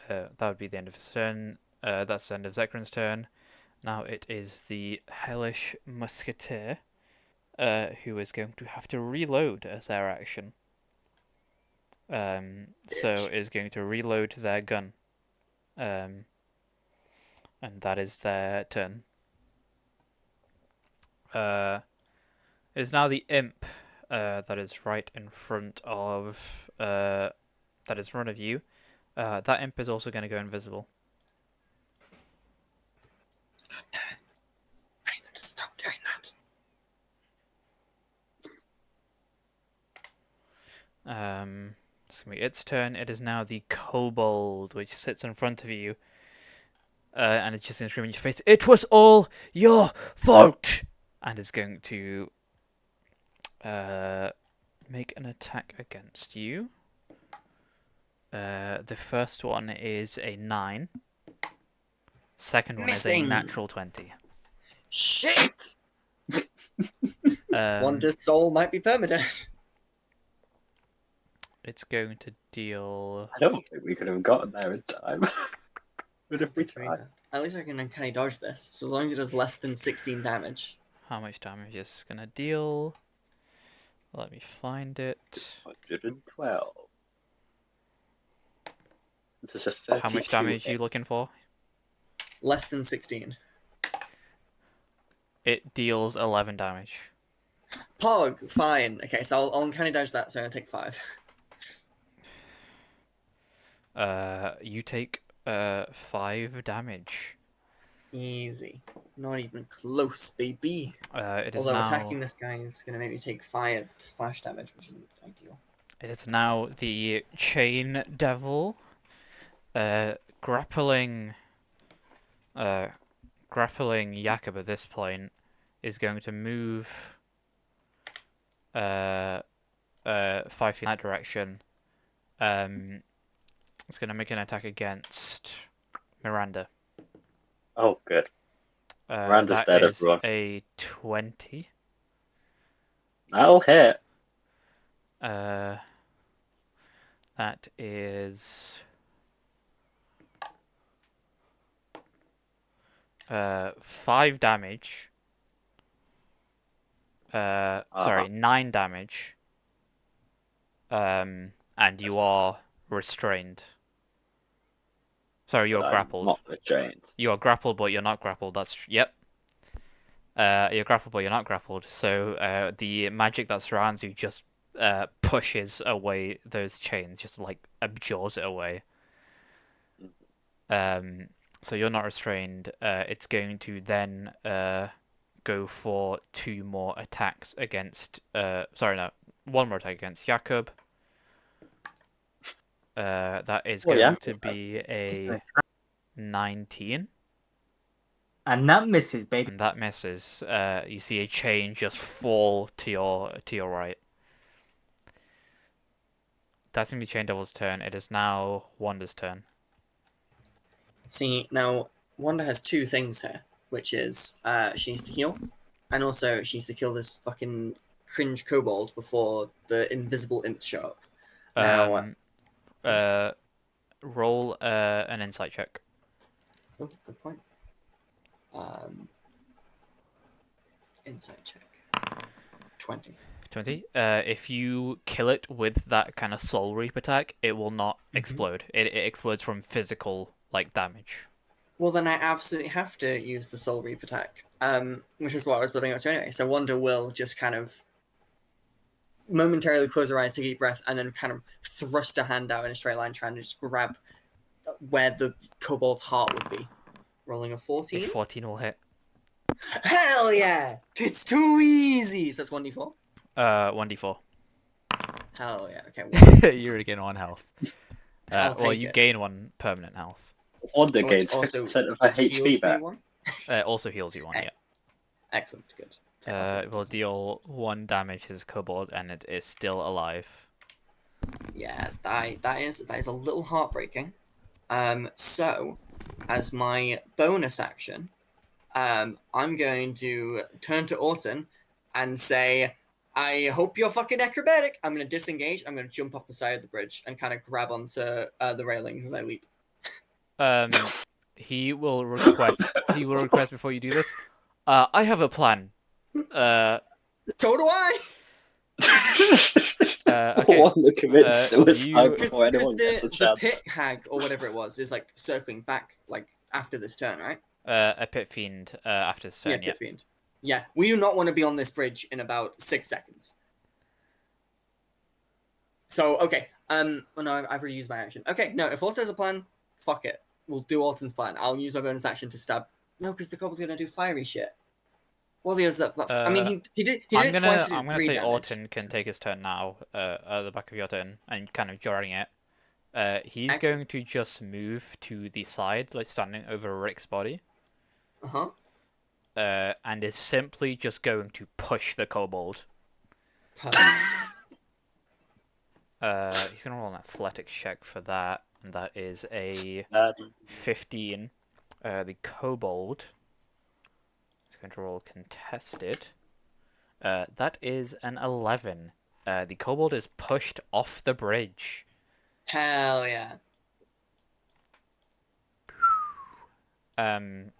that would be the end of his turn. That's the end of Zekran's turn. Now it is the Hellish Musketeer, who is going to have to reload as their action. So is going to reload their gun. And that is their turn. It is now the imp that is right in front of that is in front of you. That imp is also going to go invisible. It's gonna be its turn. It is now the kobold, which sits in front of you, and it's just gonna scream in your face. It was all your fault, and it's going to make an attack against you. The first one is a 9. Second one is a Missing. natural 20. Shit! Um, Wanda's soul might be permanent. it's going to deal. I don't think we could have gotten there in time. But if we tried. At least I can uncanny dodge this. So as long as it does less than 16 damage. How much damage is this gonna deal? Let me find it. 112. This is a 32 How much damage are hit. you looking for? Less than 16. It deals 11 damage. Pog, fine. Okay, so I'll uncanny dodge that, so I'm gonna take 5. You take 5 damage. Easy. Not even close, baby. It is Although now. attacking this guy is gonna make me take fire splash damage, which isn't ideal. It is now the chain devil. Grappling. Grappling Jakob at this point is going to move 5 feet in that direction. It's going to make an attack against Miranda. Oh, good. Miranda's That dead, is everyone. a 20. That'll hit. That is 5 damage. Sorry, 9 damage. And you are restrained. Sorry, you're I'm grappled. not restrained. You are grappled, but you're not grappled. Yep. You're grappled, but you're not grappled. So the magic that surrounds you just pushes away those chains, just like absorbs it away. So you're not restrained. It's going to then go for 2 more attacks against. Sorry, no, 1 more attack against Jakob. That is going to be a 19. And that misses, baby. And that misses. You see a chain just fall to your right. That's gonna be Chain Devil's turn. It is now Wanda's turn. See, now, Wanda has 2 things here, which is she needs to heal, and also she needs to kill this fucking cringe kobold before the invisible imps show up. Now, Roll an insight check. oh, good point. Insight check. 20. 20. If you kill it with that kind of Soul Reap attack, it will not explode. It explodes from physical damage. Well, then I absolutely have to use the Soul Reap attack, which is what I was building up to anyway. So Wanda will just kind of momentarily close her eyes, take a deep breath, and then kind of thrust her hand out in a straight line, trying to just grab where the kobold's heart would be. Rolling a 14. A 14 will hit. Hell yeah! It's too easy! So that's 1d4. 1d4. Hell yeah, okay. You're again 1 health. I'll Well, take you it. gain 1 permanent health. Wanda Oh, gains it also 50% of her heals HP me back. 1? Also heals you 1, yeah. Excellent, good. I'll take It will deal 1 damage to this kobold, and it is still alive. Yeah, that is a little heartbreaking. So, as my bonus action, I'm going to turn to Orton and say, I hope you're fucking acrobatic. I'm going to disengage. I'm going to jump off the side of the bridge and kind of grab onto the railings as I leap. He will request. He will request before you do this. I have a plan. So do I! Okay. Wanda commits suicide you- before anyone gets a The chance. pit hag, or whatever it was, is like circling back like after this turn, right? A pit fiend after this turn, yeah. Pit fiend. Yeah, we do not want to be on this bridge in about 6 seconds. So, okay. Well, no, I've already used my action. Okay, no, if Orton has a plan, fuck it. We'll do Orton's plan. I'll use my bonus action to stab. No, because the cobble's going to do fiery shit. Well, there's that. I mean, he did it twice. He I'm did gonna three say damage. Orton can So. take his turn now, at the back of your turn, and kind of jarring it. He's Excellent. going to just move to the side, like standing over Rick's body, Uh-huh. and is simply just going to push the kobold. Perfect. He's gonna roll an athletics check for that, and that is a Bad. 15. The kobold is going to roll contested. That is an 11. The kobold is pushed off the bridge. Hell yeah. And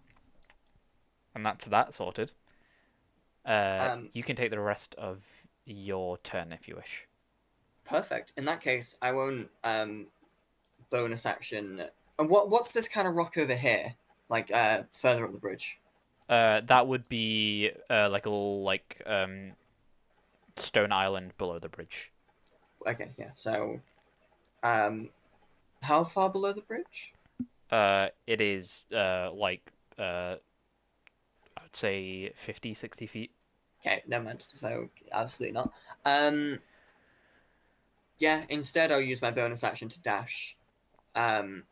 that's that sorted. You can take the rest of your turn if you wish. Perfect. In that case, I won't bonus action. And what's this kind of rock over here? Like further up the bridge. That would be like a little stone island below the bridge. Okay, yeah. So, how far below the bridge? It is I would say 50, 60 feet. Okay, never mind. So absolutely not. Yeah. Instead, I'll use my bonus action to dash. Kind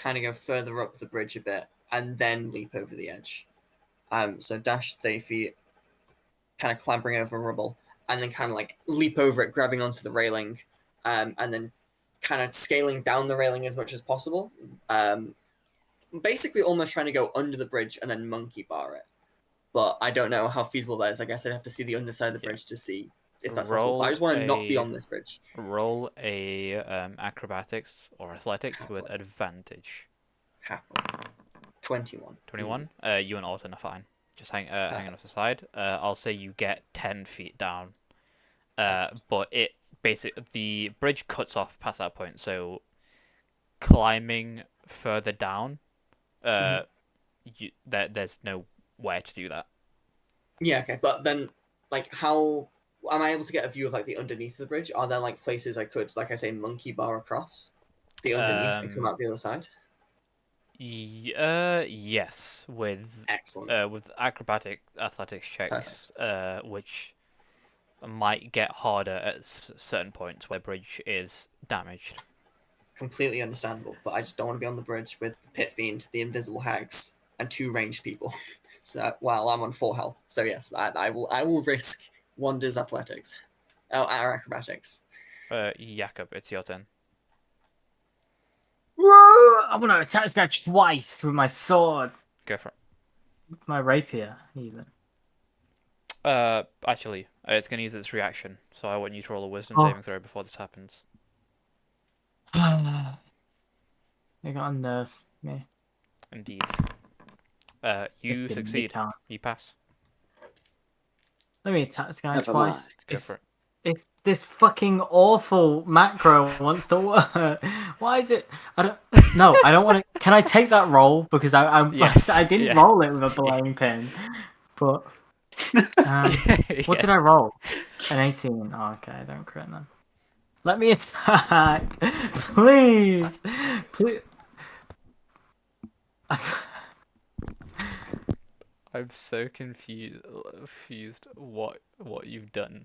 of go further up the bridge a bit, and then leap over the edge. So dash 30 feet, kind of clambering over rubble, and then kind of like leap over it, grabbing onto the railing, and then kind of scaling down the railing as much as possible. Basically, almost trying to go under the bridge and then monkey bar it. But I don't know how feasible that is. I guess I'd have to see the underside of the bridge to see if that's possible. But I just want to not be on this bridge. Roll a acrobatics or athletics with advantage. Happily. 21. 21. You and Orton are fine. Just hanging off the side. I'll say you get 10 feet down. But it basically the bridge cuts off past that point. So climbing further down, there's nowhere to do that. Yeah, okay. But then, like, how am I able to get a view of like the underneath of the bridge? Are there like places I could, like I say, monkey bar across the underneath and come out the other side? Yes, Excellent. with acrobatic athletics checks, which might get harder at certain points where the bridge is damaged. Completely understandable, but I just don't want to be on the bridge with the pit fiend, the invisible hags, and two ranged people. So while I'm on 4 health, so yes, I will risk Wanda's athletics, our acrobatics. Jakob, it's your turn. I'm gonna attack this guy twice with my sword, Go for it. my rapier, even. Actually, it's going to use its reaction, so I want you to roll a wisdom Oh. saving throw before this happens. They got a nerve me. Indeed. You Just give me succeed. time. You pass. Let me attack this guy Never twice. Go for it. If this fucking awful macro wants to work, why is it? I don't. No, I don't want to. Can I take that roll because Yes, I didn't yeah. roll it with a blowing pin, but what did I roll? An 18. Oh, okay, I don't crit then. Let me attack, please, please. I'm so confused what you've done.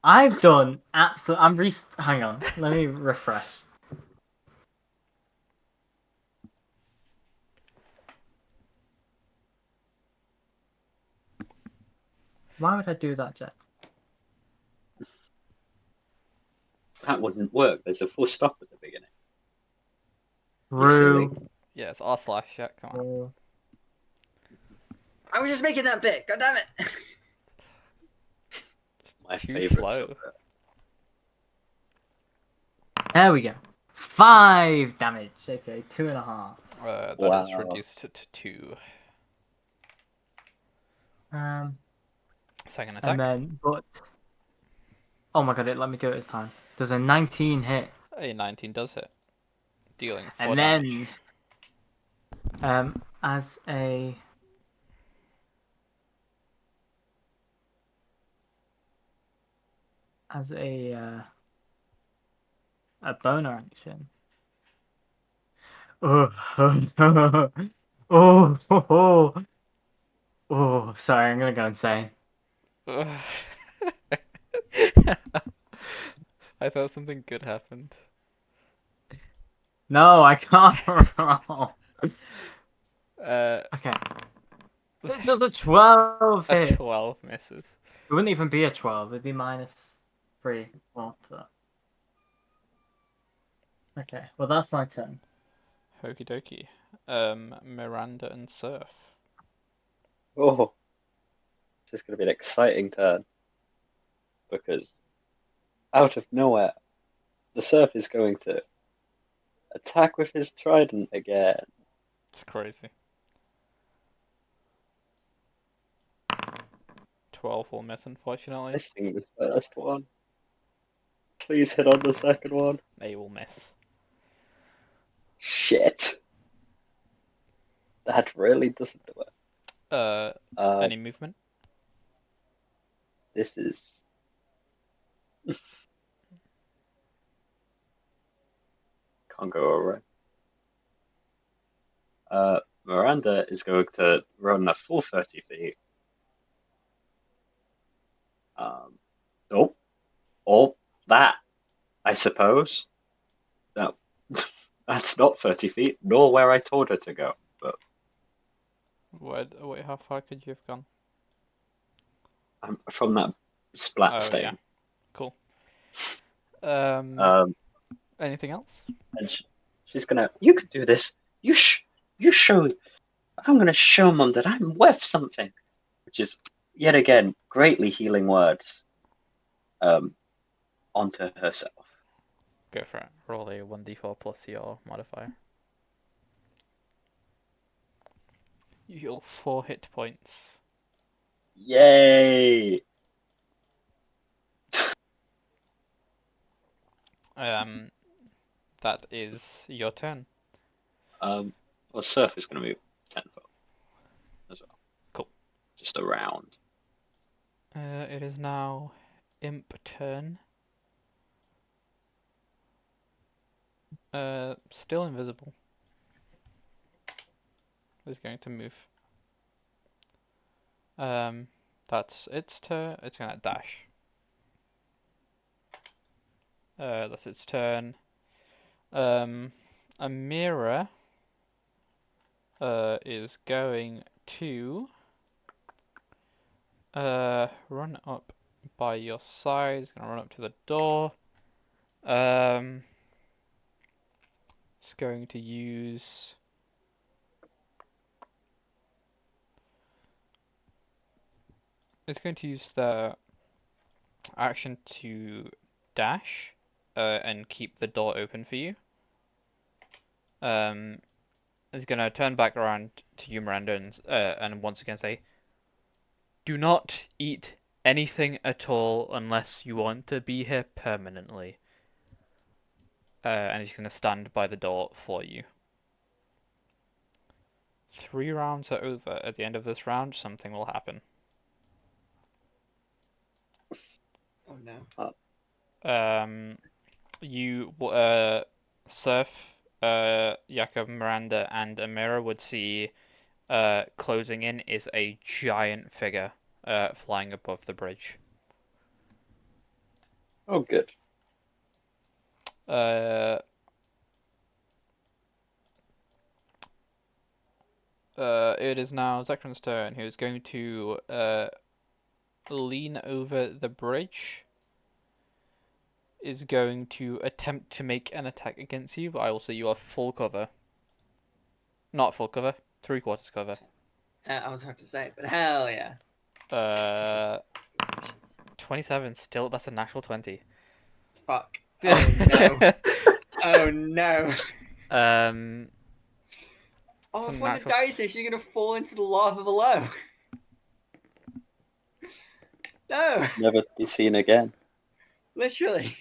I've done absolute. Hang on. Let me refresh. Why would I do that, Jack? That wouldn't work. There's a full stop at the beginning. Rue. Yeah, it's r/. Yeah, come on. I was just making that bit. God damn it! My Too favorite slow. subject. There we go. 5 damage. Okay, 2.5. That is Wow. reduced to 2. Second attack. And then, but oh my god, it let me do it this time. Does a 19 hit? A 19 does hit, dealing 4 And damage. then, as a boner action. Oh, oh, oh, oh. Oh, sorry, I'm gonna go insane. I thought something good happened. No, I can't roll. Uh, Okay. Does a 12 a hit? 12 misses. It wouldn't even be a 12, it'd be -3 more to that. Okay, well that's my turn. Okie dokie. Miranda and Surf. Oh, this is going to be an exciting turn because out of nowhere, the Surf is going to attack with his trident again. It's crazy. 12 will miss, unfortunately. Missing the first one. Please hit on the second one. They will miss. Shit. That really doesn't do it. Uh, Any movement? this is. Can't go over it. Miranda is going to run a full 30 feet. Oh, oh, that, I suppose. No, that's not 30 feet, nor where I told her to go. But Wait, how far could you have gone? I'm from that splat Oh, yeah. stain. Cool. Um, Anything else? and she's gonna. You can do this. You show. I'm gonna show Mum that I'm worth something, which is yet again greatly healing words. Onto herself. Go for it. Roll a 1d4 plus your modifier. You heal 4 hit points. Yay! That is your turn. Well, Surf is going to move 10 foot as well. Cool. Just around. It is now Imp turn. Still invisible. Is going to move. That's its turn. It's gonna dash. That's its turn. Amira is going to run up by your side. It's gonna run up to the door. It's going to use the action to dash and keep the door open for you. Is going to turn back around to you, Miranda, and once again say, "Do not eat anything at all unless you want to be here permanently." And he's going to stand by the door for you. 3 rounds are over. At the end of this round, something will happen. Oh no. You Surf, Jakob, Miranda, and Amira would see closing in is a giant figure flying above the bridge. Oh, good. It is now Zekran's turn, who is going to lean over the bridge. Is going to attempt to make an attack against you, but I will say you are full cover. Not full cover, 3/4 cover. I was hard to say, but hell yeah. 27 still, that's a natural 20. Fuck. Oh no. Oh no. Oh, if Some one of the natural. dice is she's gonna fall into the lava below. No, Never to be seen again. literally.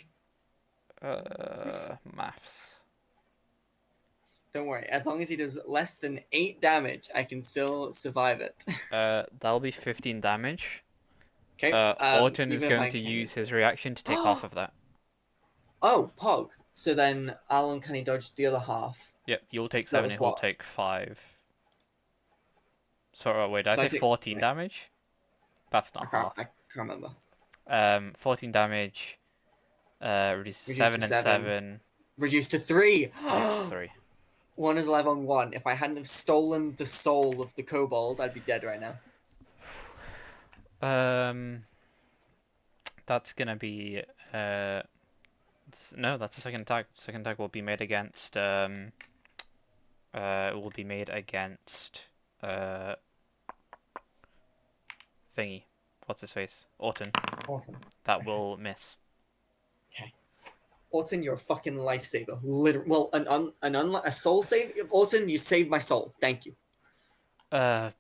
Maths. Don't worry, as long as he does less than 8 damage, I can still survive it. That'll be 15 damage. Okay. Orton is even if going I to hit use it. his reaction to take half of that. Oh, Pog. So then Alan can he dodge the other half? Yep, you'll take So that 7, was he'll what? take 5. Sorry, wait, did I So I say take- 14 wait. damage? That's I not can't. half. I can't remember. 14 damage. Reduce Reduced 7 to and 7. 7. Reduced to 3. Yes, 3. One is alive on 1. If I hadn't have stolen the soul of the kobold, I'd be dead right now. That's gonna be no, that's the second attack. Second attack will be made against will be made against thingy. What's his face? Orton. Awesome. That will miss. Orton, you're a fucking lifesaver. Literally. Well, a soul save. Orton, you saved my soul. Thank you. Is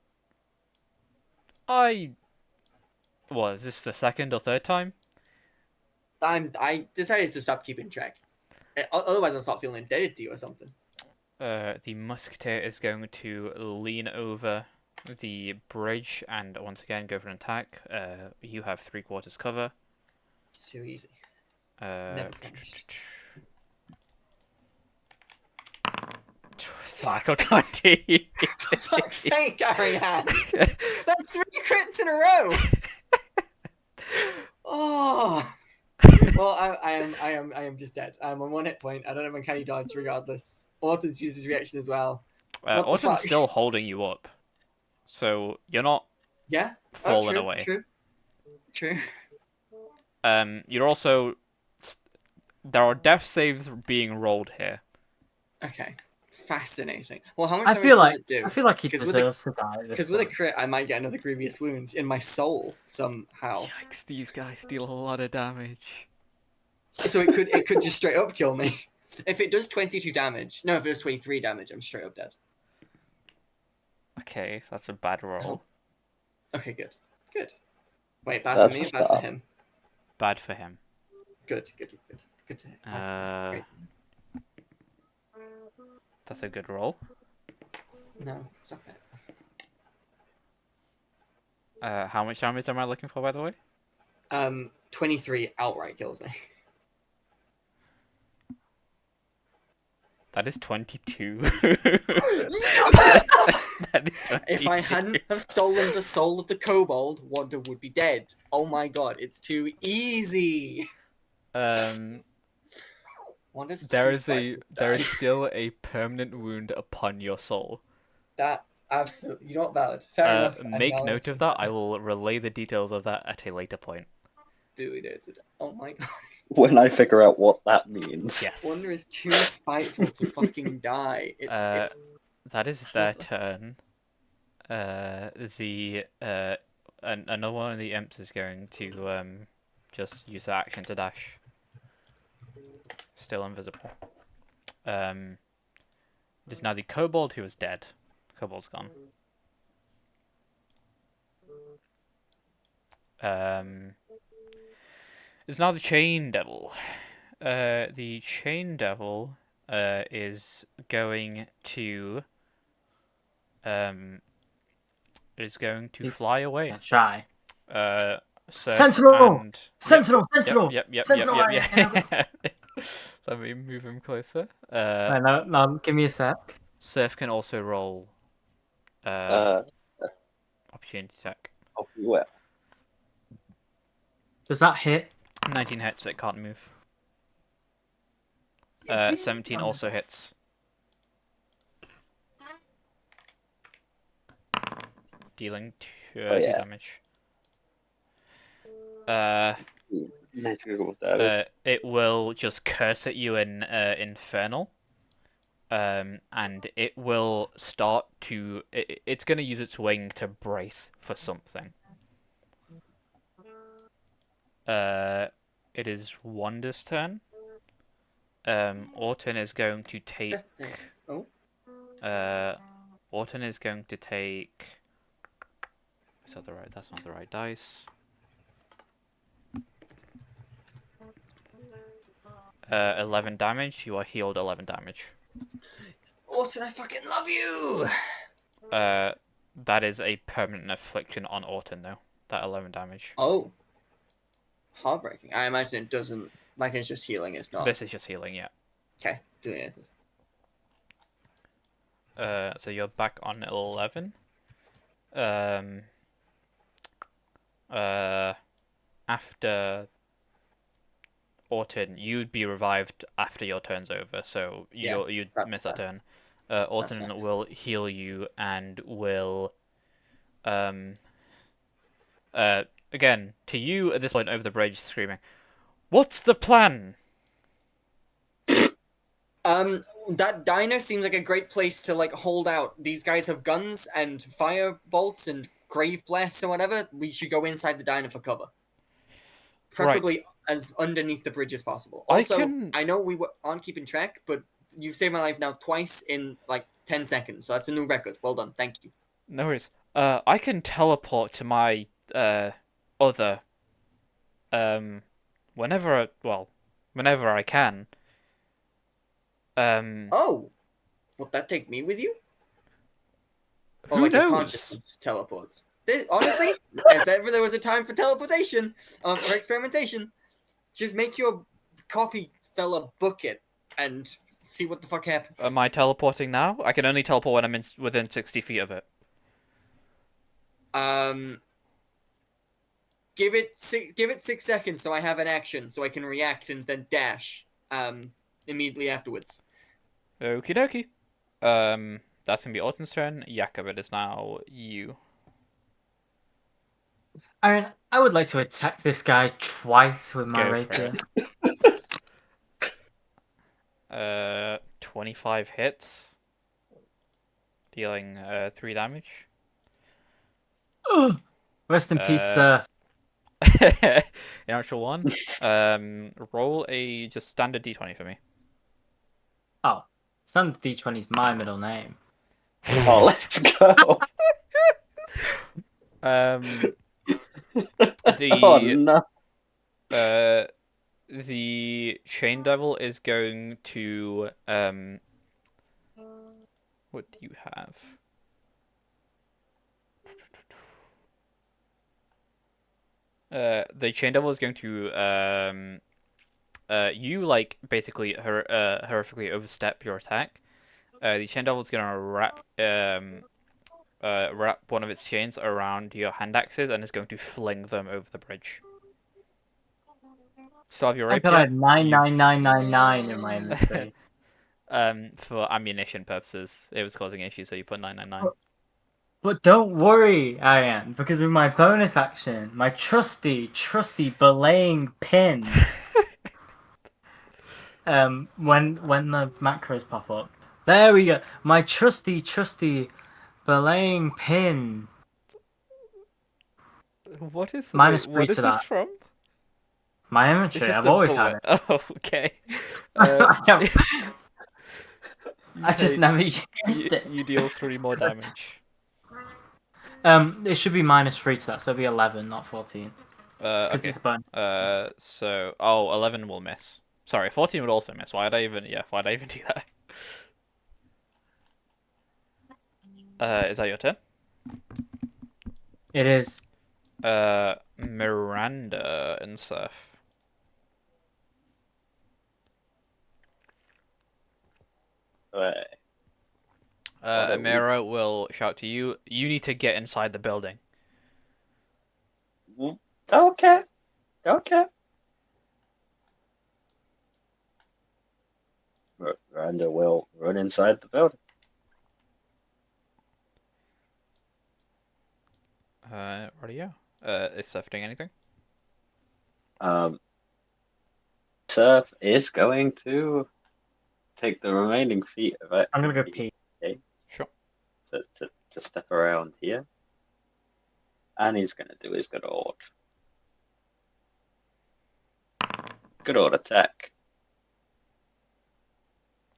this the second or third time? I decided to stop keeping track. Otherwise, I'll start feeling indebted to you or something. The musketeer is going to lean over the bridge and once again go for an attack. You have 3/4 cover. It's too easy. Uh, Never promised. Cycle 20. For fuck's sake, Ariane! That's 3 crits in a row. Oh. Well, I am just dead. I'm on 1 hit point. I don't have uncanny dodge regardless. Orton's used his reaction as well. What the Orton's fuck? still holding you up, so you're not Yeah. falling true, away. True. You're also there are death saves being rolled here. Okay. Fascinating. Well, how much I damage feel does like it do? he 'Cause with a- deserves to die. Because with a crit, I might get another grievous wound in my soul somehow. Yikes! These guys deal a lot of damage. So it could just straight up kill me. If it does 22 damage, no, if it does 23 damage, I'm straight up dead. Okay, that's a bad roll. Okay, good. Wait, bad That's for a me, bad for start. him. Bad for him. Good to hear. Glad to hear. Great to hear. That's a good roll. No, stop it. How much damage am I looking for, by the way? 23 outright kills me. That is 22. That is 22. If I hadn't have stolen the soul of the kobold, Wanda would be dead. Oh my god, it's too easy. Wanda's There too is spiteful to there is die. still a permanent wound upon your soul. That absolutely not valid. Fair enough. and Make valid. note of that. I will relay the details of that at a later point. Duly noted. Oh my god. When I figure out what that means. Yes. Wanda is too spiteful to fucking die. It's That is their turn. Another one of the imps is going to just use their action to dash. Still invisible. It is now the kobold who is dead. Kobold's gone. It's now the chain devil. The chain devil is going to fly away. Yeah, shy. Surf Sentinel! and... Sentinel! Sentinel! Yep. Sentinel! Let me move him closer. Wait, no, give me a sec. Surf can also roll opportunity attack. Oh, well. Does that hit? 19 hits, it can't move. 17 also hits. Dealing 2 damage. It will just curse at you in Infernal. And it will start to... It's going to use its wing to brace for something. It is Wanda's turn. Orton is going to take... That's it. Oh. Orton is going to take... Is that the right? That's not the right dice. 11 damage. You are healed 11 damage. Orton, I fucking love you! That is a permanent affliction on Orton, though. That 11 damage. Oh. Heartbreaking. I imagine it doesn't... Like, it's just healing, it's not... This is just healing, yeah. Okay, doing it. So you're back on 11. um, after Orton, you'd be revived after your turn's over, so Yeah, you'd that's miss that fair. turn. That's fair. Orton will heal you and will um again to you at this point over the bridge screaming, "What's the plan?" That diner seems like a great place to like hold out. These guys have guns and fire bolts and grave blasts or whatever. We should go inside the diner for cover, Right. preferably as underneath the bridge as possible. I Also, can I know aren't keeping track, but you've saved my life now twice in like 10 seconds, so that's a new record. Well done, thank you. no worries. I can teleport to my other um whenever I can. Um, Oh, would that take me with you? Or who like your knows? consciousness teleports? Honestly, if ever there was a time for teleportation, for experimentation, just make your copy fella book it and see what the fuck happens. Am I teleporting now? I can only teleport when I'm within 60 feet of it. Um, give it 6 seconds so I have an action so I can react and then dash. Immediately afterwards. Okie dokie. That's gonna be Orton's turn. Jakob, it is now you. I mean, I would like to attack this guy twice with my Go for rapier. it. 25 hits, dealing 3 damage. Ugh. Rest in peace, Uh, sir. in actual one. Roll a just standard d20 for me. Oh, standard D20 is my middle name. Oh, let's go. Um, Oh the no. uh, the Chain Devil is going to what do you have? The Chain Devil is going to you like basically horrifically overstep your attack. The Chain Devil is gonna wrap one of its chains around your hand axes and is going to fling them over the bridge. Still have your Thank God I rapier. have 99999 in my You've inventory. for ammunition purposes, it was causing issues, so you put 999. But don't worry, Ariane, because of my bonus action, my trusty belaying pin. When the macros pop up, there we go. My trusty belaying pin. What is Minus wait? three What to is this that. from? My It's inventory. just I've a always had bullet. it. Oh, okay. Uh, I just hey, never used it. you deal 3 more damage. It should be minus 3 to that, so it'll be 11, not 14, because Okay. it's bun. So 11 will miss. Sorry, 14 would also miss. Why'd I even do that? Is that your turn? It is. Miranda and Surf. Right. What are we- Amira will shout to you. You need to get inside the building. Okay. Okay. Miranda will run inside the building. Radio. Is Surf doing anything? Surf is going to take the remaining feet of I'm gonna go activity pee. Sure. to step around here. And he's going to do his good old attack.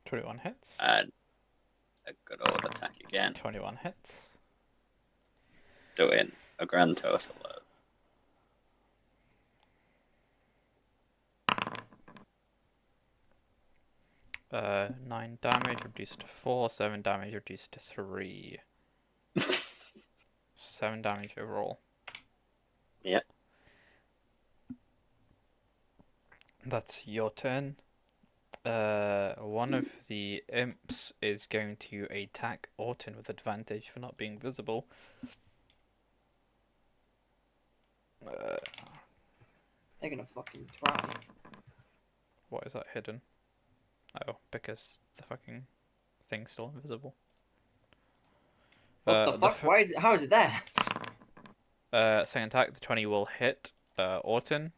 21 hits. And a good old attack again, 21 hits. doing a grand total of 9 damage reduced to 4, 7 damage reduced to 3. 7 damage overall. Yep. That's your turn. One of the imps is going to attack Orton with advantage for not being visible. They're gonna fucking try. What is that hidden? Oh, because the fucking thing's still invisible. What the fuck? Why is it? How is it there? Second attack, the 20 will hit Orton.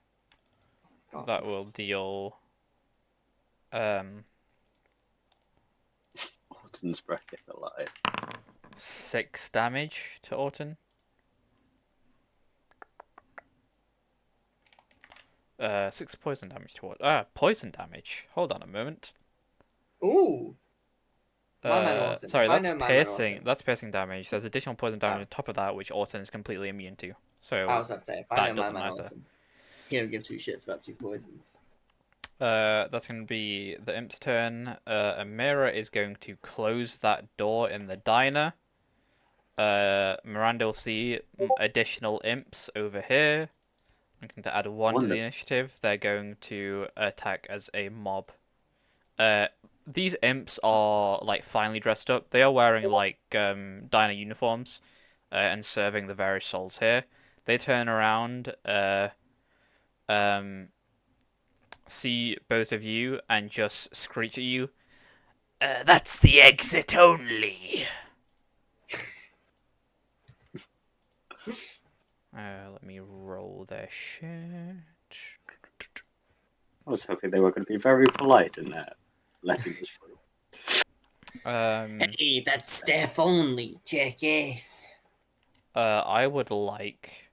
God. That will deal Orton's bracket alive. 6 damage to Orton. 6 poison damage to Orton. Poison damage. Hold on a moment. Ooh. My man Orton. Sorry, If I that's know my man piercing. Orton. That's piercing damage. There's additional poison damage on top of that, which Orton is completely immune to. So I was about to say, if I that know my doesn't man matter. Orton, he don't give two shits about 2 poisons. That's going to be the imp's turn. Amira is going to close that door in the diner. Miranda will see additional imps over here. I'm going to add 1 to the Wonderful. initiative. They're going to attack as a mob. These imps are like finely dressed up. They are wearing like diner uniforms and serving the various souls here. They turn around, see both of you, and just screech at you. That's the exit only. Let me roll their shit. I was hoping they were going to be very polite in letting us through. Hey, that's staff only, jackass. I would like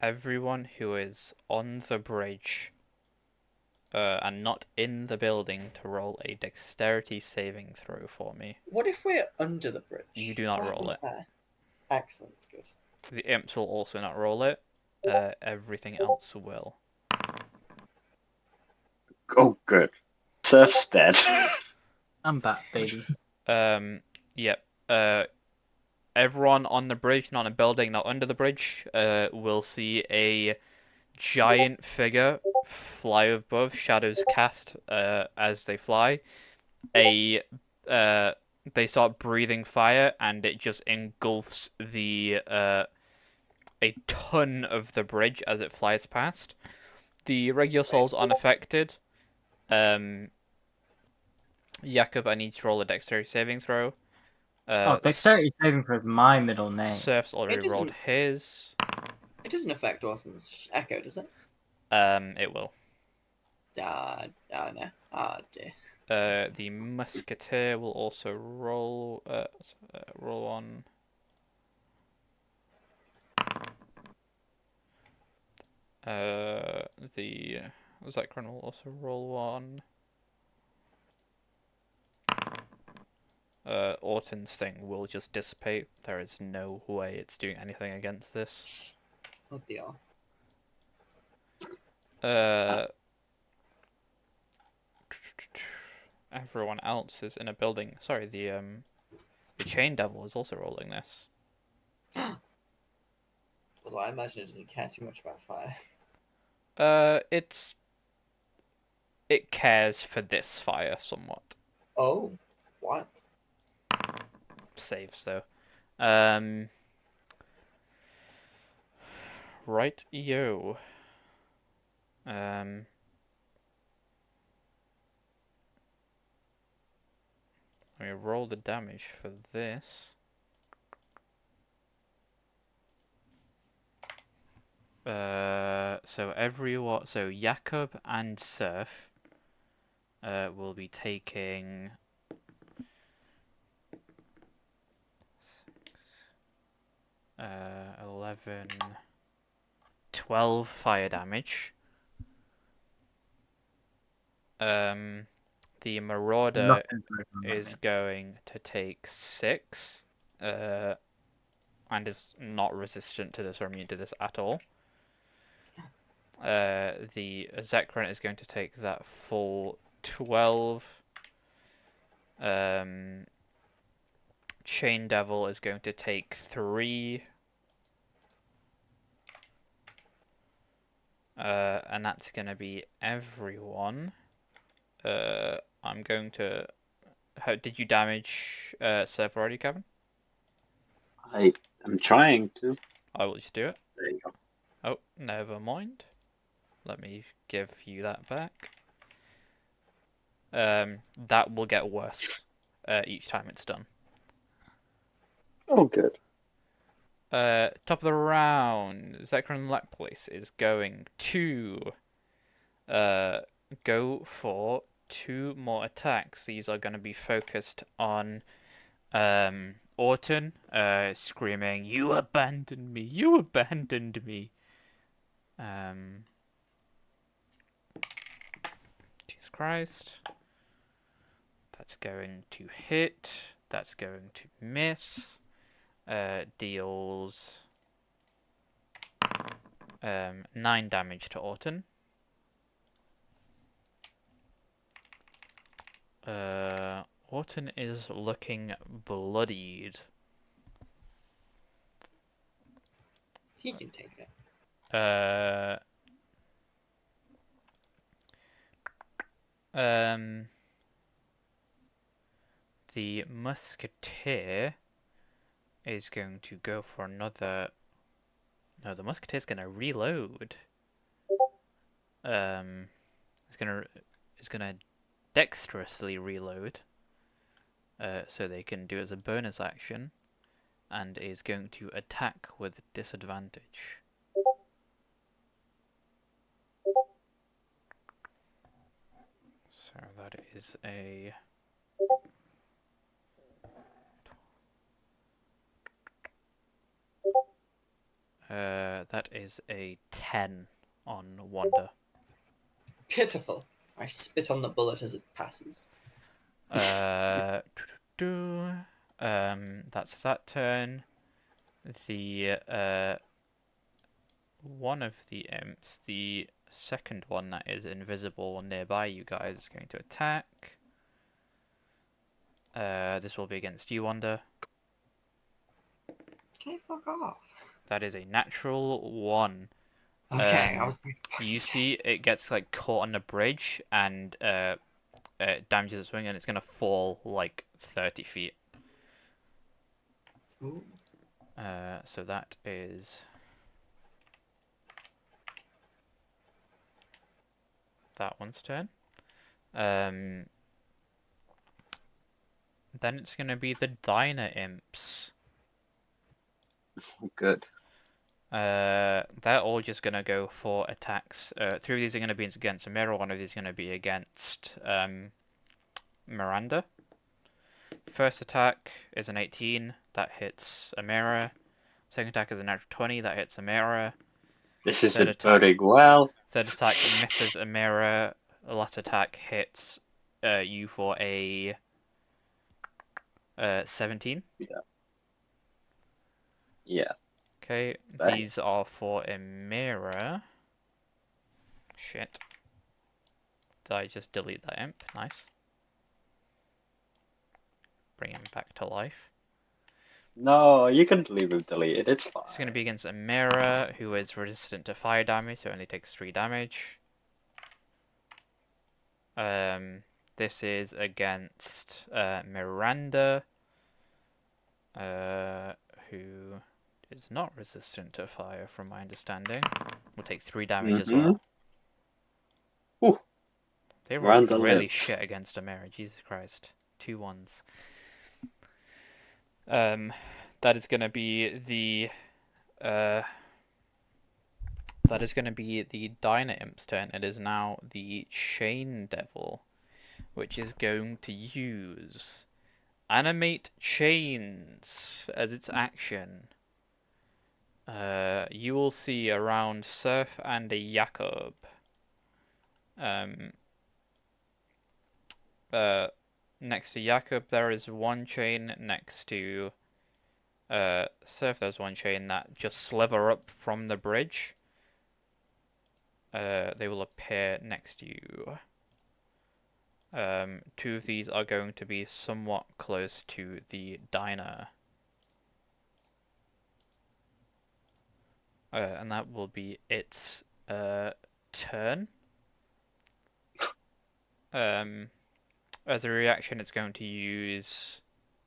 everyone who is on the bridge and not in the building to roll a dexterity saving throw for me. What if we're under the bridge? You do not What roll happens it. there? Excellent, good. The imps will also not roll it. Everything else will. Oh, good. Surf's dead. I'm back, baby. Yep. Everyone on the bridge, not in a building, not under the bridge, will see a giant figure fly above, shadows cast as they fly. They start breathing fire, and it just engulfs a ton of the bridge as it flies past. The regular souls unaffected. Jakob, I need to roll a dexterity saving throw. Dexterity saving throw is my middle name. Surf's already It rolled doesn't- his. It doesn't affect Orton's echo, does it? It will. No. Dear. The musketeer will also roll on. The Zekron will also roll one. Orton's thing will just dissipate. There is no way it's doing anything against this. Oh dear. Everyone else is in a building. Sorry, the chain devil is also rolling this. Although I imagine it doesn't care too much about fire. It cares for this fire somewhat. Oh, what? Saves though. Right, yo. Let me roll the damage for this. So Jakob and Surf will be taking 11, 12 fire damage. The Marauder Nothing's working on is me. going to take 6, and is not resistant to this or immune to this at all. The Zekron is going to take that full 12. Chain Devil is going to take 3. And that's going to be everyone. I'm going to... did you damage Surf already, Kevin? I am trying to. I will just do it. There you go. Oh, never mind. Let me give you that back. That will get worse each time it's done. Oh, good. Top of the round, Zekran Lapplace is going to go for 2 more attacks. These are going to be focused on Orton, screaming, "You abandoned me! You abandoned me!" Jesus Christ. That's going to hit. That's going to miss. Deals 9 damage to Orton. Orton is looking bloodied. He can take it. Uh, the Musketeer is going to go for another. No, the Musketeer's gonna reload. Is gonna dexterously reload. So they can do it as a bonus action, and is going to attack with disadvantage. So that is a. That is a 10 on Wanda. Pitiful. I spit on the bullet as it passes. That's that turn. The one of the imps, the second one that is invisible nearby you guys, is going to attack. This will be against you, Wanda. Okay, fuck off. That is a natural 1. Okay, I was going to fucking You say. see, it gets like caught on the bridge and damages its wing, and it's gonna fall like 30 feet. Ooh. So that is that one's turn. Then it's gonna be the Diner Imps. Good. They're all just gonna go for attacks. 3 of these are gonna be against Amira. 1 of these is gonna be against Miranda. First attack is an 18 that hits Amira. Second attack is a natural 20 that hits Amira. This is Third attack. boding well. Third attack misses Amira. Last attack hits you for a 17. Yeah. Okay, Bang. these are for Amira. Shit. Did I just delete that imp? Nice. Bring him back to life. No, you can leave him deleted. It's fine. It's going to be against Amira, who is resistant to fire damage, so only takes 3 damage. This is against Miranda, who is not resistant to fire, from my understanding. Will take 3 damage as well. Ooh. They rolled Miranda really lives. shit against Amira. Jesus Christ, 2 1s. That is going to be the Diner Imp's turn. It is now the Chain Devil, which is going to use Animate Chains as its action. You will see around Surf and Jakob. Next to Jakob, there is 1 chain. Next to Surf, there's 1 chain that just sliver up from the bridge. They will appear next to you. 2 of these are going to be somewhat close to the diner. And that will be its turn. As a reaction, it's going to use.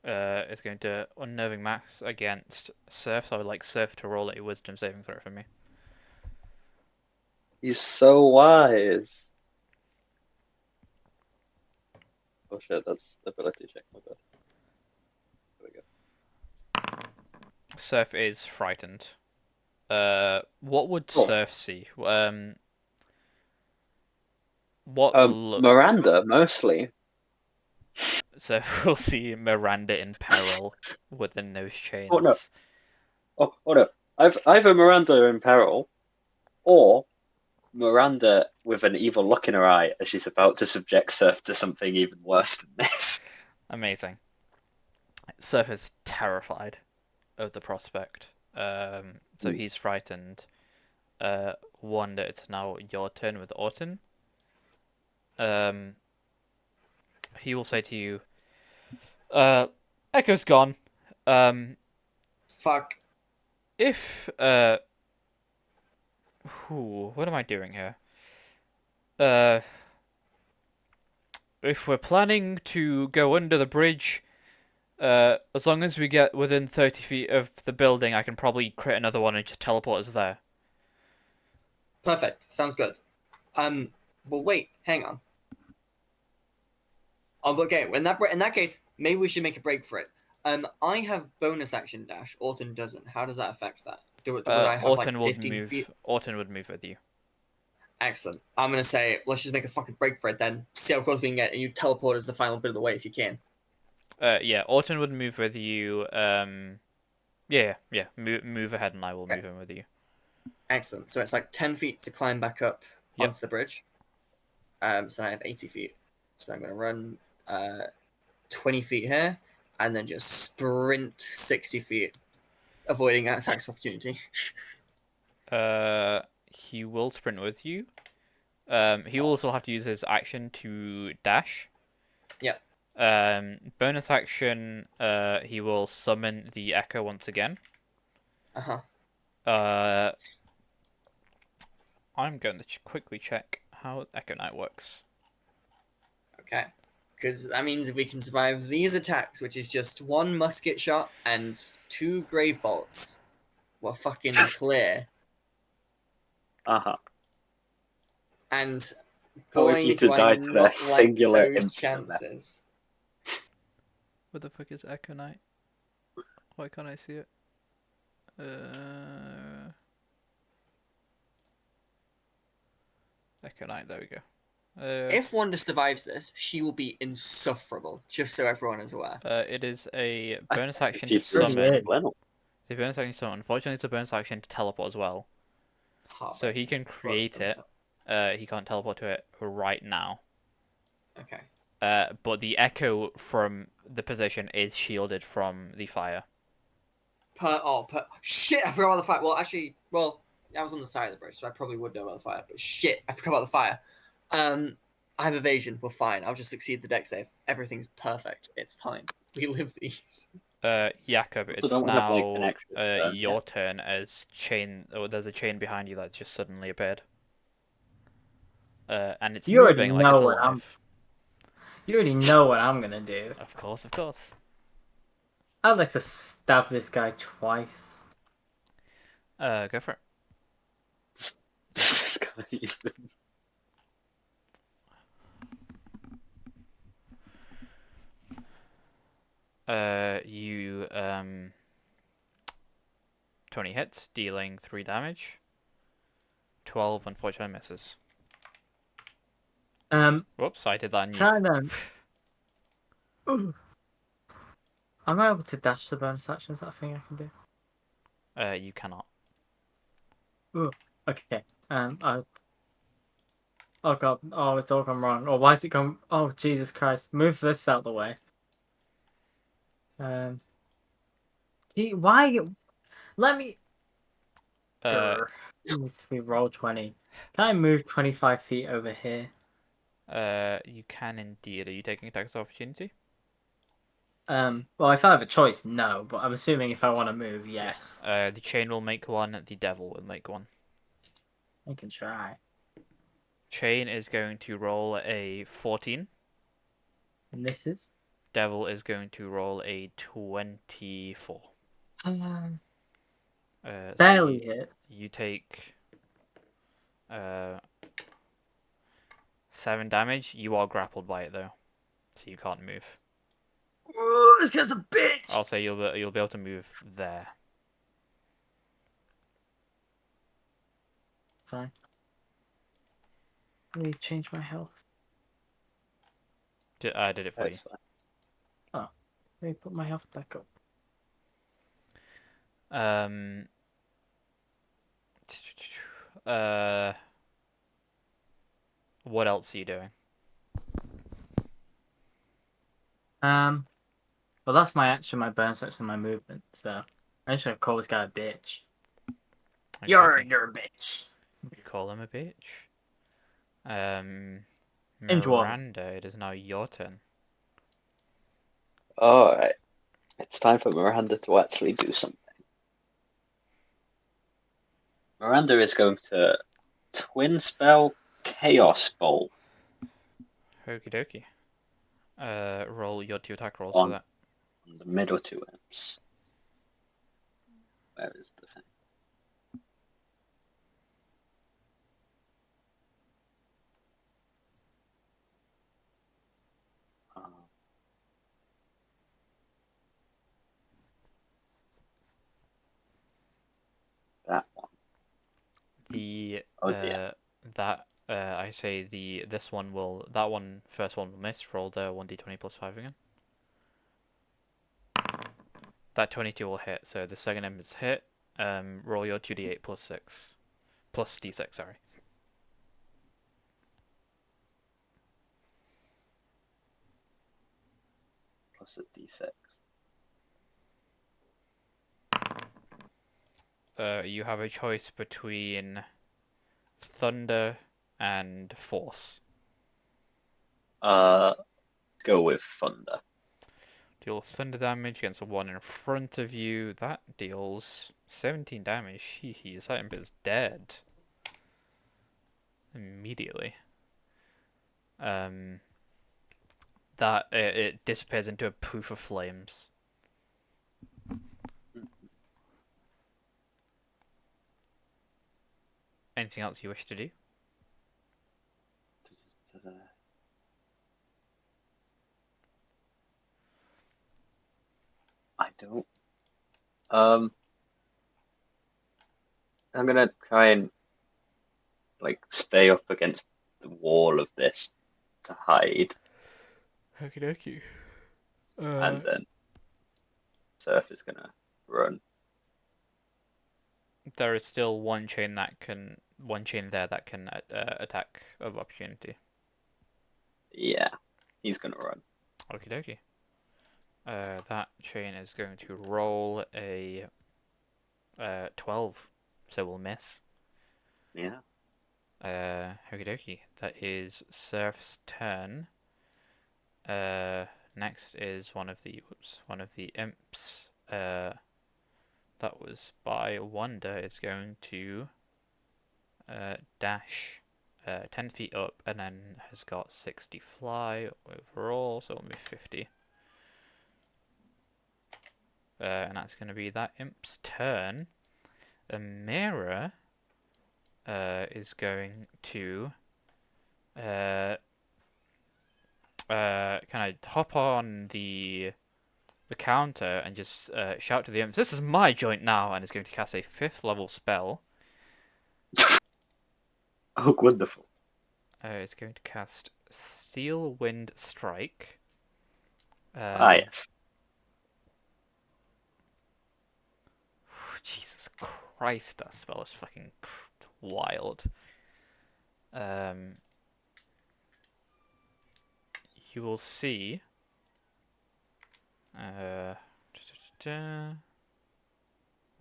It's going to Unnerving Max against Surf. So I would like Surf to roll a Wisdom saving throw for me. He's so wise. Oh shit, that's ability check. My bad. There we go. Surf is frightened. What would Oh. Surf see? What look? Miranda mostly. Surf will see Miranda in peril within those Oh no. chains. Oh no. I've either Miranda in peril, or Miranda with an evil look in her eye as she's about to subject Surf to something even worse than this. Amazing. Surf is terrified of the prospect. So he's frightened. Wanda, it's now your turn with Autumn. He will say to you, Echo's gone. Fuck. If what am I doing here? If we're planning to go under the bridge, as long as we get within 30 feet of the building, I can probably create another one and just teleport us there. Perfect. Sounds good. Well, wait. Hang on. Oh, okay. In that case, maybe we should make a break for it. I have bonus action dash. Autumn doesn't. How does that affect that? Would I have like Autumn would 15 move. feet? Autumn would move with you. Excellent. I'm gonna say let's just make a fucking break for it then. See how close we can get, and you teleport us the final bit of the way if you can. Yeah, Autumn would move with you. Yeah. Move ahead, and I will Okay. move in with you. Excellent. So it's like 10 feet to climb back up Yep. onto the bridge. So I have 80 feet. So I'm gonna run 20 feet here, and then just sprint 60 feet, avoiding attacks of opportunity. He will sprint with you. He will also have to use his action to dash. Yep. Bonus action. He will summon the Echo once again. Uh-huh. I'm going to quickly check how Echo Knight works. Okay. Because that means if we can survive these attacks, which is just one musket shot and 2 grave bolts, we're fucking clear. Uh-huh. And Oh, if boy, you to do I die to their not like singular those implement. chances. What the fuck is Echo Knight? Why can't I see it? Echo Knight, there we go. If Wanda survives this, she will be insufferable, just so everyone is aware. It is a bonus action to She's pretty summon. Glenel. It's a bonus action to summon. Unfortunately, it's a bonus action to teleport as well. So he can create it. He can't teleport to it right now. Okay. But the echo from the position is shielded from the fire. Shit, I forgot about the fire. Well, I was on the side of the bridge, so I probably would know about the fire. But shit, I forgot about the fire. I have evasion. We're fine. I'll just succeed the deck save. Everything's perfect. It's fine. We live these. Jakob, Also, it's don't we have, like, an now extra turn? your turn as chain. Oh, there's a chain behind you that's just suddenly appeared. And it's You already moving like know it's what alive. You already know what I'm gonna do. Of course, of course. I'd like to stab this guy twice. Go for it. This guy even- You 20 hits, dealing 3 damage. 12 unfortunately misses. Whoops, I did that on you. Can am I able to dash the bonus action? Is that a thing I can do? You cannot. Okay. Oh god. Oh, it's all gone wrong. Oh, why is it gone? Oh, Jesus Christ! Move this out of the way. Why? Let me. Grr. It needs to be roll 20. Can I move 25 feet over here? You can indeed. Are you taking attacks of opportunity? Well, if I have a choice, no. But I'm assuming if I want to move, yes. The chain will make one. The devil will make one. I can try. Chain is going to roll a 14. And this is? Devil is going to roll a 24. Barely So hits. you take Uh, 7 damage. You are grappled by it though, so you can't move. Oh, this guy's a bitch. I'll say you'll be able to move there. Fine. Let me change my health. I did it for you. That's fine. Let me put my health back up. Um. Uh. What else are you doing? Well, that's my action, my bonus action, my movement. So I'm just gonna call this guy a bitch. You're Okay. a bitch. You call him a bitch. Um. Inch one. Miranda, it is now your turn. Alright. It's time for Miranda to actually do something. Miranda is going to twin spell Chaos Bolt Okie dokie. Roll your 2 attack rolls for on that. the middle 2 imps. Where is the thing? Uh, that one. The Oh dear. I say that one first one will miss. Roll the 1d20 plus 5 again. That 22 will hit. So the second imp is hit. Roll your 2d8 plus 6 plus d6. Sorry. Plus a d6. You have a choice between thunder and force. Go with thunder. Deal thunder damage against the one in front of you. That deals 17 damage. Hee, that imp is dead. Immediately. That it disappears into a poof of flames. Anything else you wish to do? I don't. I'm gonna try and stay up against the wall of this to hide, Okie dokie. and then Surf is gonna run. There is still one chain there that can attack of opportunity. Yeah, he's gonna run. Okie dokie. That chain is going to roll a 12, so we'll miss. Yeah. Okie dokie. That is Surf's turn. Next is one of the imps. That was by Wonder is going to dash 10 feet up and then has got 60 fly overall, so it'll be 50. And that's going to be that imp's turn. Amira is going to kind of hop on the counter and just shout to the imps, "This is my joint now!" and is going to cast a 5th level spell. Oh, wonderful. It's going to cast Steel Wind Strike. Yes. Jesus Christ, that spell is fucking wild. You will see. Where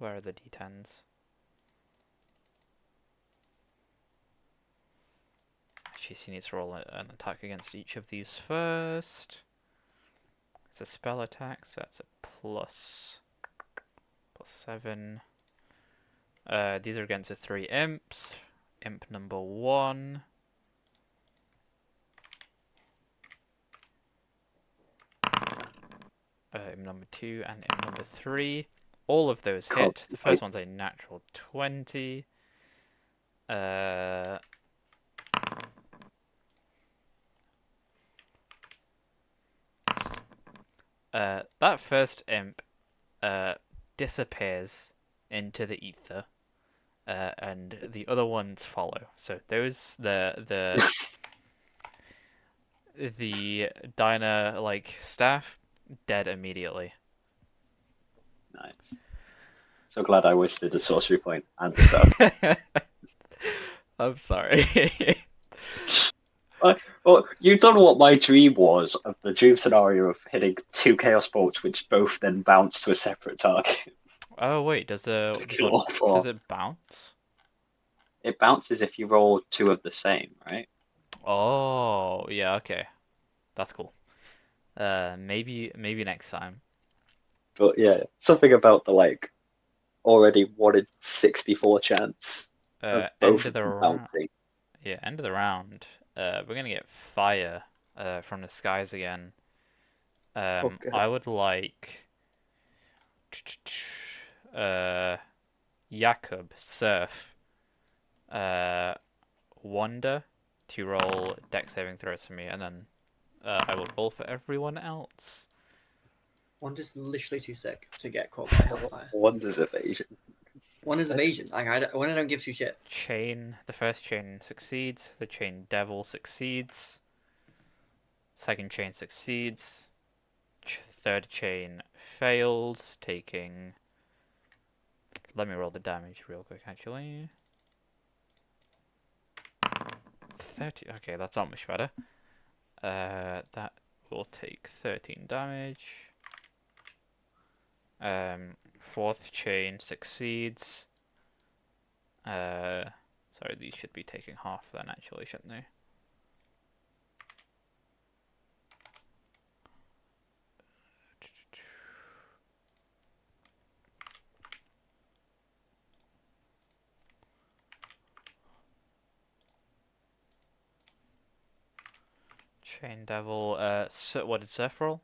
are the d10s? She needs to roll an attack against each of these first. It's a spell attack, so that's a plus 7. These are against the 3 imps. Imp number 1. Imp number 2 and imp number 3. All of those hit. The first one's a natural 20. Uh, that first imp disappears into the ether, and the other ones follow. So those the diner like staff dead immediately. Nice. So glad I wasted a sorcery point and a serf. I'm sorry. Well, you've done what my dream was of the dream scenario of hitting 2 chaos bolts, which both then bounce to a separate target. Oh wait, does To kill one all four. does it bounce? It bounces if you roll 2 of the same, right? Oh yeah, okay, that's cool. Maybe next time. But yeah, something about the already 1 in 64 chance of End both of of the them round. bouncing. Yeah, end of the round. We're gonna get fire from the skies again. Oh god. I would like uh Jakob, Surf, uh Wanda to roll dex saving throws for me, and then I will roll for everyone else. One just literally too sick to get caught by hellfire. Wonders evasion. One is That's- evasion. Like one I don't give two shits. Chain, the first chain succeeds. The chain devil succeeds. Second chain succeeds. Third chain fails, taking. Let me roll the damage real quick, actually. 30. Okay, that's not much better. That will take 13 damage. Fourth chain succeeds. Sorry, these should be taking half then, actually, shouldn't they? Chain Devil, what did Surf roll?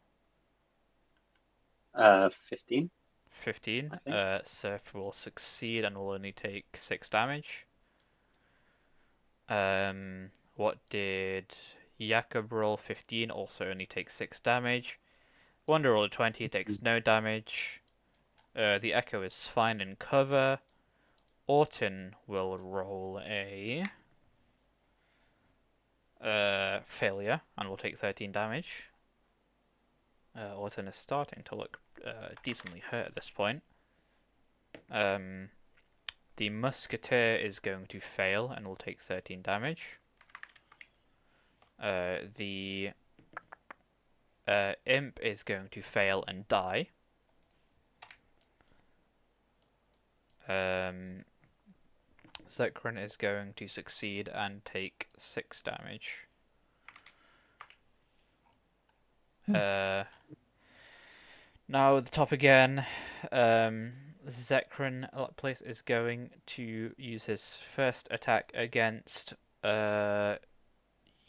15, 15. I think. Surf will succeed and will only take 6 damage. What did Jakob roll? 15, also only takes 6 damage. Wonder roll 20, takes no damage. The Echo is fine in cover. Orton will roll a failure and will take 13 damage. Orton is starting to look decently hurt at this point. The Musketeer is going to fail and will take 13 damage. The Imp is going to fail and die. Zekran is going to succeed and take 6 damage. Now at the top again, Zekran place is going to use his first attack against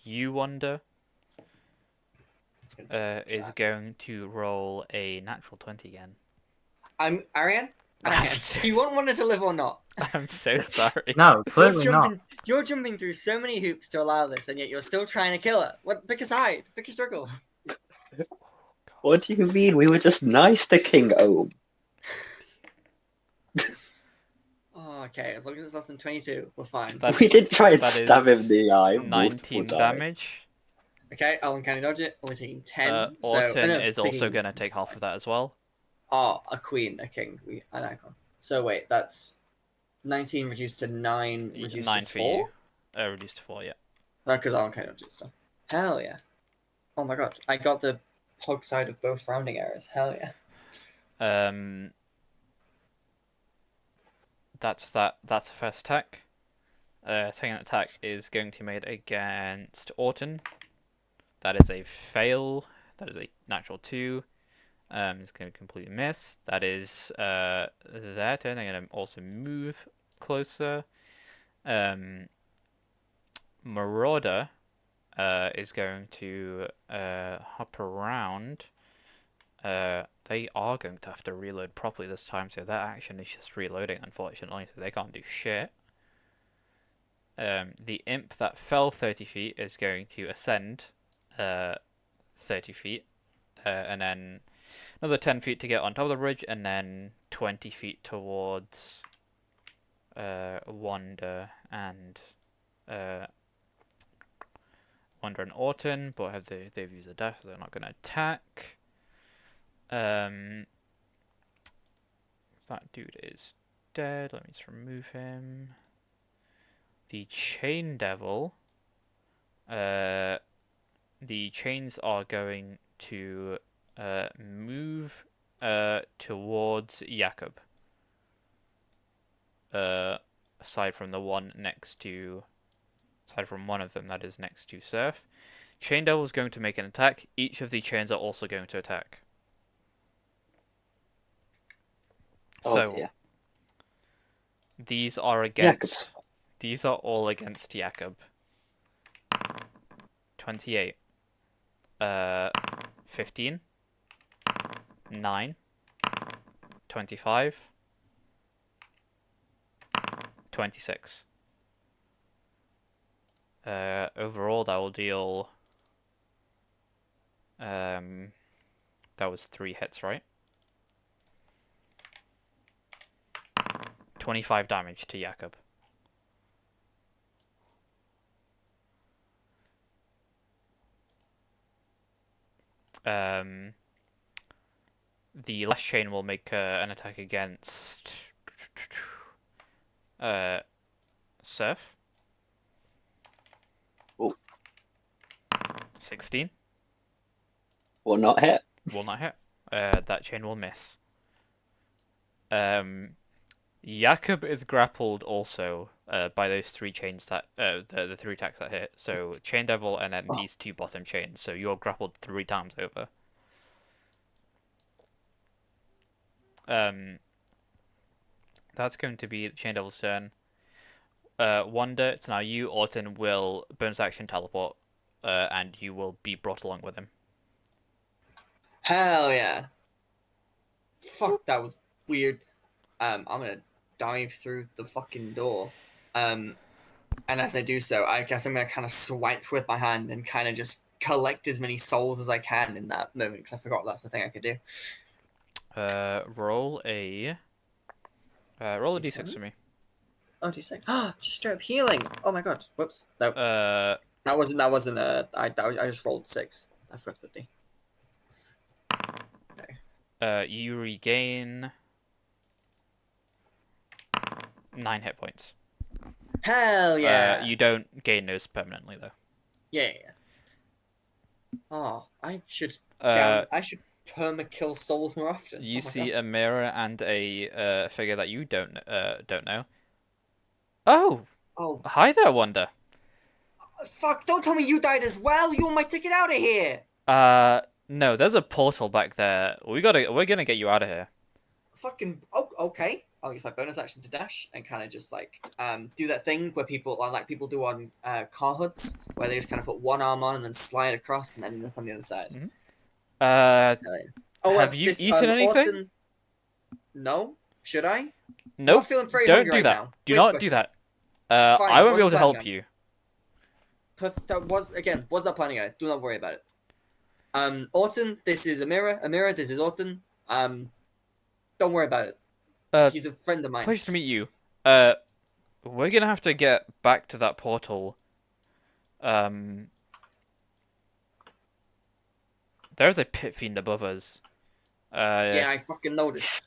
you Wonder. Is going to roll a natural 20 again. I'm Ariane. I'm Ariane, so- do you want Wanda to live or not? I'm so sorry. No, clearly not. You're jumping through so many hoops to allow this, and yet you're still trying to kill her. What? Pick a side. Pick a struggle. What do you mean? We were just nice to King Ohm. Oh, okay, as long as it's less than 22, we're fine. We did try and that stab him in is the eye 19 multiple times. damage. Okay, I'll uncanny dodge it. Only taking 10. Orton no, is also taking- going to take half of that as well. Oh, a queen, a king, an icon. So wait, that's 19 reduced to 9, reduced 9 to for 4? you. Reduced to 4, yeah. Because I'll uncanny dodge it still. Hell yeah. Oh my god, I got the hog side of both rounding errors. Hell yeah. That's that. That's the first attack. Second attack is going to be made against Orton. That is a fail. That is a natural 2. It's going to completely miss. That is their turn. They're going to also move closer. Marauder is going to hop around. They are going to have to reload properly this time, so that action is just reloading, unfortunately, so they can't do shit. The imp that fell 30 feet is going to ascend 30 feet, and then another 10 feet to get on top of the bridge, and then 20 feet towards Wanda and Orton, but they've used a death, so they're not going to attack. That dude is dead. Let me just remove him. The Chain Devil. The chains are going to move towards Jakob. Aside from one of them that is next to Surf. Chain Devil is going to make an attack. Each of the chains are also going to attack. So dear. these are Jakob's all against Jakob. 28. 15. 9. 25. 26. Overall, that will deal. That was 3 hits, right? 25 damage to Jakob. The last chain will make an attack against Surf. Oh. 16. Will not hit. Will not hit. That chain will miss. Jakob is grappled also by those 3 chains that the 3 attacks that hit. So Chain Devil and then these 2 bottom chains. So you're grappled 3 times over. That's going to be the Chain Devil's turn. Wanda, it's now you. Orton will bonus action teleport, and you will be brought along with him. Hell yeah. Fuck, that was weird. I'm gonna dive through the fucking door. And as I do so, I guess I'm gonna kind of swipe with my hand and kind of just collect as many souls as I can in that moment, because I forgot that's the thing I could do. Roll a d6 for me. Oh, D6. Just straight up healing. Oh my god. Whoops. No, that wasn't I just rolled 6. I forgot to put D. You regain 9 hit points. Hell yeah. You don't gain those permanently though. Yeah. Oh, I should perma kill souls more often. You oh my see god. a mirror and a figure that you don't know. Oh, hi there, Wanda. Fuck! Don't tell me you died as well. You want my ticket out of here. No, there's a portal back there. We're gonna get you out of here. Fucking okay. I'll use my bonus action to dash and kind of just like do that thing where people do on car hoods, where they just kind of put one arm on and then slide across and then end up on the other side. Mm-hmm. Have you eaten anything? Orton... No. Should I? Nope. Not feeling very Don't hungry do right that. now. Do Weird not question. do that. Fine, I won't be able wasn't to help planning you. That was not planning on it. Do not worry about it. Orton, this is Amira. Amira, this is Orton. Don't worry about it. He's a friend of mine. Pleasure to meet you. We're gonna have to get back to that portal. There's a pit fiend above us. Yeah, I fucking noticed.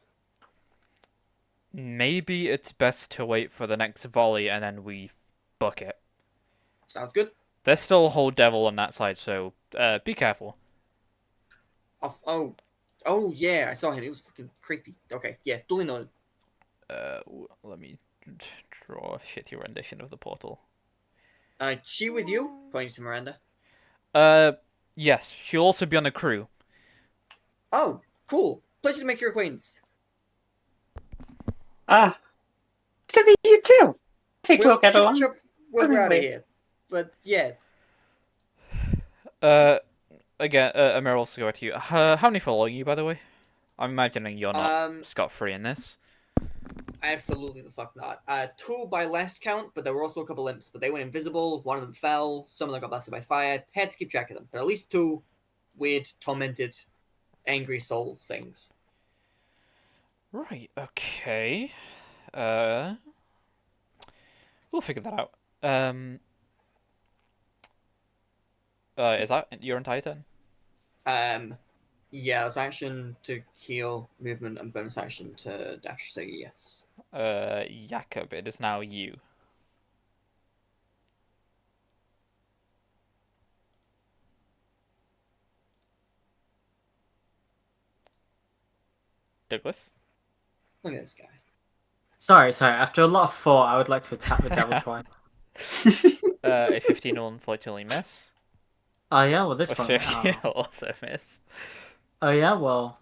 Maybe it's best to wait for the next volley and then we book it. Sounds good. There's still a whole devil on that side, so be careful. Oh, yeah, I saw him. It was fucking creepy. Okay, yeah, duly noted. Let me draw a shitty rendition of the portal. She with you? Pointing to Miranda. Yes, she'll also be on the crew. Oh, cool. Pleasure to make your acquaintance. To meet you too. Take a look, everyone. When we're out of here. But yeah. Again, Amir, also go to you. How many following you, by the way? I'm imagining you're not scot-free in this. Absolutely the fuck not. Two by last count, but there were also a couple imps, but they went invisible. One of them fell. Some of them got blasted by fire. Had to keep track of them, but at least two weird, tormented, angry soul things. Right. Okay. We'll figure that out. Is that your entire turn? Yeah, it's my action to heal, movement, and bonus action to dash. So yes. Jakob, it is now you. Douglas. Look at this guy. Sorry. After a lot of thought, I would like to attack the devil twice. A 15 will unfortunately miss. Oh yeah, well this A one. 15 Oh. will also miss. Oh yeah, well.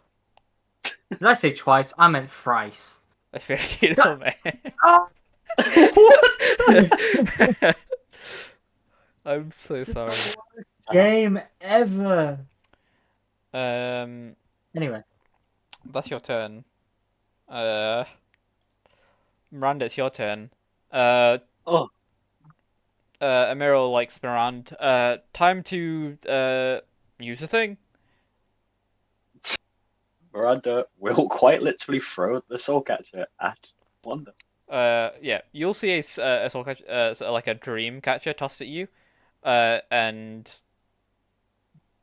Did I say twice? I meant thrice. A 15 will miss. Oh! I'm so sorry. Game ever. Anyway. That's your turn. Miranda, it's your turn. Oh, Amira will like spin around. Time to use the thing. Miranda will quite literally throw the soul catcher at Wanda. Yeah, you'll see a soul catcher, like a dream catcher tossed at you, and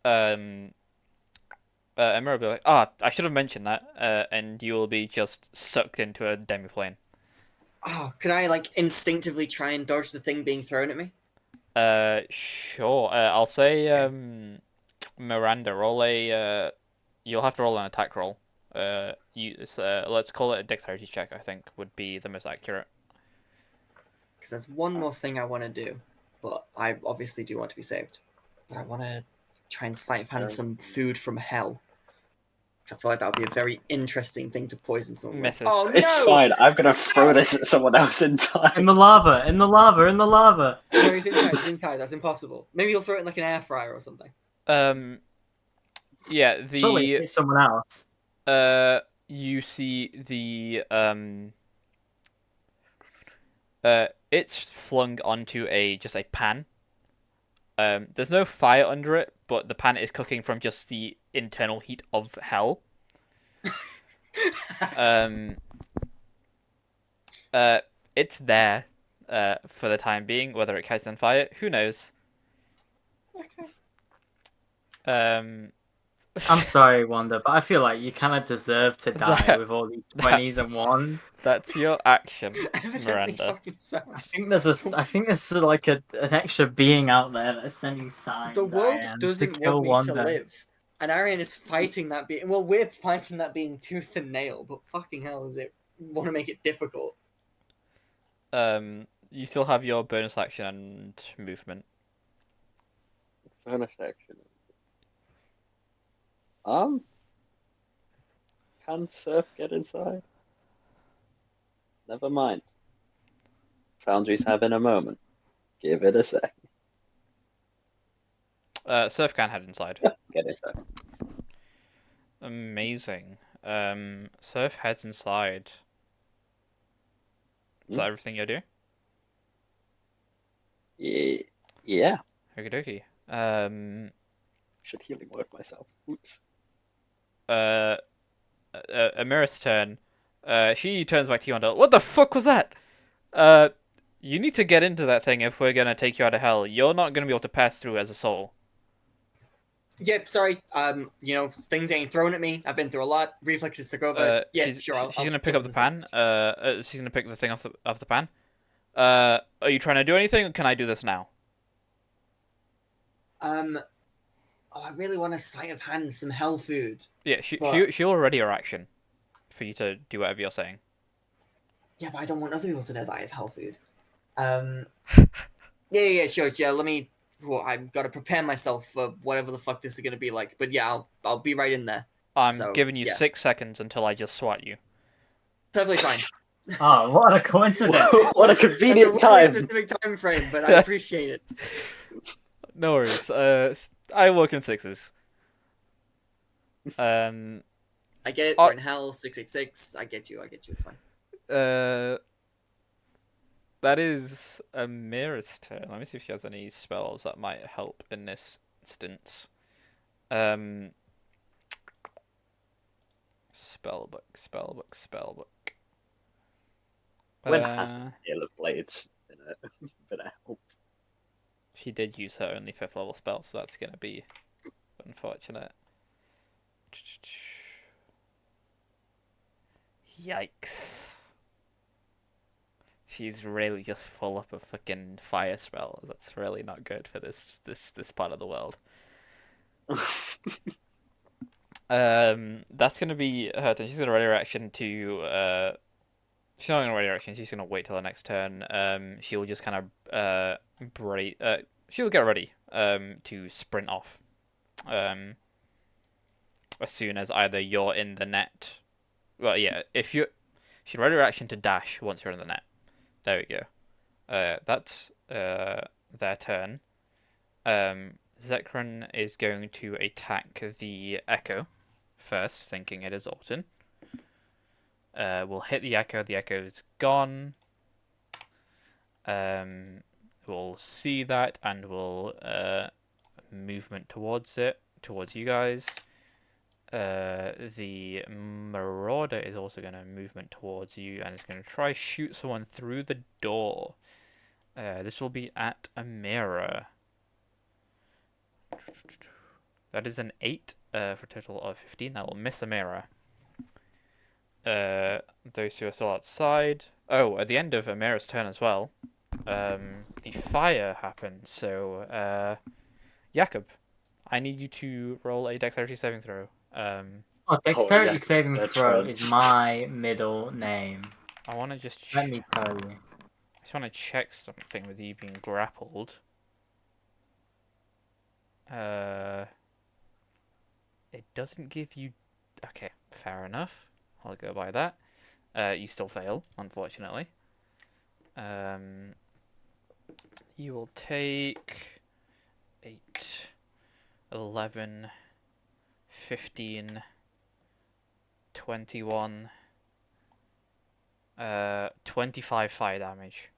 Amira will be like, I should have mentioned that, and you will be just sucked into a demiplane. Oh, could I like instinctively try and dodge the thing being thrown at me? Sure. I'll say, Miranda, roll a, you'll have to roll an attack roll. Let's call it a dexterity check, I think, would be the most accurate. Because there's one more thing I want to do, but I obviously do want to be saved. But I want to try and sleight of hand some food from hell. I feel like that would be a very interesting thing to poison someone with. Misses. Oh It's no! fine. I'm gonna throw this at someone else in In time. the lava. No, he's inside. He's inside. That's impossible. Maybe he'll throw it in like an air fryer or something. Yeah, Surely it's someone else. you see it's flung onto just a pan. There's no fire under it, but the pan is cooking from just the internal heat of hell. It's there, for the time being. Whether it catches on fire, who knows? Okay. I'm sorry, Wanda, but I feel like you kind of deserve to die with all these 20s and 1s. That's your action, Evidently Miranda. fucking suck. I think there's like an extra being out there that's sending signs. The world Ariane, doesn't to kill want me Wanda. to live. And Arian is fighting that being. Well, we're fighting that being tooth and nail, but fucking hell, does it want to make it difficult? You still have your bonus action and movement. Bonus action. Can Surf get inside? Never mind. Foundry's having a moment. Give it a sec. Surf can head inside. Get inside. Amazing. Surf heads inside. Is that everything you do? Yeah. Okie dokie. Should healing word myself. Oops. Amira's turn. She turns back to you and what the fuck was that? You need to get into that thing if we're gonna take you out of hell. You're not gonna be able to pass through as a soul. Yep, sorry. Things ain't thrown at me. I've been through a lot. Reflexes took over. She's gonna pick up the pan. She's gonna pick the thing off the pan. Are you trying to do anything, or can I do this now? I really want to sleight of hand some hell food. Yeah, she'll ready her action for you to do whatever you're saying. Yeah, but I don't want other people to know that I have hell food. Sure. Yeah, let me. Well, I've got to prepare myself for whatever the fuck this is gonna be like. But yeah, I'll be right in there. I'm giving you 6 seconds until I just swat you. Perfectly fine. Oh, what a coincidence! What a convenient time. Specific time frame, but I appreciate it. No worries. I work in sixes. I get it. We're in hell. 666. I get you. It's fine. Uh, that is Amira's turn. Let me see if she has any spells that might help in this instance. Spellbook, spellbook, spellbook. When has a Hail of Blades been a help? She did use her only 5th level spell, so that's gonna be unfortunate. Yikes. She's really just full up of fucking fire spells. That's really not good for this part of the world. That's gonna be her turn. She's gonna ready her action to she's not gonna ready her action, she's gonna wait till her next turn. She'll just kind of she'll get ready to sprint off. As soon as either you're in the net. Well, yeah, if you she'll ready her action to dash once you're in the net. There we go. That's their turn. Zekran is going to attack the Echo first, thinking it is Alton. We'll hit the Echo. The Echo's gone. We'll see that, and we'll movement towards it, towards you guys. The Marauder is also going to movement towards you, and is going to try shoot someone through the door. This will be at Amira. That is an 8 for a total of 15. That will miss Amira. Those two are still outside. Oh, at the end of Amira's turn as well, the fire happens. So, Jakob, I need you to roll a dexterity saving throw. Dexterity yeah, saving that's throw right. is my middle name. I want to just Let me tell you. I just want to check something with you being grappled. It doesn't give you... Okay, fair enough. I'll go by that. You still fail, unfortunately. You will take 8, 11, 15, 21, 25 fire damage.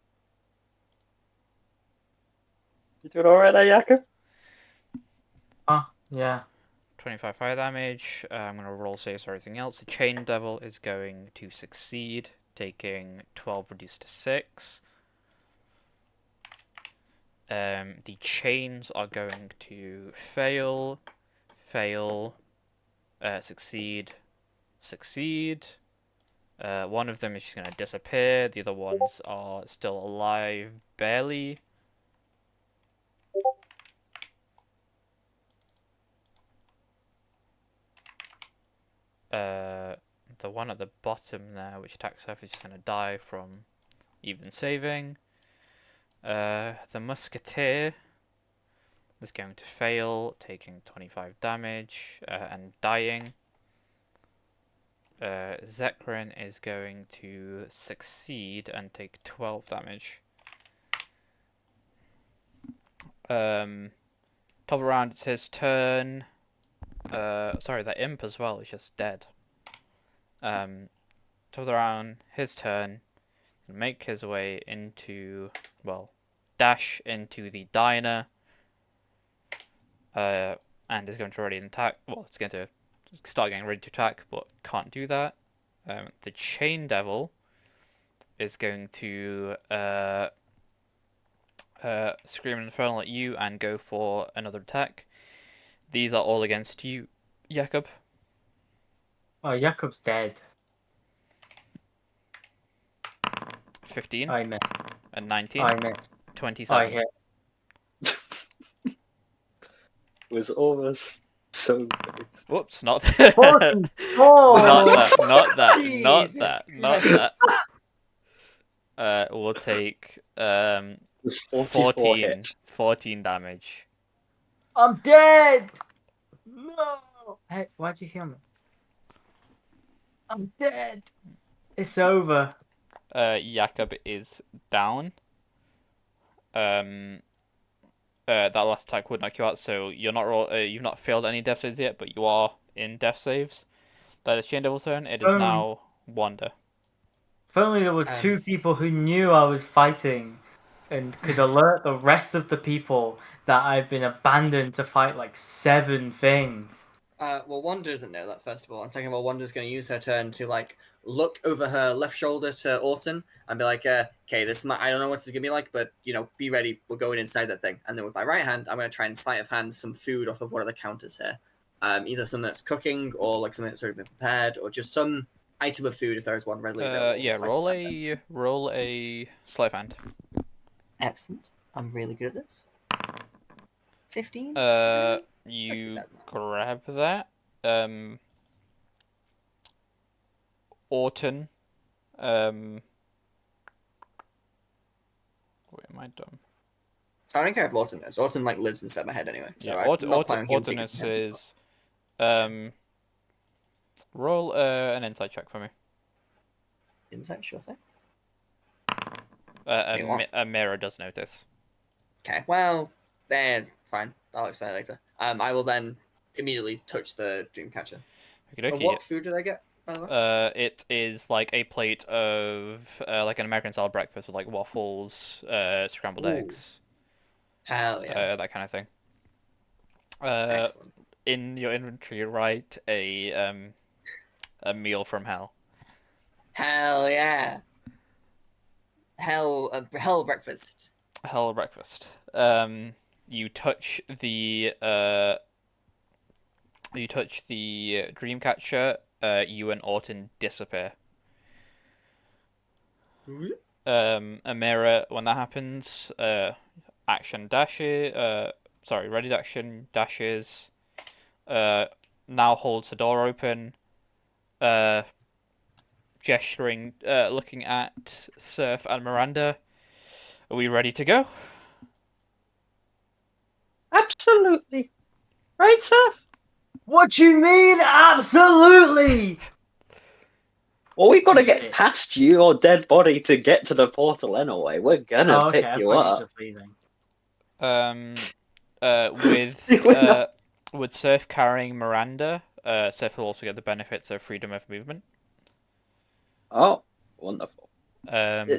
You doing alright there, Jakob? Yeah. 25 fire damage. I'm going to roll saves for everything else. The Chain Devil is going to succeed, taking 12 reduced to 6. The chains are going to fail, succeed, succeed. One of them is just going to disappear. The other ones are still alive, barely. The one at the bottom there, which attacks Surf, is just going to die from even saving. The Musketeer is going to fail, taking 25 damage and dying. Zekran is going to succeed and take 12 damage. Top of the round, it's his turn. Sorry, that imp as well is just dead. Top of the round, his turn. Make his way into, well, dash into the diner. And is going to already attack. Well, it's going to start getting ready to attack, but can't do that. The Chain Devil is going to scream an infernal at you and go for another attack. These are all against you, Jakob. Oh, Jakob's dead. 15 I missed. and 19. I missed. 27. I hit. It was almost so good. Whoops, not that. Not that. Jesus Not Christ. that. We'll take It was 44 hit. 14 damage. I'm dead! No! Hey, why'd you heal me? I'm dead! It's over. Jakob is down. That last attack would knock you out, so you're not you've not failed any death saves yet, but you are in death saves. That is Chain Devil's turn. It is now Wanda. If only there were Um, 2 people who knew I was fighting and could alert the rest of the people that I've been abandoned to fight like 7 things. Well, Wanda doesn't know that, first of all. And second of all, Wanda's going to use her turn to, like, look over her left shoulder to Orton and be like, okay, I don't know what this is going to be like, but, be ready. We're going inside that thing. And then with my right hand, I'm going to try and sleight of hand some food off of one of the counters here. Either something that's cooking or, like, something that's already been prepared or just some item of food if there is one readily available. Yeah, Sleight of hand then. roll a sleight of hand. Excellent. I'm really good at this. 15? You grab that. Orton. Wait, am I dumb? I don't care if Orton knows. Orton, like, lives inside my head anyway. So Yeah, I'm not planning on him seeing Ortonus him. is. Roll an insight check for me. Insight, sure thing. 21. A mirror does notice. Okay, well, fine. I'll explain it later. I will then immediately touch the Dreamcatcher. Okey-dokey. What food did I get, by the way? It is like a plate of like an American style breakfast with like waffles, scrambled Ooh. eggs, Hell yeah. that kind of thing. Excellent. In your inventory, write a meal from hell. Hell yeah. Hell breakfast. Hell breakfast. You touch the Dreamcatcher. You and Orton disappear. Amira, when that happens, action dashes. Ready action dashes. Now holds the door open. Gesturing, looking at Surf and Miranda. Are we ready to go? Absolutely. Right, Seth? What you mean? Absolutely! Well, we've got to Shit. get past your dead body to get to the portal anyway. We're gonna Oh, okay. pick I you thought you were up. just leaving. With Surf carrying Miranda, Surf will also get the benefits of freedom of movement. Oh, wonderful. That's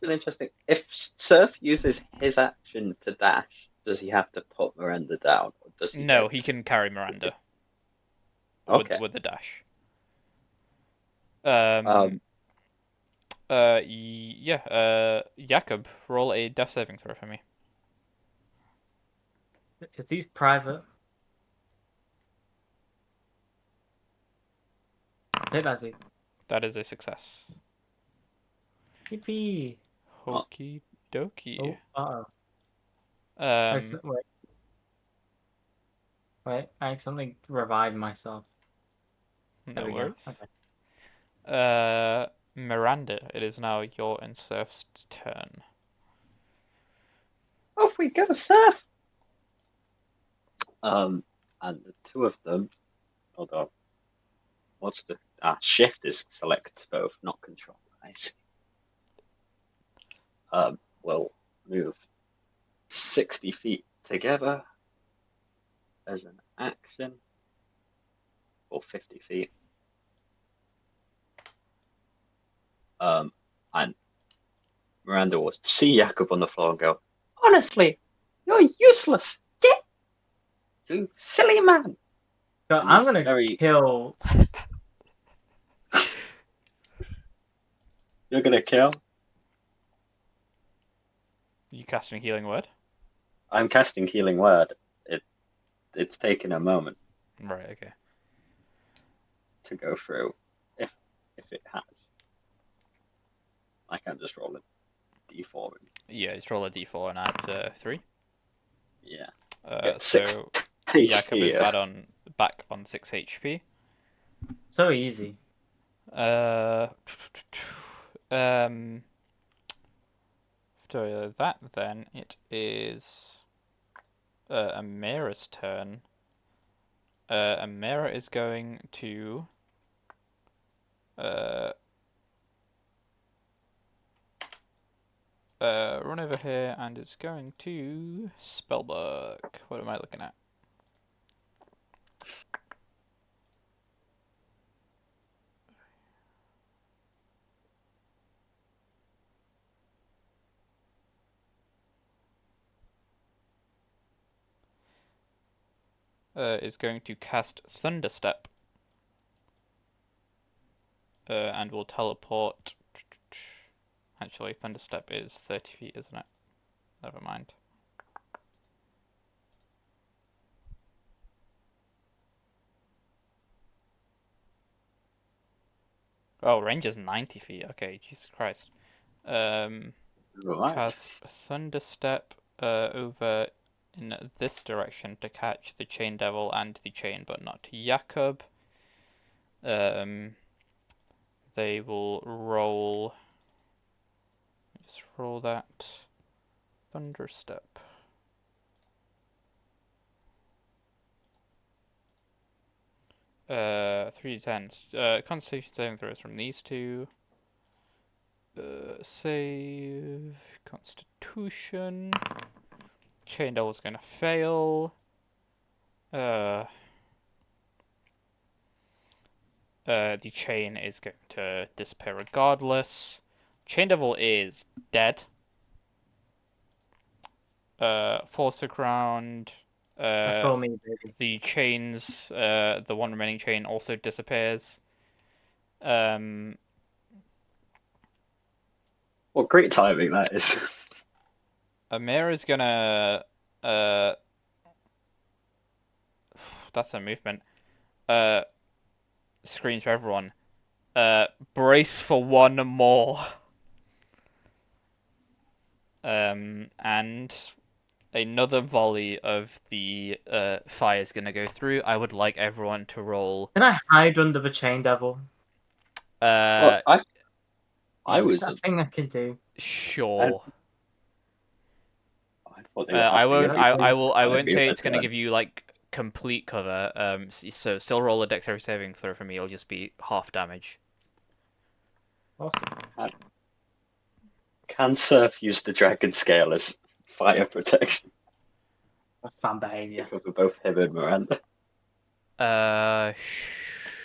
an interesting. If Surf uses his action to dash, does he have to put Miranda down, or does he? No, he can carry Miranda. Okay. With the dash. Jakob, roll a death saving throw for me. Is these private? Hey, Bazzy. That is a success. Yippee. Okie dokie. Oh, Wait. Wait, I accidentally revived myself. There No we worries. go. Okay. Miranda, it is now your and Surf's turn. Off we go, Surf. And the two of them. Hold on. What's the shift is select both, not control. I see. We'll move 60 feet together as an action, or 50 feet. And Miranda will see Jakob on the floor and go, "Honestly, you're useless. Get you silly man." So And I'm it's gonna very- kill. You're gonna kill? You casting healing word? I'm casting Healing Word. It's taken a moment Right, okay. to go through, if it has. I can't just roll a d4. Yeah, just roll a d4 and add 3. Yeah. So 6 Jakob is HP. back on 6 HP. So easy. After that, then it is Amira's turn. Amira is going to run over here and it's going to spellbook. What am I looking at? is going to cast Thunderstep. And will teleport. Actually, Thunderstep is 30 feet, isn't it? Never mind. Oh, range is 90 feet. Okay, Jesus Christ. Right. Cast Thunderstep over in this direction to catch the Chain Devil and the Chain, but not Jakob. They will roll. Just roll that Thunderstep. Three tens. Constitution saving throws from these two. Save Constitution. Chain Devil's gonna fail. The chain is going to disappear regardless. Chain Devil is dead. Falls to ground. That's all me, baby. The chains, the one remaining chain also disappears. What great timing that is. Amir is gonna, that's a movement. Screams for everyone. Brace for one more. And another volley of the fire is gonna go through. I would like everyone to roll. Can I hide under the Chain Devil? Well, I you- was. Is that a thing I can do? Sure. I thought they would have to I give you I won't say movement it's gonna then. give you like complete cover. So still roll a dexterity saving throw for me. It'll just be half damage. Awesome. Can Surf use the dragon scale as fire protection That's fan behavior. for both him and Miranda?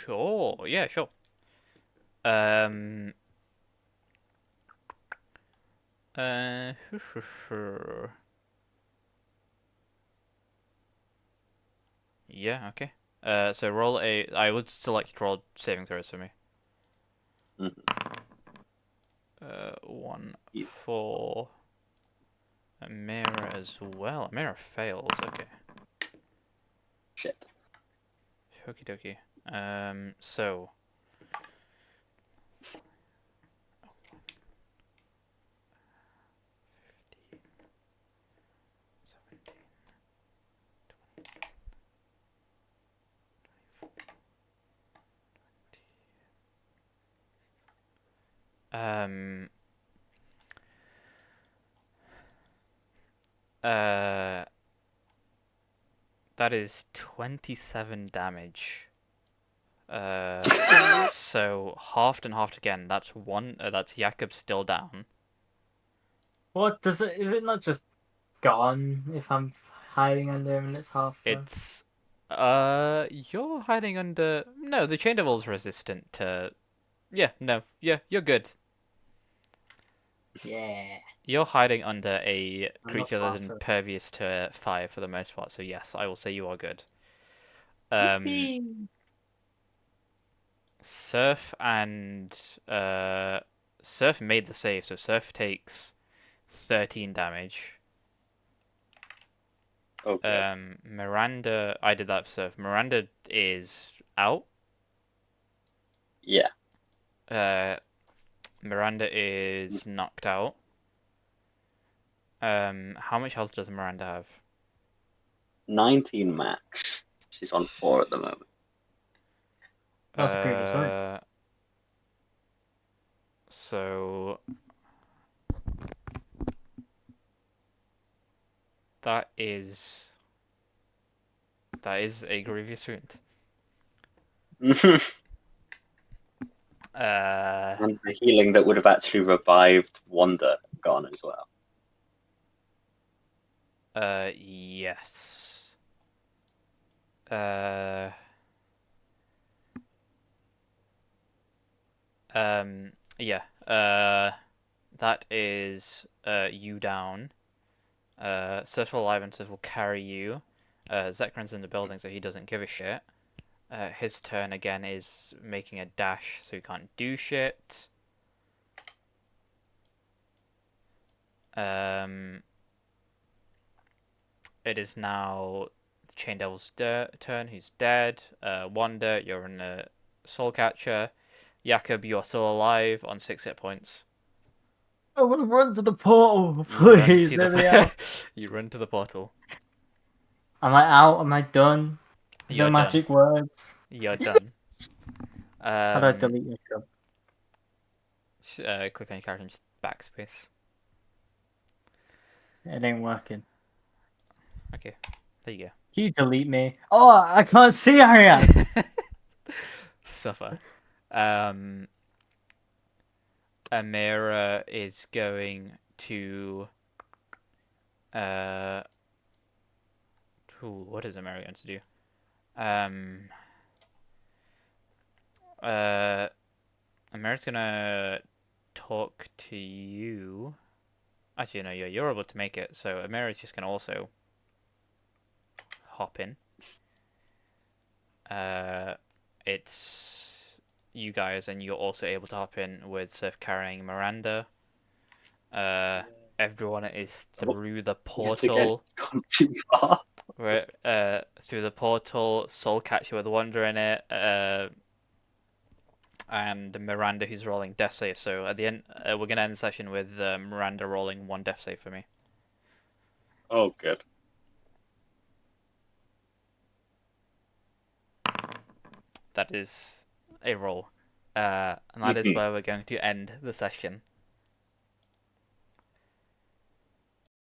Sure. Yeah, sure. Um. Uh. Yeah. Okay. So roll a. I would still like you to roll saving throws for me. Mhm. 1 Yeah. for Amira as well. Amira fails. Okay. Shit. Okie dokie. So. Um. That is 27 damage. So halved and halved again. That's one. That's Jakob still down. What does it? Is it not just gone if I'm hiding under him and it's half? It's you're hiding under. No, the Chain Devil's resistant to. Yeah, no, yeah, you're good. Yeah. You're hiding under a I'm not creature that's part of- impervious to fire for the most part. So yes, I will say you are good. Yippee! Surf and Surf made the save, so Surf takes 13 damage. Okay. Miranda, I did that for Surf. Miranda is out. Yeah. Miranda is knocked out. How much health does Miranda have? 19 max. She's on 4 at the moment. That's a previous one. So that is a grievous wound. And the healing that would have actually revived Wanda gone as well. Yes. Yeah. That is you down. Surf will alive and Surf will carry you. Zekran's in the building, so he doesn't give a shit. His turn again is making a dash, so he can't do shit. It is now the Chain Devil's turn, who's dead. Wanda, you're in a Soul Catcher. Jakob, you're still alive on 6 hit points. I want to run to the portal, You run please. to Let me out. you run to the portal. Am I out? Am I done? Is You're there done. magic words? You're done. How do I delete your job? Click on your character and just backspace. It ain't working. Okay, there you Can you delete me? Oh, I can't see Ariane. go. Suffer. Amira is going to. What is Amira going to do? Amira's gonna talk to you. Actually, no, you're able to make it. So Amira's just gonna also hop in. It's you guys, and you're also able to hop in with Surf carrying Miranda. Everyone is through the Yet again, portal. it's gone too far. We're through the portal. Soul Catcher with Wonder in it. And Miranda, who's rolling death save. So at the end, we're gonna end the session with Miranda rolling 1 death save for me. Oh, good. That is a roll, and that is where we're going to end the session.